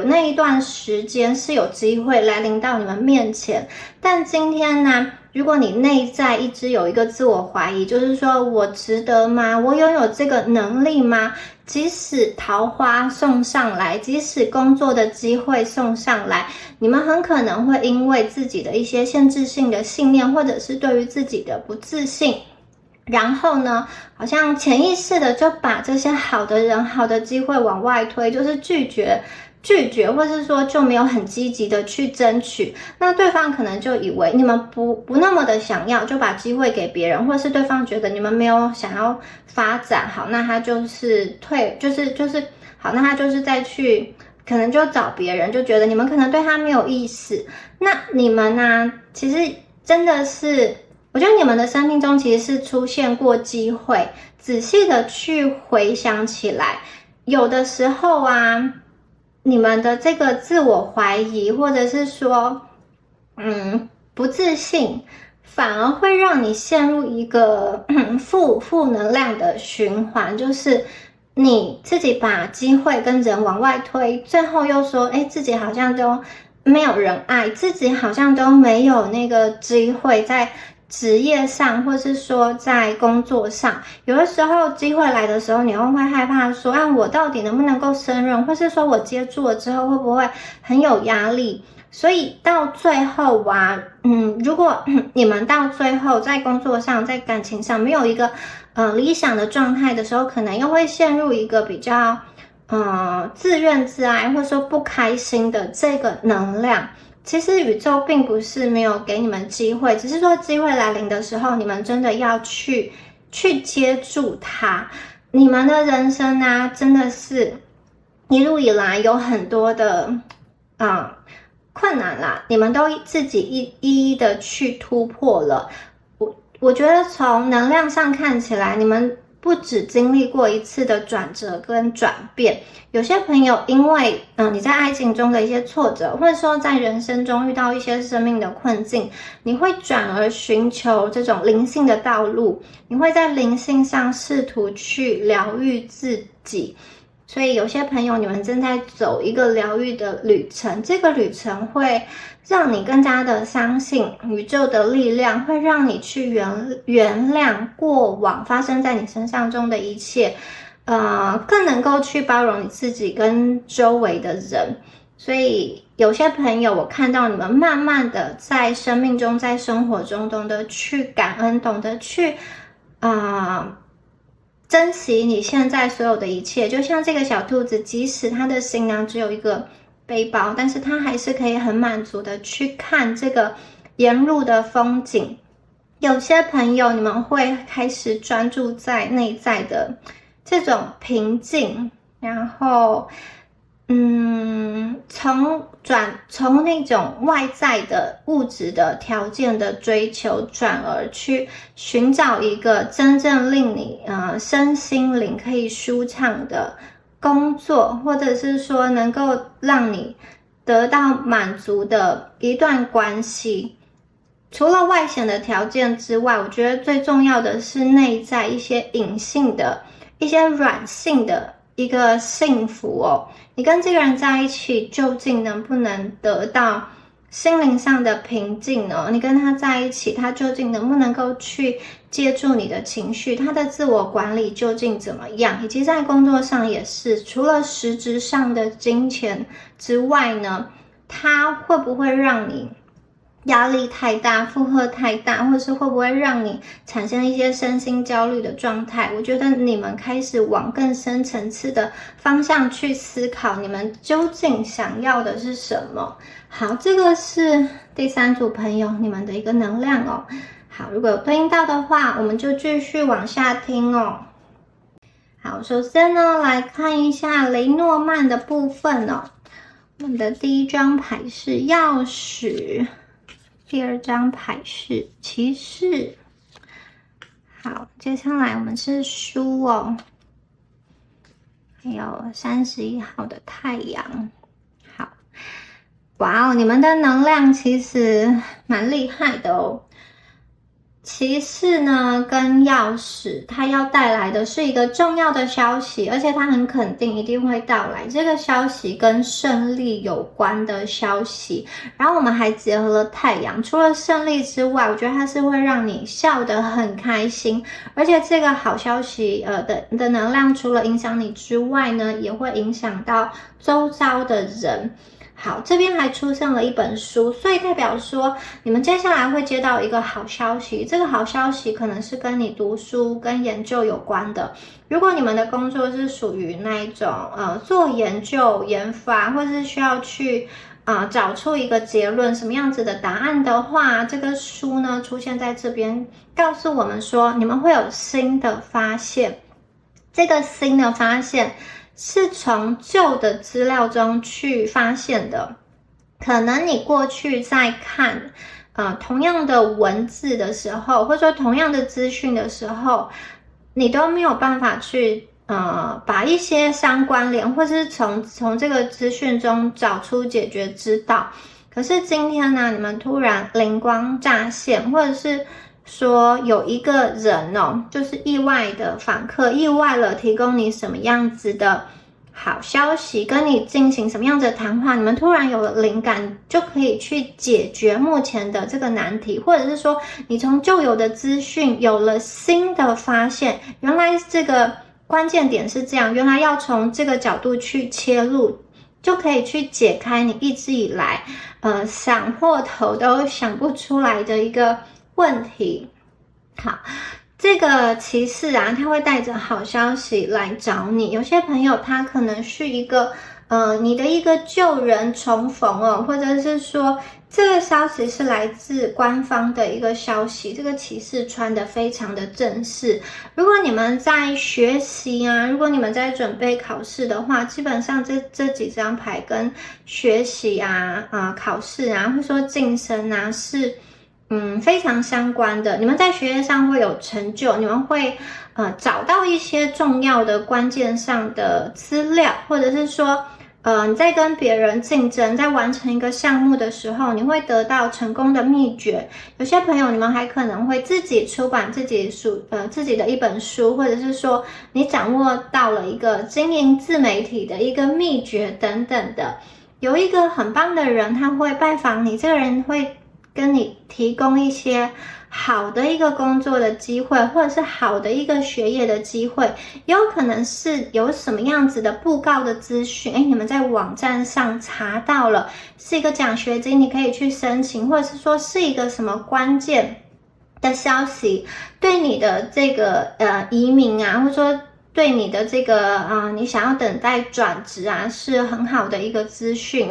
那一段时间是有机会来临到你们面前。但今天呢，如果你内在一直有一个自我怀疑，就是说我值得吗？我拥有这个能力吗？即使桃花送上来，即使工作的机会送上来，你们很可能会因为自己的一些限制性的信念，或者是对于自己的不自信，然后呢，好像潜意识的就把这些好的人、好的机会往外推，就是拒绝，或是说就没有很积极的去争取。那对方可能就以为你们不那么的想要，就把机会给别人，或是对方觉得你们没有想要发展，好，那他就是好，那他就是再去可能就找别人，就觉得你们可能对他没有意思。那你们呢，其实真的是我觉得你们的生命中其实是出现过机会，仔细的去回想起来，有的时候啊，你们的这个自我怀疑，或者是说，不自信，反而会让你陷入一个负能量的循环，就是你自己把机会跟人往外推，最后又说，自己好像都没有人爱，自己好像都没有那个机会在职业上，或是说在工作上，有的时候机会来的时候，你又会害怕说，我到底能不能够胜任，或是说我接住了之后会不会很有压力？所以到最后啊，如果你们到最后在工作上、在感情上没有一个理想的状态的时候，可能又会陷入一个比较自怨自艾，或者说不开心的这个能量。其实宇宙并不是没有给你们机会，只是说机会来临的时候，你们真的要去接住它。你们的人生啊，真的是一路以来有很多的困难啦，你们都自己一一的去突破了。我觉得从能量上看起来，你们不只经历过一次的转折跟转变，有些朋友因为你在爱情中的一些挫折，或者说在人生中遇到一些生命的困境，你会转而寻求这种灵性的道路，你会在灵性上试图去疗愈自己。所以有些朋友，你们正在走一个疗愈的旅程，这个旅程会让你更加的相信宇宙的力量，会让你去原谅过往发生在你身上中的一切，更能够去包容你自己跟周围的人。所以有些朋友，我看到你们慢慢的在生命中、在生活中懂得去感恩，懂得去珍惜你现在所有的一切。就像这个小兔子，即使它的行囊只有一个背包，但是它还是可以很满足的去看这个沿路的风景。有些朋友，你们会开始专注在内在的这种平静，然后从那种外在的物质的条件的追求，转而去寻找一个真正令你身心灵可以舒畅的工作，或者是说能够让你得到满足的一段关系。除了外显的条件之外，我觉得最重要的是内在一些隐性的、一些软性的一个幸福哦。你跟这个人在一起，究竟能不能得到心灵上的平静呢？你跟他在一起，他究竟能不能够去接住你的情绪？他的自我管理究竟怎么样？以及在工作上也是，除了实质上的金钱之外呢，他会不会让你压力太大，负荷太大，或是会不会让你产生一些身心焦虑的状态？我觉得你们开始往更深层次的方向去思考，你们究竟想要的是什么。好，这个是第三组朋友你们的一个能量哦。好，如果有对应到的话，我们就继续往下听哦。好，首先呢，来看一下雷诺曼的部分哦。我们的第一张牌是钥匙，第二张牌是骑士。好，接下来我们是书哦，还有31号的太阳。好，哇哦，你们的能量其实蛮厉害的哦。骑士呢跟钥匙，它要带来的是一个重要的消息，而且它很肯定一定会到来。这个消息跟胜利有关的消息，然后我们还结合了太阳。除了胜利之外，我觉得它是会让你笑得很开心，而且这个好消息的能量，除了影响你之外呢，也会影响到周遭的人。好，这边还出现了一本书，所以代表说你们接下来会接到一个好消息，这个好消息可能是跟你读书跟研究有关的。如果你们的工作是属于那一种做研究研发，或是需要去找出一个结论什么样子的答案的话，这个书呢出现在这边，告诉我们说你们会有新的发现。这个新的发现是从旧的资料中去发现的，可能你过去在看同样的文字的时候，或者说同样的资讯的时候，你都没有办法去把一些相关联，或是从这个资讯中找出解决之道。可是今天呢，你们突然灵光乍现，或者是说有一个人就是意外的访客，意外了提供你什么样子的好消息，跟你进行什么样子的谈话，你们突然有了灵感，就可以去解决目前的这个难题，或者是说你从旧有的资讯有了新的发现，原来这个关键点是这样，原来要从这个角度去切入，就可以去解开你一直以来想破头都想不出来的一个问题。好，这个骑士啊，他会带着好消息来找你。有些朋友他可能是一个你的一个旧人重逢或者是说这个消息是来自官方的一个消息，这个骑士穿得非常的正式。如果你们在学习啊，如果你们在准备考试的话，基本上这几张牌跟学习考试啊，或者说晋升啊是非常相关的。你们在学业上会有成就，你们会找到一些重要的关键上的资料，或者是说你在跟别人竞争，在完成一个项目的时候，你会得到成功的秘诀。有些朋友你们还可能会自己出版自己的一本书，或者是说你掌握到了一个经营自媒体的一个秘诀等等的。有一个很棒的人他会拜访你，这个人会跟你提供一些好的一个工作的机会，或者是好的一个学业的机会，也有可能是有什么样子的布告的资讯，你们在网站上查到了，是一个奖学金，你可以去申请，或者是说是一个什么关键的消息，对你的这个移民啊，或者说对你的这个你想要等待转职啊，是很好的一个资讯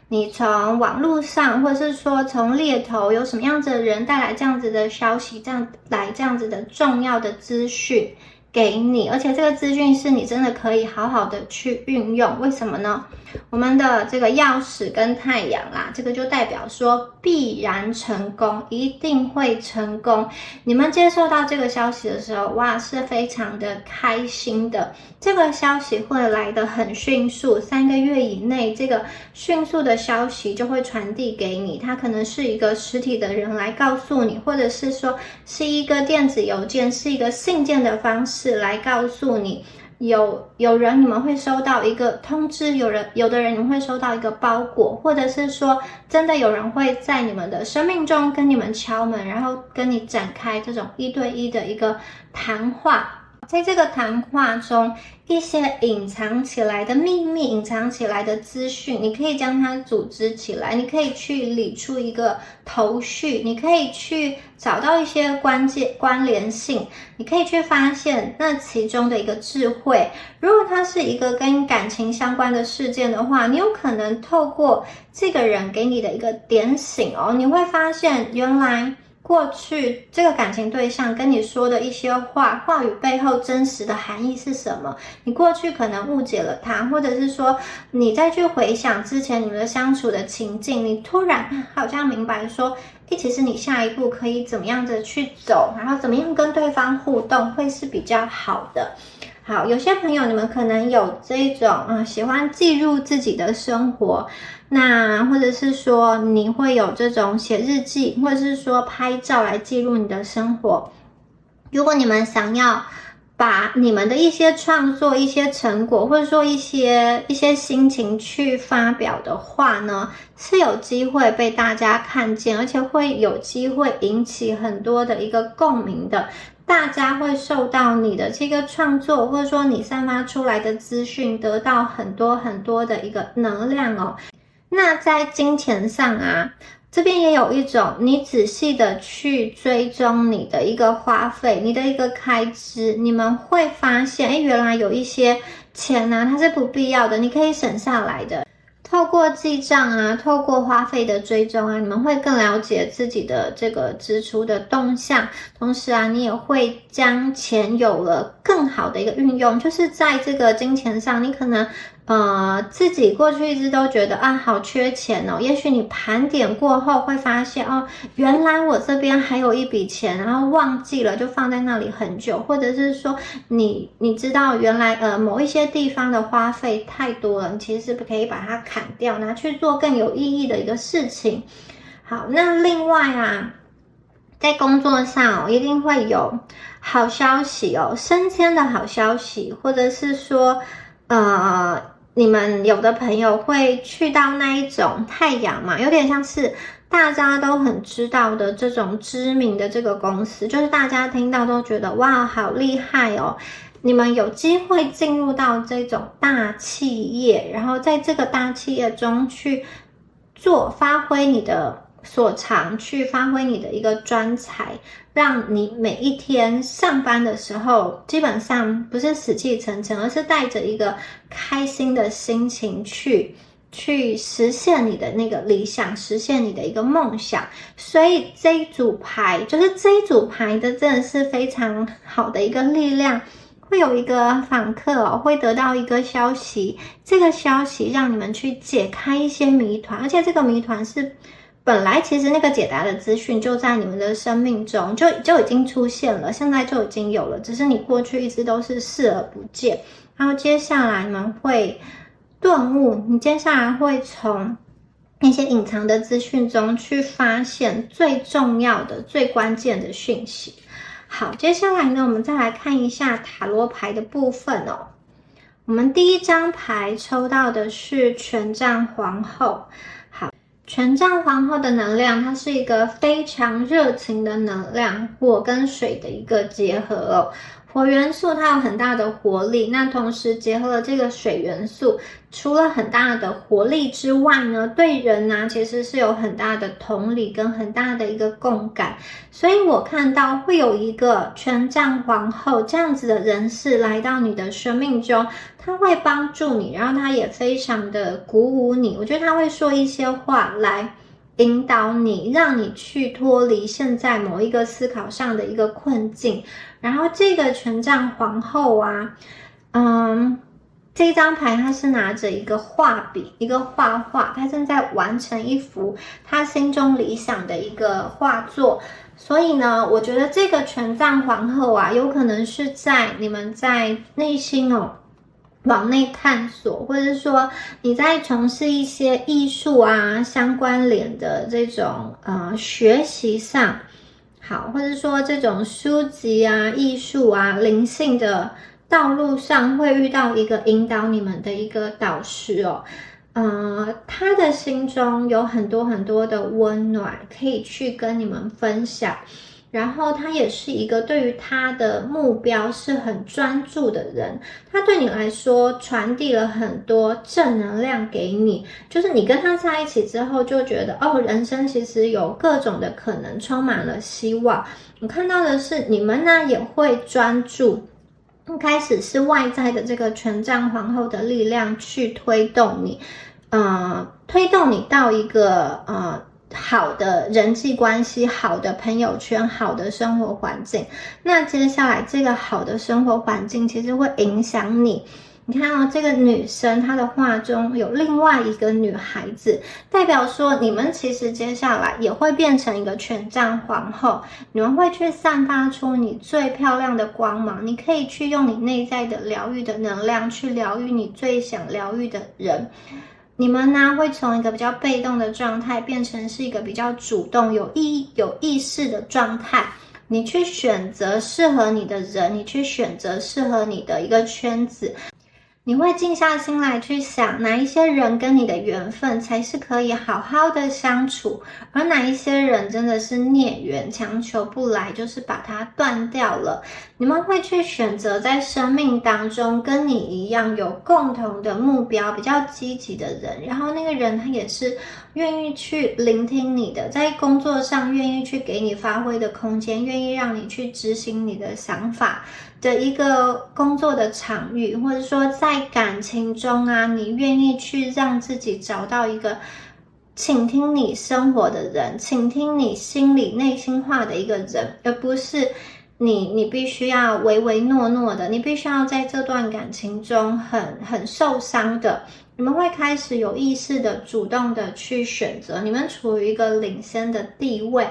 你从网络上，或者是说从猎头有什么样子的人带来这样子的消息，这样子的重要的资讯给你，而且这个资讯是你真的可以好好的去运用。为什么呢？我们的这个钥匙跟太阳啦，这个就代表说必然成功，一定会成功。你们接受到这个消息的时候，哇，是非常的开心的。这个消息会来得很迅速，3个月以内，这个迅速的消息就会传递给你。它可能是一个实体的人来告诉你，或者是说是一个电子邮件，是一个信件的方式来告诉你。有人你们会收到一个通知，有的人你们会收到一个包裹，或者是说真的有人会在你们的生命中跟你们敲门，然后跟你展开这种1对1的一个谈话。在这个谈话中，一些隐藏起来的秘密，隐藏起来的资讯，你可以将它组织起来，你可以去理出一个头绪，你可以去找到一些关联性，你可以去发现那其中的一个智慧。如果它是一个跟感情相关的事件的话，你有可能透过这个人给你的一个点醒你会发现原来过去这个感情对象跟你说的一些话语背后真实的含义是什么？你过去可能误解了他，或者是说你再去回想之前你们的相处的情境，你突然好像明白说其实你下一步可以怎么样的去走，然后怎么样跟对方互动会是比较好的。好，有些朋友你们可能有这种喜欢记录自己的生活，那或者是说你会有这种写日记，或者是说拍照来记录你的生活。如果你们想要把你们的一些创作、一些成果，或者说一些心情去发表的话呢，是有机会被大家看见，而且会有机会引起很多的一个共鸣的。大家会受到你的这个创作，或者说你散发出来的资讯，得到很多很多的一个能量那在金钱上这边也有一种你仔细的去追踪你的一个花费，你的一个开支，你们会发现原来有一些钱它是不必要的，你可以省下来的。透过记账透过花费的追踪你们会更了解自己的这个支出的动向，同时你也会将钱有了更好的一个运用，就是在这个金钱上，你可能自己过去一直都觉得啊好缺钱哦，也许你盘点过后会发现哦，原来我这边还有一笔钱，然后忘记了就放在那里很久，或者是说你知道原来某一些地方的花费太多了，你其实可以把它砍掉，拿去做更有意义的一个事情。好，那另外啊，在工作上一定会有好消息哦，升迁的好消息，或者是说你们有的朋友会去到那一种太阳嘛，有点像是大家都很知道的这种知名的这个公司，就是大家听到都觉得哇好厉害哦，你们有机会进入到这种大企业，然后在这个大企业中去发挥你的所长，去发挥你的一个专才，让你每一天上班的时候基本上不是死气沉沉，而是带着一个开心的心情去实现你的那个理想，实现你的一个梦想。所以这一组牌的真的是非常好的一个力量，会有一个访客会得到一个消息，这个消息让你们去解开一些谜团，而且这个谜团是本来其实那个解答的资讯就在你们的生命中就已经出现了，现在就已经有了，只是你过去一直都是视而不见。然后接下来你们会顿悟，你接下来会从那些隐藏的资讯中去发现最重要的、最关键的讯息。好，接下来呢，我们再来看一下塔罗牌的部分哦。我们第一张牌抽到的是权杖皇后。权杖皇后的能量，它是一个非常热情的能量，火跟水的一个结合哦。火元素它有很大的活力，那同时结合了这个水元素，除了很大的活力之外呢，对人啊其实是有很大的同理跟很大的一个共感。所以我看到会有一个权杖皇后这样子的人士来到你的生命中，他会帮助你，然后他也非常的鼓舞你。我觉得他会说一些话来引导你，让你去脱离现在某一个思考上的一个困境。然后这个权杖皇后啊，这张牌他是拿着一个画笔，一个画画，他正在完成一幅他心中理想的一个画作。所以呢，我觉得这个权杖皇后啊，有可能是在你们在内心往内探索，或者是说你在从事一些艺术啊相关联的这种学习上，好，或者说这种书籍啊、艺术啊、灵性的道路上会遇到一个引导你们的一个导师哦。他的心中有很多很多的温暖可以去跟你们分享，然后他也是一个对于他的目标是很专注的人，他对你来说传递了很多正能量给你，就是你跟他在一起之后就觉得人生其实有各种的可能，充满了希望。我看到的是你们呢也会专注，一开始是外在的这个权杖皇后的力量去推动你，到一个好的人际关系，好的朋友圈，好的生活环境。那接下来这个好的生活环境其实会影响你。你看这个女生她的画中有另外一个女孩子，代表说你们其实接下来也会变成一个权杖皇后，你们会去散发出你最漂亮的光芒，你可以去用你内在的疗愈的能量去疗愈你最想疗愈的人。你们呢会从一个比较被动的状态变成是一个比较主动有意识的状态，你去选择适合你的人，你去选择适合你的一个圈子，你会静下心来去想哪一些人跟你的缘分才是可以好好的相处，而哪一些人真的是孽缘，强求不来，就是把它断掉了。你们会去选择在生命当中跟你一样有共同的目标，比较积极的人，然后那个人他也是愿意去聆听你的，在工作上愿意去给你发挥的空间，愿意让你去执行你的想法的一个工作的场域，或者说在感情中啊，你愿意去让自己找到一个倾听你生活的人，倾听你心里内心话的一个人，而不是你必须要唯唯诺诺的，你必须要在这段感情中很受伤的。你们会开始有意识的主动的去选择，你们处于一个领先的地位，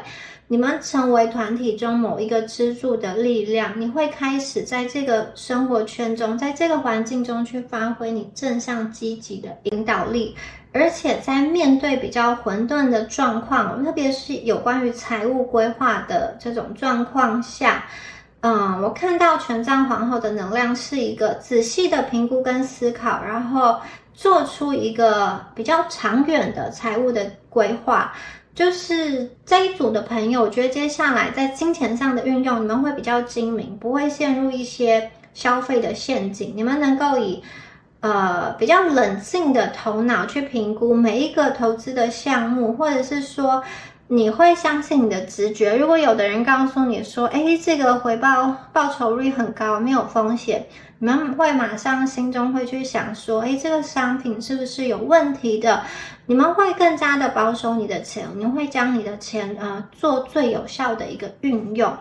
你们成为团体中某一个支柱的力量，你会开始在这个生活圈中，在这个环境中去发挥你正向积极的引导力。而且在面对比较混沌的状况，特别是有关于财务规划的这种状况下，我看到权杖皇后的能量是一个仔细的评估跟思考，然后做出一个比较长远的财务的规划。就是这一组的朋友，我觉得接下来在金钱上的运用，你们会比较精明，不会陷入一些消费的陷阱。你们能够以比较冷静的头脑去评估每一个投资的项目，或者是说你会相信你的直觉。如果有的人告诉你说，这个报酬率很高，没有风险，你们会马上心中会去想说，这个商品是不是有问题的？你们会更加的保守你的钱，你会将你的钱做最有效的一个运用。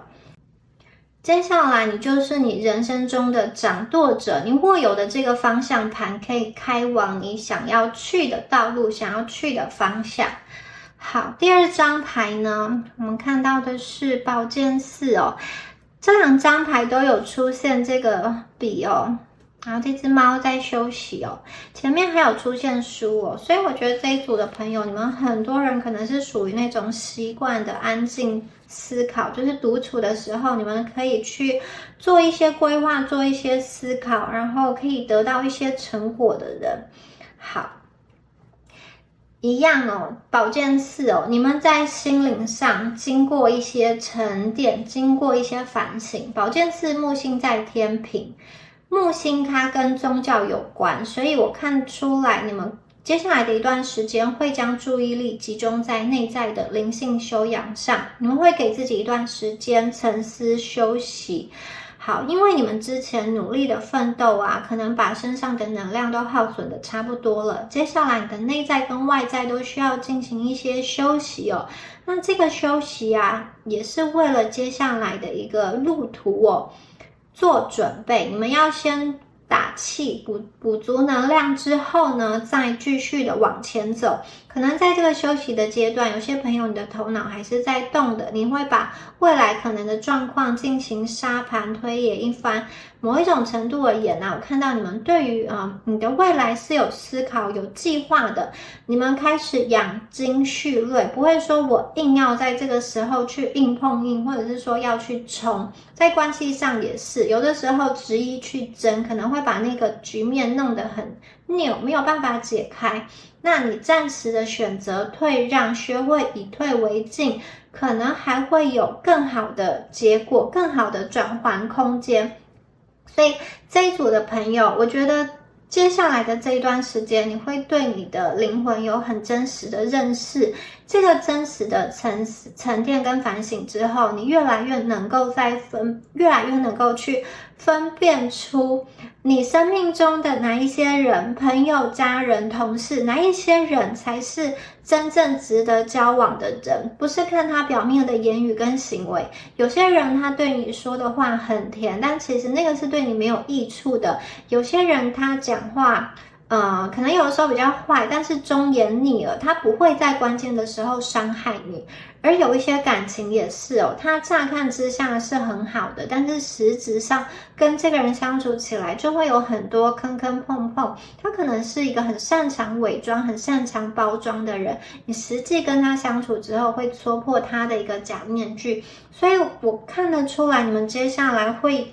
接下来你就是你人生中的掌舵者，你握有的这个方向盘可以开往你想要去的道路，想要去的方向。好，第二张牌呢，我们看到的是宝剑四哦。这两张牌都有出现这个笔哦，然后这只猫在休息哦，前面还有出现书哦，所以我觉得这一组的朋友，你们很多人可能是属于那种习惯的安静思考，就是独处的时候，你们可以去做一些规划，做一些思考，然后可以得到一些成果的人。好，一样哦，宝剑四哦，你们在心灵上经过一些沉淀，经过一些反省。宝剑四木星在天平，木星它跟宗教有关，所以我看出来你们接下来的一段时间会将注意力集中在内在的灵性修养上，你们会给自己一段时间沉思休息。好，因为你们之前努力的奋斗啊，可能把身上的能量都耗损的差不多了，接下来你的内在跟外在都需要进行一些休息哦。那这个休息啊，也是为了接下来的一个路途哦做准备。你们要先打气，补足能量之后呢，再继续的往前走。可能在这个休息的阶段，有些朋友你的头脑还是在动的，你会把未来可能的状况进行沙盘推演一番。某一种程度而言我看到你们对于你的未来是有思考、有计划的。你们开始养精蓄锐，不会说我硬要在这个时候去硬碰硬，或者是说要去冲。在关系上也是，有的时候执意去争，可能会把那个局面弄得很扭，没有办法解开。那你暂时的选择退让，学会以退为进，可能还会有更好的结果，更好的转换空间。所以这一组的朋友，我觉得接下来的这一段时间，你会对你的灵魂有很真实的认识。这个真实的沉淀跟反省之后，你越来越能够去分辨出你生命中的哪一些人，朋友、家人、同事，哪一些人才是真正值得交往的人。不是看他表面的言语跟行为，有些人他对你说的话很甜，但其实那个是对你没有益处的。有些人他讲话可能有的时候比较坏，但是忠言逆耳，他不会在关键的时候伤害你。而有一些感情也是哦，他乍看之下是很好的，但是实质上跟这个人相处起来就会有很多坑坑碰碰。他可能是一个很擅长伪装、很擅长包装的人，你实际跟他相处之后会戳破他的一个假面具。所以我看得出来，你们接下来会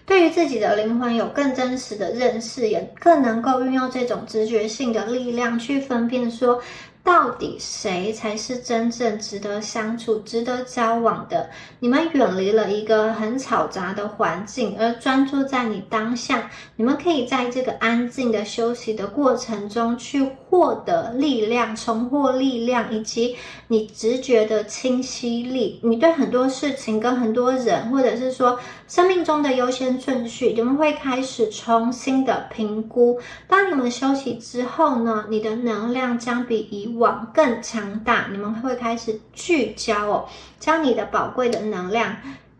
对于自己的灵魂有更真实的认识，也更能够运用这种直觉性的力量去分辨说，到底谁才是真正值得相处、值得交往的。你们远离了一个很嘈杂的环境，而专注在你当下。你们可以在这个安静的休息的过程中去获得力量，重获力量，以及你直觉的清晰力。你对很多事情跟很多人，或者是说生命中的优先顺序，你们会开始重新的评估。当你们休息之后呢，你的能量将比以往更强大，你们会开始聚焦将你的宝贵的能量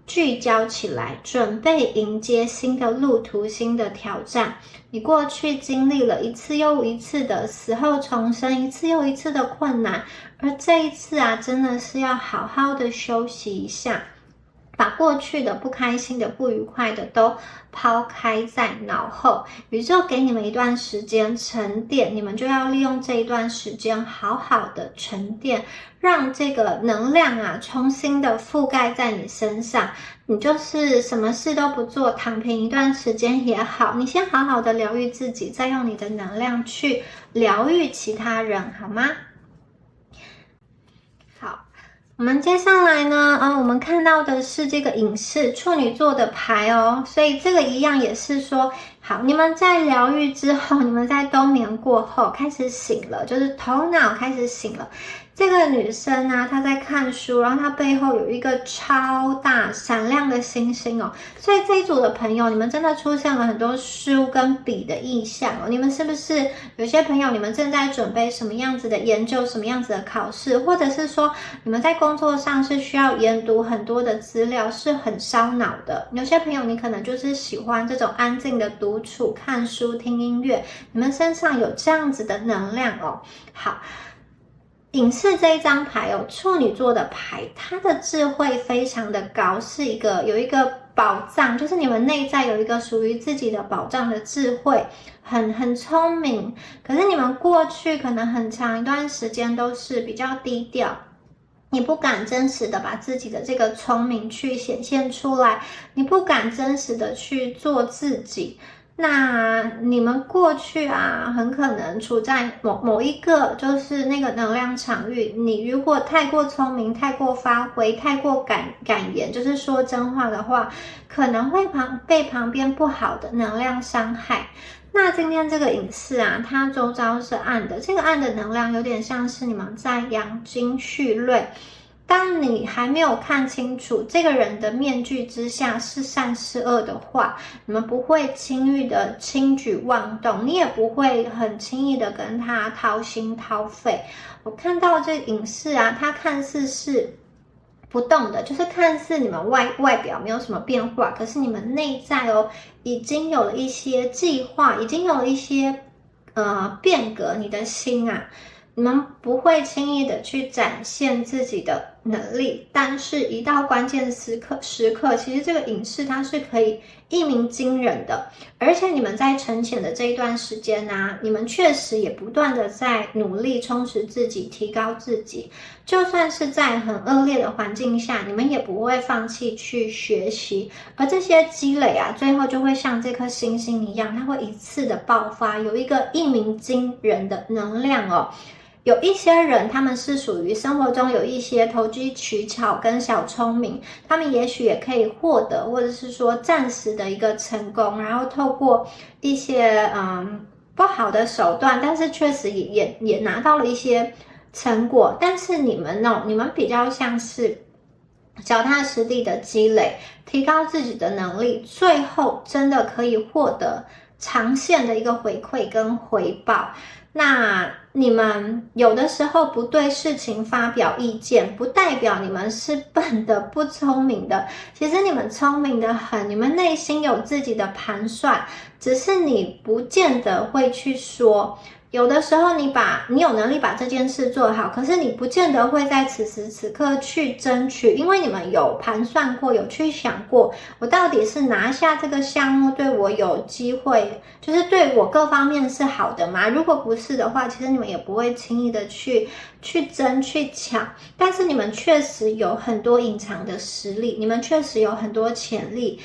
聚焦起来，准备迎接新的路途、新的挑战。你过去经历了一次又一次的死后重生，一次又一次的困难，而这一次啊，真的是要好好的休息一下，把过去的不开心的、不愉快的都抛开在脑后。宇宙给你们一段时间沉淀，你们就要利用这一段时间好好的沉淀，让这个能量啊重新的覆盖在你身上。你就是什么事都不做，躺平一段时间也好，你先好好的疗愈自己，再用你的能量去疗愈其他人，好吗？好，我们接下来呢，我们看到的是这个隐士处女座的牌哦，所以这个一样也是说，好，你们在疗愈之后，你们在冬眠过后开始醒了，就是头脑开始醒了。这个女生啊，她在看书，然后她背后有一个超大闪亮的星星哦，所以这一组的朋友，你们真的出现了很多书跟笔的意象哦。你们是不是有些朋友，你们正在准备什么样子的研究，什么样子的考试，或者是说你们在工作上是需要研读很多的资料，是很烧脑的。有些朋友，你可能就是喜欢这种安静的独处、看书、听音乐，你们身上有这样子的能量哦。好。隐士这一张牌哦，处女座的牌，它的智慧非常的高，是有一个宝藏，就是你们内在有一个属于自己的宝藏的智慧，很聪明。可是你们过去可能很长一段时间都是比较低调，你不敢真实的把自己的这个聪明去显现出来，你不敢真实的去做自己。那你们过去啊，很可能处在某一个就是那个能量场域，你如果太过聪明、太过发挥、太过敢言，就是说真话的话，可能会被旁边不好的能量伤害。那今天这个隐士啊，它周遭是暗的，这个暗的能量有点像是你们在养精蓄锐。当你还没有看清楚这个人的面具之下是善是恶的话，你们不会轻易的轻举妄动，你也不会很轻易的跟他掏心掏肺。我看到这隐士啊，他看似是不动的，就是看似你们外表没有什么变化，可是你们内在哦，已经有了一些计划，已经有了一些变革，你的心啊。你们不会轻易的去展现自己的能力，但是一到关键时刻，其实这个隐士它是可以一鸣惊人的。而且你们在沉潜的这一段时间啊，你们确实也不断的在努力充实自己，提高自己。就算是在很恶劣的环境下，你们也不会放弃去学习。而这些积累啊，最后就会像这颗星星一样，它会一次的爆发，有一个一鸣惊人的能量哦。有一些人，他们是属于生活中有一些投机取巧跟小聪明，他们也许也可以获得，或者是说暂时的一个成功，然后透过一些不好的手段，但是确实也拿到了一些成果。但是你们比较像是脚踏实地的积累，提高自己的能力，最后真的可以获得长线的一个回馈跟回报。那你们有的时候不对事情发表意见，不代表你们是笨的、不聪明的。其实你们聪明的很，你们内心有自己的盘算，只是你不见得会去说。有的时候你有能力把这件事做好，可是你不见得会在此时此刻去争取，因为你们有盘算过，有去想过，我到底是拿下这个项目对我有机会，就是对我各方面是好的吗？如果不是的话，其实你们也不会轻易的去争去抢，但是你们确实有很多隐藏的实力，你们确实有很多潜力。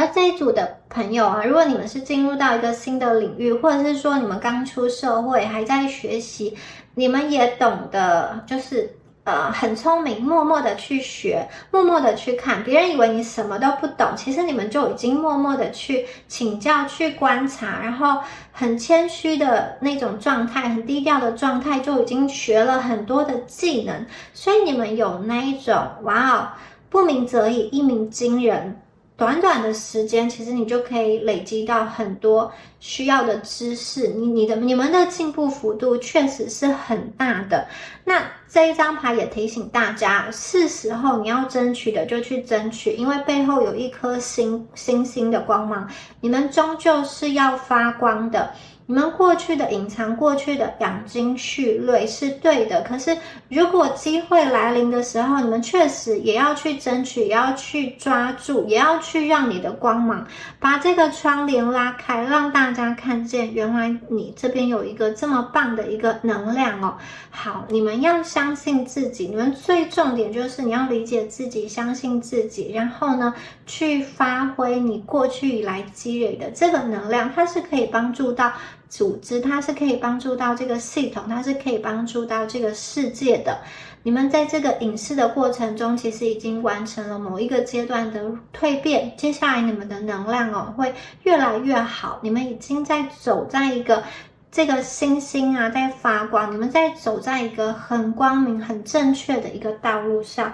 而这一组的朋友啊，如果你们是进入到一个新的领域，或者是说你们刚出社会还在学习，你们也懂得就是很聪明，默默的去学，默默的去看，别人以为你什么都不懂，其实你们就已经默默的去请教、去观察，然后很谦虚的那种状态，很低调的状态，就已经学了很多的技能，所以你们有那一种哇哦，不鸣则已，一鸣惊人。短短的时间，其实你就可以累积到很多需要的知识，你们的进步幅度确实是很大的。那这一张牌也提醒大家，是时候你要争取的就去争取，因为背后有一颗星星的光芒，你们终究是要发光的。你们过去的隐藏，过去的养精蓄锐是对的，可是如果机会来临的时候，你们确实也要去争取，也要去抓住，也要去让你的光芒把这个窗帘拉开，让大家看见原来你这边有一个这么棒的一个能量哦。好，你们要相信自己，你们最重点就是你要理解自己，相信自己，然后呢，去发挥你过去以来积累的这个能量，它是可以帮助到组织，它是可以帮助到这个系统，它是可以帮助到这个世界的。你们在这个隐士的过程中，其实已经完成了某一个阶段的蜕变，接下来你们的能量哦会越来越好，你们已经在走在一个这个星星啊在发光，你们在走在一个很光明很正确的一个道路上。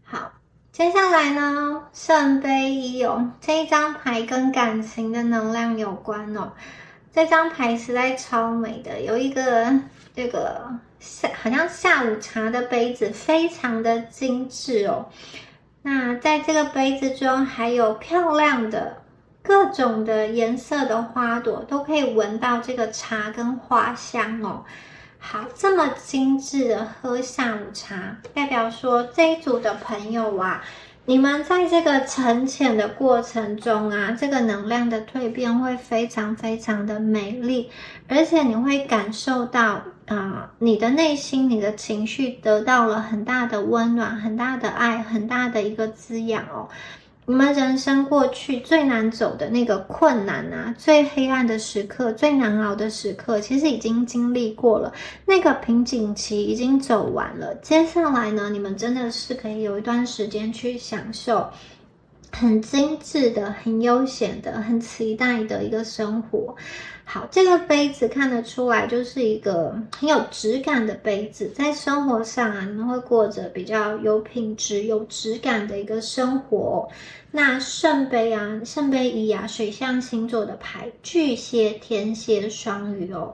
好，接下来呢，圣杯一哦，这一张牌跟感情的能量有关哦。这张牌实在超美的，有一个这个好像下午茶的杯子，非常的精致哦。那在这个杯子中还有漂亮的各种的颜色的花朵，都可以闻到这个茶跟花香哦。好，这么精致的喝下午茶，代表说这一组的朋友啊，你们在这个沉潜的过程中啊，这个能量的蜕变会非常非常的美丽，而且你会感受到你的内心、你的情绪得到了很大的温暖、很大的爱、很大的一个滋养哦。你们人生过去最难走的那个困难啊，最黑暗的时刻，最难熬的时刻，其实已经经历过了，那个瓶颈期已经走完了。接下来呢，你们真的是可以有一段时间去享受很精致的、很悠闲的、很期待的一个生活。好，这个杯子看得出来就是一个很有质感的杯子，在生活上啊，你们会过着比较有品质、有质感的一个生活。那圣杯啊，圣杯一啊，水象星座的牌，巨蟹、天蝎、双鱼哦。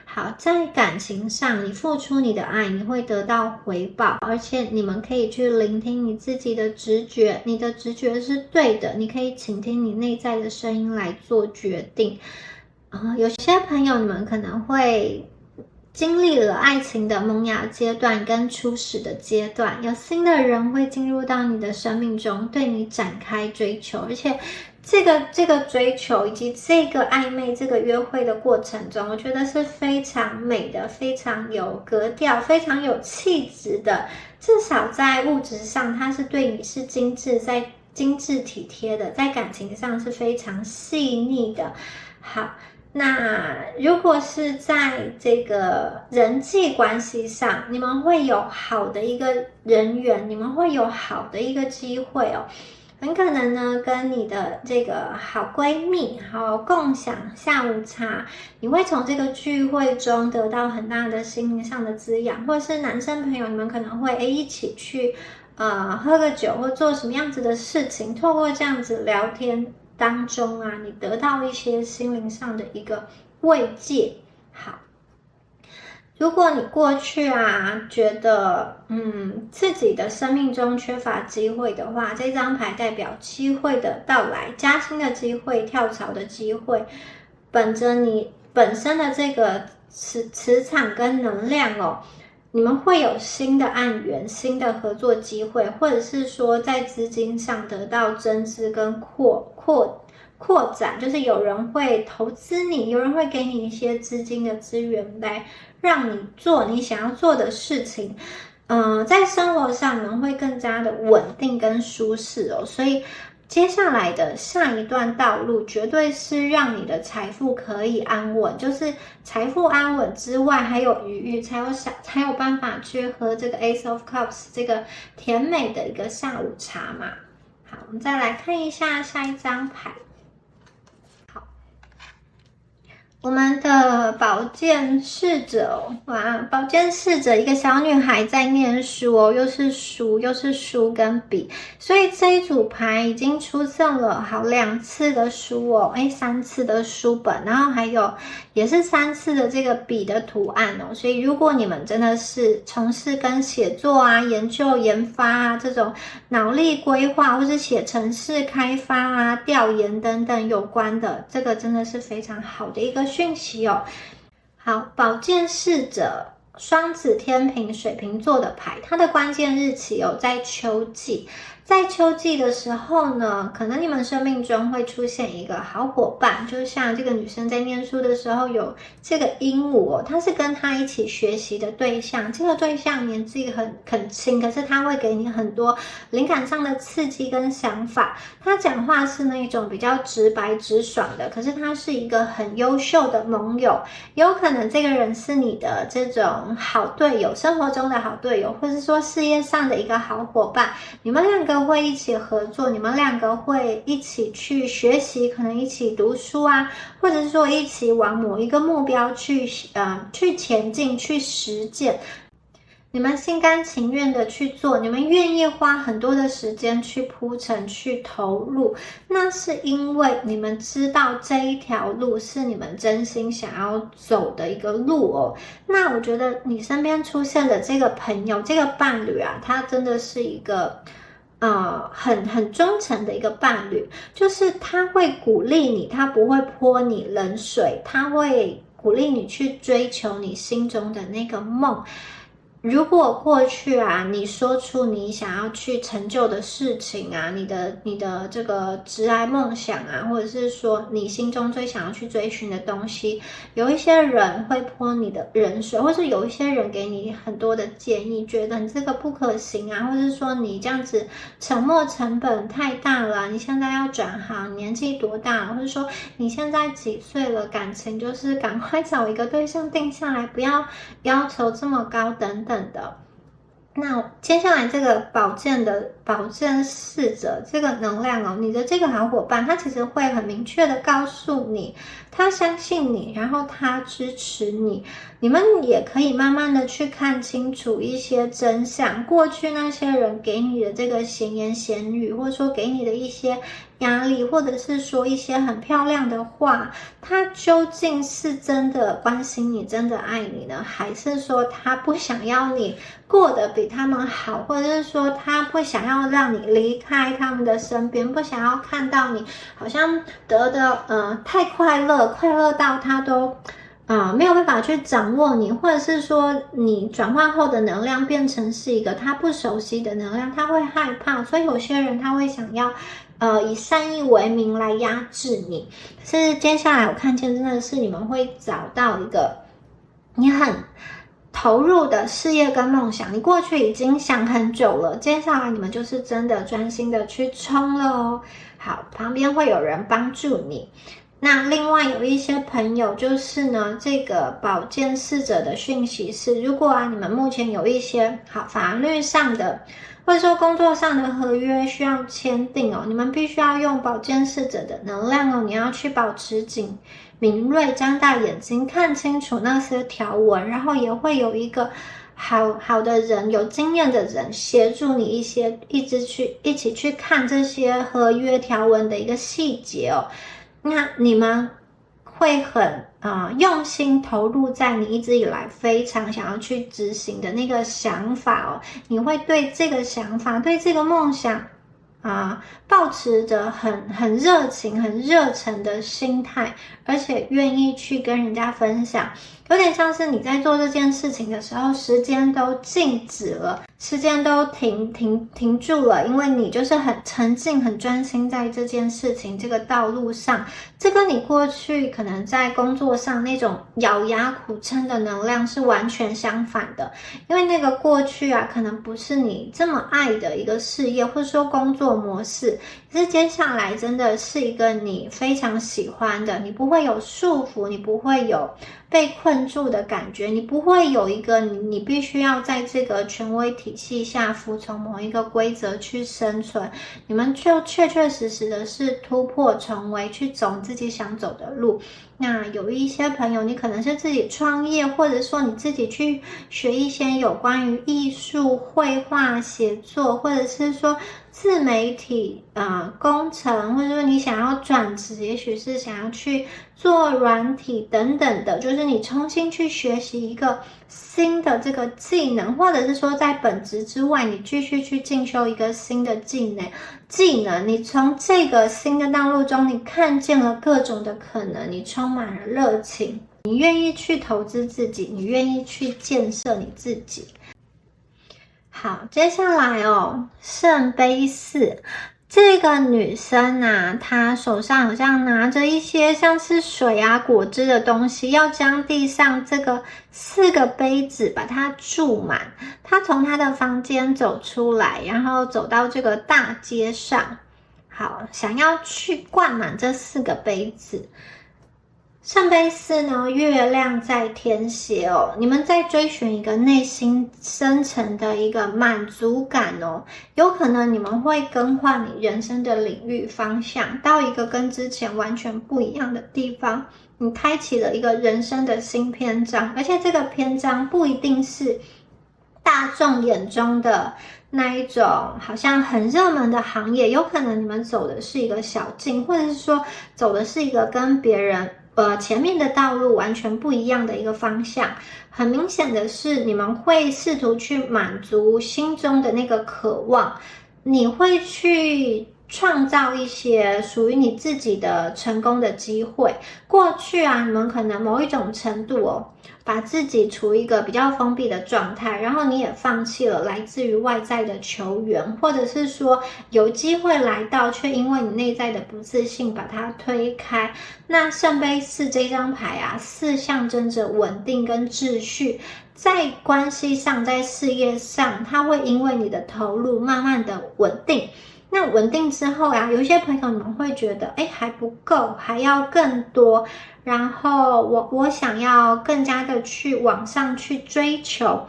好，在感情上，你付出你的爱，你会得到回报，而且你们可以去聆听你自己的直觉，你的直觉是对的，你可以倾听你内在的声音来做决定。有些朋友你们可能会经历了爱情的萌芽阶段跟初始的阶段，有新的人会进入到你的生命中，对你展开追求，而且这个追求以及这个暧昧、这个约会的过程中，我觉得是非常美的，非常有格调、非常有气质的。至少在物质上，它是对你是精致体贴的，在感情上是非常细腻的。好。那如果是在这个人际关系上，你们会有好的一个人缘，你们会有好的一个机会哦。很可能呢，跟你的这个好闺蜜好共享下午茶，你会从这个聚会中得到很大的心灵上的滋养，或者是男生朋友，你们可能会一起去喝个酒或做什么样子的事情，透过这样子聊天当中啊，你得到一些心灵上的一个慰藉。好，如果你过去啊觉得自己的生命中缺乏机会的话，这张牌代表机会的到来，加薪的机会，跳槽的机会，本着你本身的这个磁场跟能量哦，你们会有新的案源、新的合作机会，或者是说在资金上得到增资跟扩展，就是有人会投资你，有人会给你一些资金的资源来让你做你想要做的事情。在生活上你们会更加的稳定跟舒适哦，所以接下来的下一段道路绝对是让你的财富可以安稳，就是财富安稳之外还有余裕，才有办法去喝这个 Ace of Cups 这个甜美的一个下午茶嘛。好，我们再来看一下下一张牌。好，我们的宝剑侍者，哇，宝剑侍者一个小女孩在念书哦，又是书跟笔，所以这一组牌已经出现了好2次的书哦，3次的书本，然后还有也是3次的这个笔的图案哦，所以如果你们真的是从事跟写作啊、研究研发啊这种脑力规划，或是写程式开发啊、调研等等有关的，这个真的是非常好的一个讯息哦。好，宝剑侍者双子、天秤、水瓶座的牌，它的关键日期有在秋季。在秋季的时候呢，可能你们生命中会出现一个好伙伴，就像这个女生在念书的时候有这个鹦鹉哦，她是跟她一起学习的对象，这个对象年纪很轻，可是他会给你很多灵感上的刺激跟想法。他讲话是那种比较直白直爽的，可是他是一个很优秀的盟友，有可能这个人是你的这种好队友，生活中的好队友，或是说事业上的一个好伙伴，你们2个会一起合作，你们2个会一起去学习，可能一起读书啊，或者是说一起往某一个目标去前进，去实践。你们心甘情愿的去做，你们愿意花很多的时间去铺陈、去投入，那是因为你们知道这一条路是你们真心想要走的一个路哦。那我觉得你身边出现的这个朋友、这个伴侣啊，他真的是一个很忠诚的一个伴侣，就是他会鼓励你，他不会泼你冷水，他会鼓励你去追求你心中的那个梦。如果过去啊，你说出你想要去成就的事情啊，你的这个职涯梦想啊，或者是说你心中最想要去追寻的东西，有一些人会泼你的冷水，或是有一些人给你很多的建议，觉得你这个不可行啊，或者是说你这样子沉没成本太大了，你现在要转行，年纪多大了，或者说你现在几岁了，感情就是赶快找一个对象定下来，不要要求这么高等等的。那接下来这个宝剑侍者这个能量哦，你的这个好伙伴他其实会很明确的告诉你，他相信你，然后他支持你，你们也可以慢慢的去看清楚一些真相，过去那些人给你的这个闲言闲语，或者说给你的一些压力，或者是说一些很漂亮的话，他究竟是真的关心你，真的爱你呢，还是说他不想要你过得比他们好，或者是说他不想要让你离开他们的身边，不想要看到你好像得的太快乐到他都没有办法去掌握你，或者是说你转换后的能量变成是一个他不熟悉的能量，他会害怕，所以有些人他会想要以善意为名来压制你。可是接下来我看见真的是你们会找到一个你很投入的事业跟梦想，你过去已经想很久了，接下来你们就是真的专心的去冲了哦。好，旁边会有人帮助你。那另外有一些朋友就是呢，这个宝剑侍者的讯息是，如果你们目前有一些法律上的或者说工作上的合约需要签订哦，你们必须要用宝剑侍者的能量哦，你要去保持敏锐，张大眼睛看清楚那些条文，然后也会有一个好的人，有经验的人协助你一起去看这些合约条文的一个细节哦。那你们会很用心投入在你一直以来非常想要去执行的那个想法哦，你会对这个想法，对这个梦想抱持着很热情、很热忱的心态，而且愿意去跟人家分享，有点像是你在做这件事情的时候，时间都静止了，时间都停住了，因为你就是很沉浸、很专心在这件事情、这个道路上。这跟你过去可能在工作上那种咬牙苦撑的能量是完全相反的，因为那个过去可能不是你这么爱的一个事业，或者说工作模式，可是接下来真的是一个你非常喜欢的，你不会有束缚，你不会有被困住的感觉，你不会有一个你必须要在这个权威体系下服从某一个规则去生存，你们就确实的是突破重围，去走自己想走的路。那有一些朋友，你可能是自己创业，或者说你自己去学一些有关于艺术、绘画、写作，或者是说自媒体工程，或者说你想要转职，也许是想要去做软体等等的，就是你重新去学习一个新的这个技能，或者是说在本职之外，你继续去进修一个新的技能，你从这个新的道路中，你看见了各种的可能，你充满了热情，你愿意去投资自己，你愿意去建设你自己。好，接下来圣杯4，这个女生啊，她手上好像拿着一些像是水啊、果汁的东西，要将地上这个4个杯子把它注满。她从她的房间走出来，然后走到这个大街上，好，想要去灌满这4个杯子。圣杯4呢，月亮在天蝎你们在追寻一个内心深层的一个满足感有可能你们会更换你人生的领域方向，到一个跟之前完全不一样的地方，你开启了一个人生的新篇章，而且这个篇章不一定是大众眼中的那一种好像很热门的行业，有可能你们走的是一个小径，或者是说走的是一个跟别人前面的道路完全不一样的一个方向。很明显的是，你们会试图去满足心中的那个渴望，你会去创造一些属于你自己的成功的机会。过去啊，你们可能某一种程度把自己处于一个比较封闭的状态，然后你也放弃了来自于外在的球员，或者是说有机会来到，却因为你内在的不自信把它推开。那圣杯4这张牌啊，4象征着稳定跟秩序，在关系上，在事业上，它会因为你的投入慢慢的稳定。那稳定之后啊，有一些朋友你们会觉得还不够，还要更多，然后我想要更加的去往上去追求。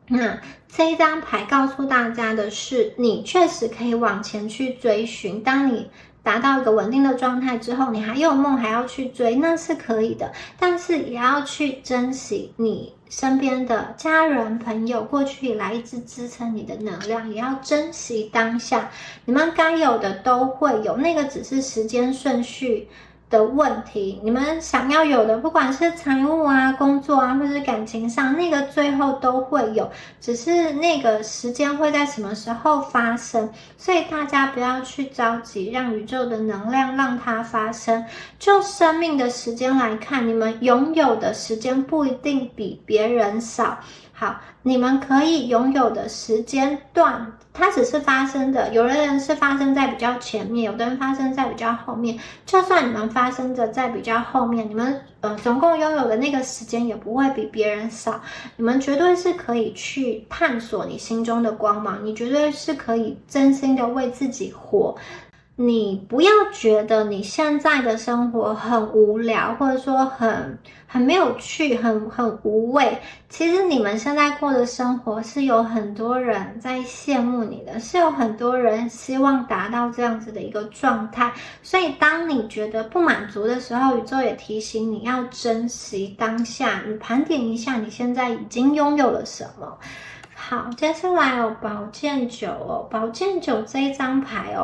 那这一张牌告诉大家的是，你确实可以往前去追寻，当你达到一个稳定的状态之后，你还有梦还要去追，那是可以的，但是也要去珍惜你身边的家人朋友，过去以来一直支撑你的能量，也要珍惜当下，你们该有的都会有，那个只是时间顺序的问题。你们想要有的，不管是财务啊、工作啊，或是感情上，那个最后都会有，只是那个时间会在什么时候发生，所以大家不要去着急，让宇宙的能量让它发生。就生命的时间来看，你们拥有的时间不一定比别人少。好，你们可以拥有的时间段，它只是发生的，有的人是发生在比较前面，有的人发生在比较后面。就算你们发生的在比较后面，你们总共拥有的那个时间也不会比别人少。你们绝对是可以去探索你心中的光芒，你绝对是可以真心的为自己活。你不要觉得你现在的生活很无聊，或者说很没有趣，很无味。其实你们现在过的生活是有很多人在羡慕你的，是有很多人希望达到这样子的一个状态。所以当你觉得不满足的时候，宇宙也提醒你要珍惜当下，你盘点一下你现在已经拥有了什么。好，接下来宝剑9宝剑9这一张牌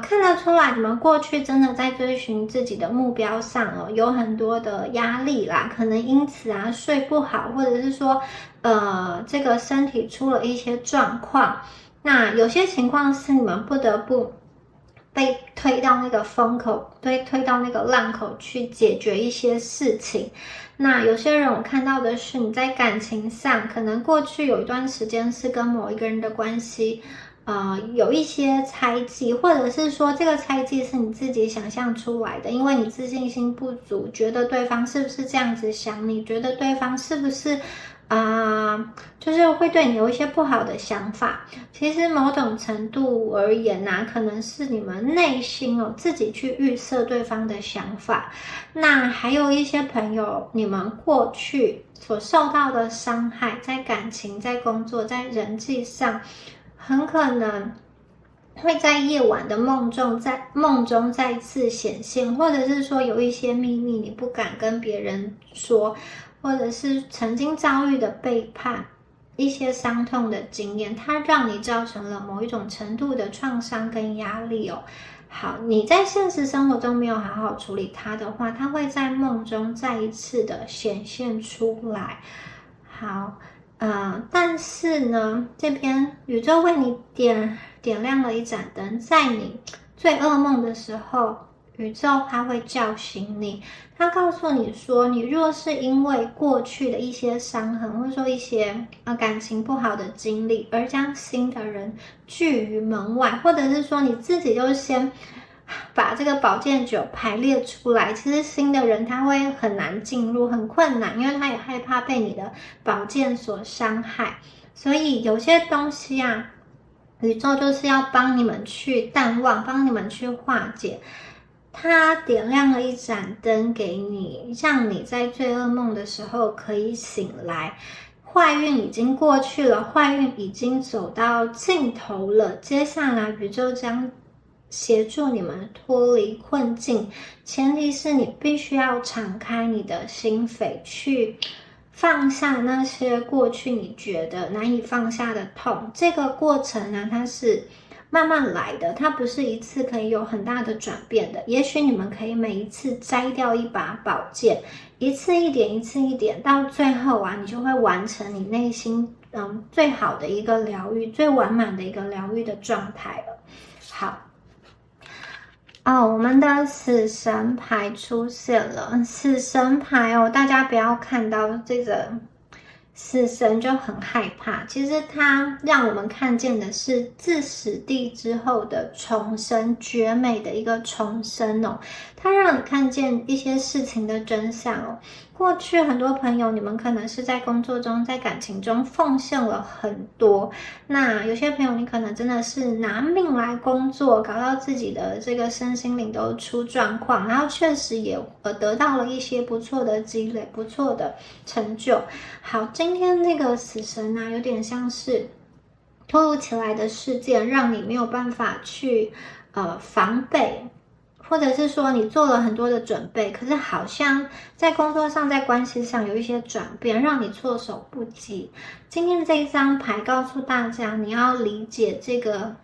看得出来你们过去真的在追寻自己的目标上有很多的压力啦，可能因此睡不好，或者是说这个身体出了一些状况。那有些情况是你们不得不被推到那个风口，推到那个浪口去解决一些事情。那有些人我看到的是你在感情上，可能过去有一段时间是跟某一个人的关系有一些猜忌，或者是说这个猜忌是你自己想象出来的，因为你自信心不足，觉得对方是不是这样子想你，觉得对方是不是就是会对你有一些不好的想法。其实某种程度而言可能是你们内心自己去预设对方的想法。那还有一些朋友，你们过去所受到的伤害，在感情、在工作、在人际上，很可能会在夜晚的梦中，在梦中再次显现，或者是说有一些秘密你不敢跟别人说，或者是曾经遭遇的背叛，一些伤痛的经验，它让你造成了某一种程度的创伤跟压力哦。好，你在现实生活中没有好好处理它的话，它会在梦中再一次的显现出来。好，但是呢，这边宇宙为你点亮了一盏灯，在你最噩梦的时候，宇宙它会叫醒你，它告诉你说，你若是因为过去的一些伤痕，或者说一些感情不好的经历，而将新的人拒于门外，或者是说你自己就先把这个宝剑九排列出来，其实新的人他会很难进入，很困难，因为他也害怕被你的宝剑所伤害。所以有些东西啊，宇宙就是要帮你们去淡忘，帮你们去化解。它点亮了一盏灯给你，让你在最噩梦的时候可以醒来。坏运已经过去了，坏运已经走到尽头了，接下来宇宙将协助你们脱离困境，前提是你必须要敞开你的心扉，去放下那些过去你觉得难以放下的痛。这个过程呢，它是慢慢来的，它不是一次可以有很大的转变的。也许你们可以每一次摘掉一把宝剑，一次一点，一次一点，到最后啊，你就会完成你内心最好的一个疗愈，最完满的一个疗愈的状态了。好。我们的死神牌出现了。死神牌哦，大家不要看到这个死神就很害怕，其实它让我们看见的是自死地之后的重生，绝美的一个重生哦。它让你看见一些事情的真相哦。过去很多朋友，你们可能是在工作中，在感情中奉献了很多。那有些朋友，你可能真的是拿命来工作，搞到自己的这个身心灵都出状况，然后确实也得到了一些不错的积累，不错的成就。好，今天那个死神啊，有点像是突如其来的事件，让你没有办法去防备。或者是说你做了很多的准备，可是好像在工作上，在关系上有一些转变，让你措手不及。今天这一张牌告诉大家，你要理解这个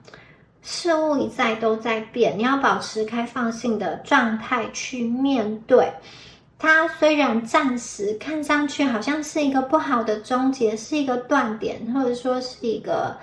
事物一再都在变，你要保持开放性的状态去面对。它虽然暂时看上去好像是一个不好的终结，是一个断点，或者说是一个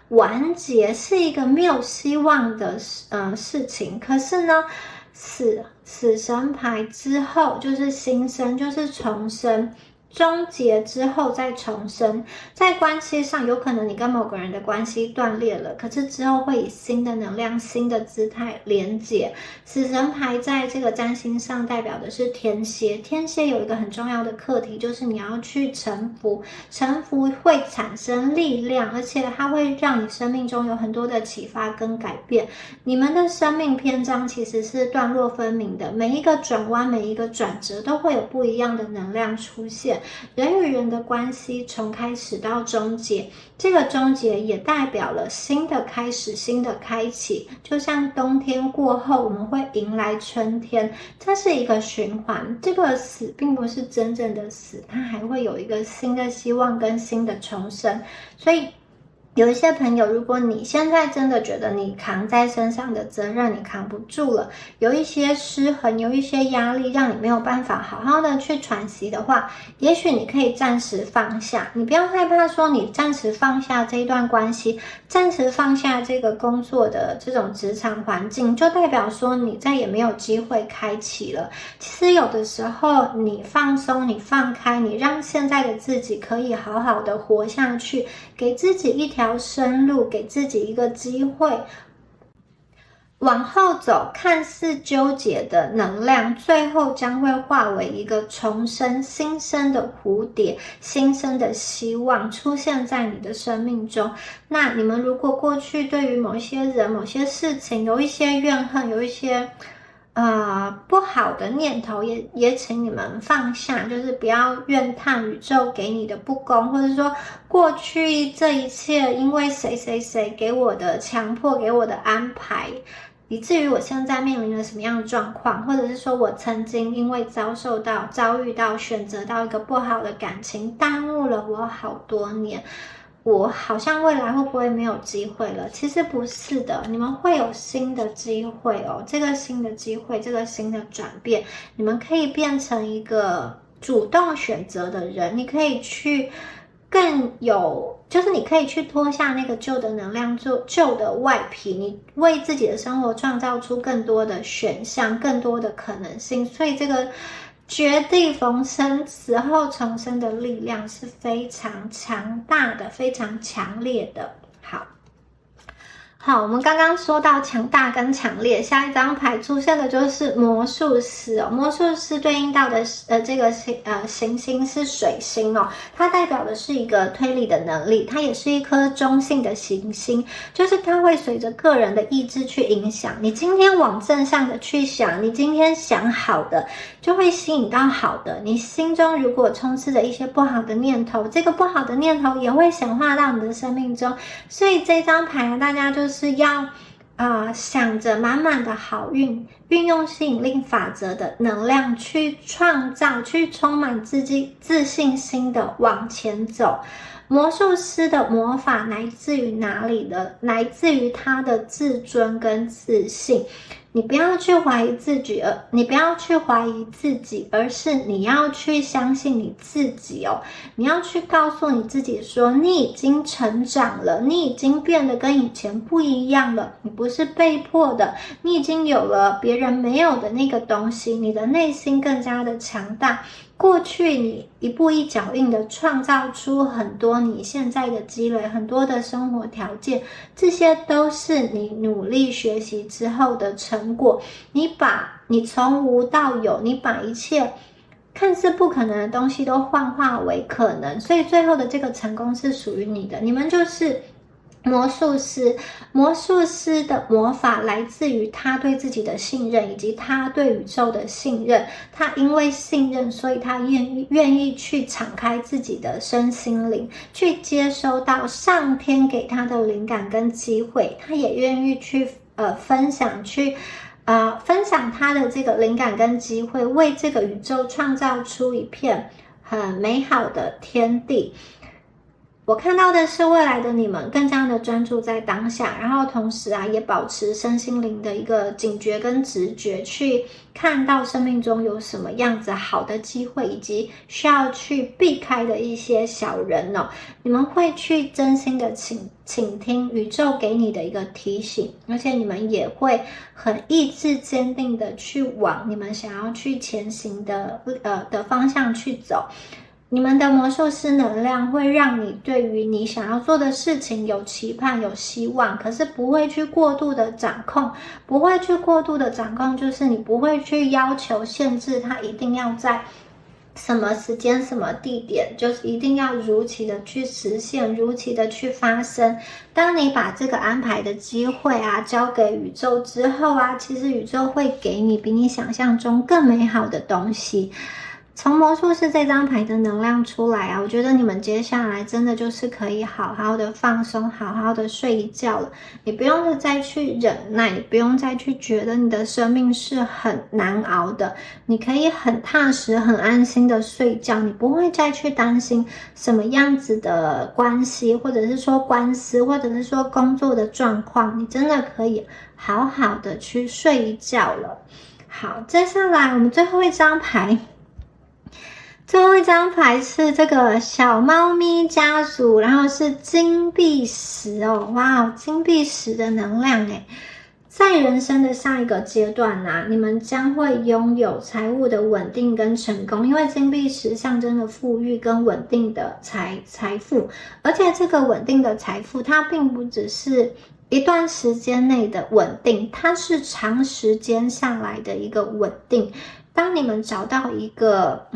完结，是一个没有希望的事情，可是呢，死神牌之后就是新生，就是重生，终结之后再重生。在关系上，有可能你跟某个人的关系断裂了，可是之后会以新的能量、新的姿态连结。死神牌在这个占星上代表的是天蝎，天蝎有一个很重要的课题，就是你要去臣服，臣服会产生力量，而且它会让你生命中有很多的启发跟改变。你们的生命篇章其实是段落分明的，每一个转弯，每一个转折都会有不一样的能量出现。人与人的关系从开始到终结，这个终结也代表了新的开始，新的开启。就像冬天过后，我们会迎来春天，它是一个循环。这个死并不是真正的死，它还会有一个新的希望跟新的重生。所以有一些朋友，如果你现在真的觉得你扛在身上的责任你扛不住了，有一些失衡，有一些压力，让你没有办法好好的去喘息的话，也许你可以暂时放下。你不要害怕说你暂时放下这一段关系，暂时放下这个工作的这种职场环境，就代表说你再也没有机会开启了。其实有的时候你放松，你放开，你让现在的自己可以好好的活下去，给自己一条生路，给自己一个机会往后走，看似纠结的能量，最后将会化为一个重生、新生的蝴蝶，新生的希望出现在你的生命中。那你们如果过去对于某些人、某些事情有一些怨恨，有一些不好的念头也请你们放下，就是不要怨叹宇宙给你的不公，或者说过去这一切因为谁谁谁给我的强迫，给我的安排，以至于我现在面临了什么样的状况，或者是说我曾经因为遭遇到选择到一个不好的感情，耽误了我好多年，我好像未来会不会没有机会了？其实不是的，你们会有新的机会哦。这个新的机会，这个新的转变，你们可以变成一个主动选择的人，你可以去更有，就是你可以去脱下那个旧的能量，旧的外皮，你为自己的生活创造出更多的选项，更多的可能性。所以这个绝地逢生，死后重生的力量是非常强大的，非常强烈的。好，我们刚刚说到强大跟强烈，下一张牌出现的就是魔术师哦。魔术师对应到的这个行星是水星哦，它代表的是一个推理的能力，它也是一颗中性的行星，就是它会随着个人的意志去影响。你今天往正向的去想，你今天想好的，就会吸引到好的。你心中如果充斥着一些不好的念头，这个不好的念头也会显化到你的生命中。所以这张牌呢，大家就是要想着满满的好运，运用吸引力法则的能量去创造，去充满自信心的往前走。魔术师的魔法来自于哪里呢？来自于他的自尊跟自信。你不要去怀疑自己，而是你要去相信你自己哦。你要去告诉你自己说，你已经成长了，你已经变得跟以前不一样了，你不是被迫的，你已经有了别人没有的那个东西，你的内心更加的强大。过去你一步一脚印的创造出很多你现在的积累，很多的生活条件，这些都是你努力学习之后的成果。你从无到有，你把一切看似不可能的东西都幻化为可能，所以最后的这个成功是属于你的。你们就是魔术师，魔术师的魔法来自于他对自己的信任，以及他对宇宙的信任。他因为信任，所以他愿意去敞开自己的身心灵，去接收到上天给他的灵感跟机会。他也愿意去分享他的这个灵感跟机会，为这个宇宙创造出一片很美好的天地。我看到的是未来的你们更加的专注在当下，然后同时也保持身心灵的一个警觉跟直觉，去看到生命中有什么样子好的机会，以及需要去避开的一些小人哦。你们会去真心的倾听宇宙给你的一个提醒，而且你们也会很意志坚定的去往你们想要去前行的方向去走。你们的魔术师能量会让你对于你想要做的事情有期盼、有希望，可是不会去过度的掌控，就是你不会去要求限制它一定要在什么时间、什么地点，就是一定要如期的去实现，如期的去发生。当你把这个安排的机会交给宇宙之后其实宇宙会给你比你想象中更美好的东西。从魔术师这张牌的能量出来我觉得你们接下来真的就是可以好好的放松，好好的睡一觉了。你不用再去忍耐，你不用再去觉得你的生命是很难熬的，你可以很踏实、很安心的睡觉。你不会再去担心什么样子的关系，或者是说官司，或者是说工作的状况，你真的可以好好的去睡一觉了。好，接下来我们最后一张牌是这个小猫咪家族，然后是金币石哇，金币石的能量在人生的下一个阶段你们将会拥有财务的稳定跟成功，因为金币石象征的富裕跟稳定的财富，而且这个稳定的财富它并不只是一段时间内的稳定，它是长时间下来的一个稳定。当你们找到一个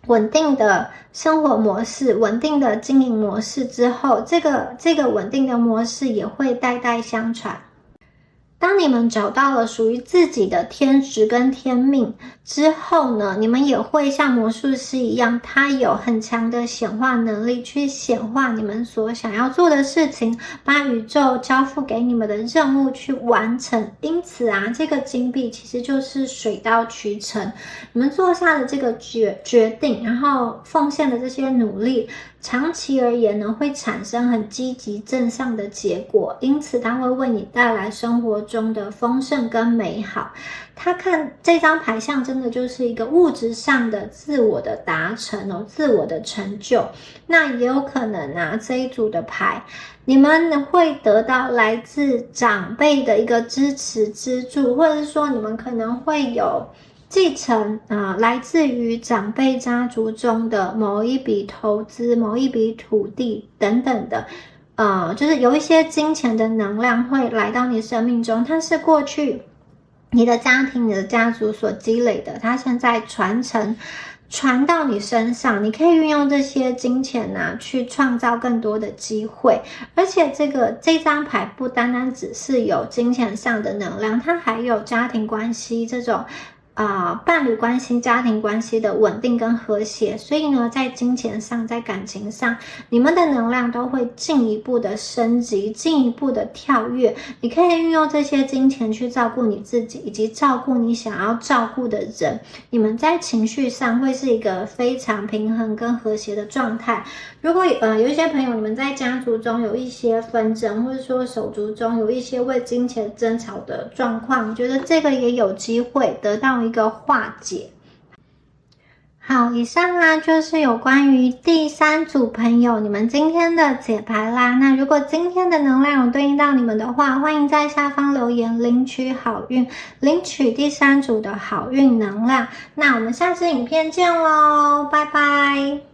稳定的生活模式，稳定的经营模式之后，这个稳定的模式也会代代相传。当你们找到了属于自己的天职跟天命之后呢，你们也会像魔术师一样，他有很强的显化能力，去显化你们所想要做的事情，把宇宙交付给你们的任务去完成。因此啊，这个金币其实就是水到渠成，你们做下的这个决定，然后奉献的这些努力，长期而言呢，会产生很积极正向的结果，因此它会为你带来生活中的丰盛跟美好。他看这张牌象征的就是一个物质上的自我的达成哦，自我的成就。那也有可能啊，这一组的牌，你们会得到来自长辈的一个支持资助，或者是说你们可能会有继承来自于长辈家族中的某一笔投资、某一笔土地等等的，就是有一些金钱的能量会来到你生命中，它是过去你的家庭、你的家族所积累的，它现在传到你身上，你可以运用这些金钱去创造更多的机会。而且这张牌不单单只是有金钱上的能量，它还有家庭关系这种伴侣关系、家庭关系的稳定跟和谐。所以呢，在金钱上、在感情上，你们的能量都会进一步的升级，进一步的跳跃。你可以运用这些金钱去照顾你自己，以及照顾你想要照顾的人。你们在情绪上会是一个非常平衡跟和谐的状态。如果有一些朋友，你们在家族中有一些纷争，或者说手足中有一些为金钱争吵的状况，我觉得这个也有机会得到一个化解。好，以上就是有关于第3组朋友你们今天的解牌啦。那如果今天的能量有对应到你们的话，欢迎在下方留言领取好运，领取第3组的好运能量。那我们下次影片见咯，拜拜。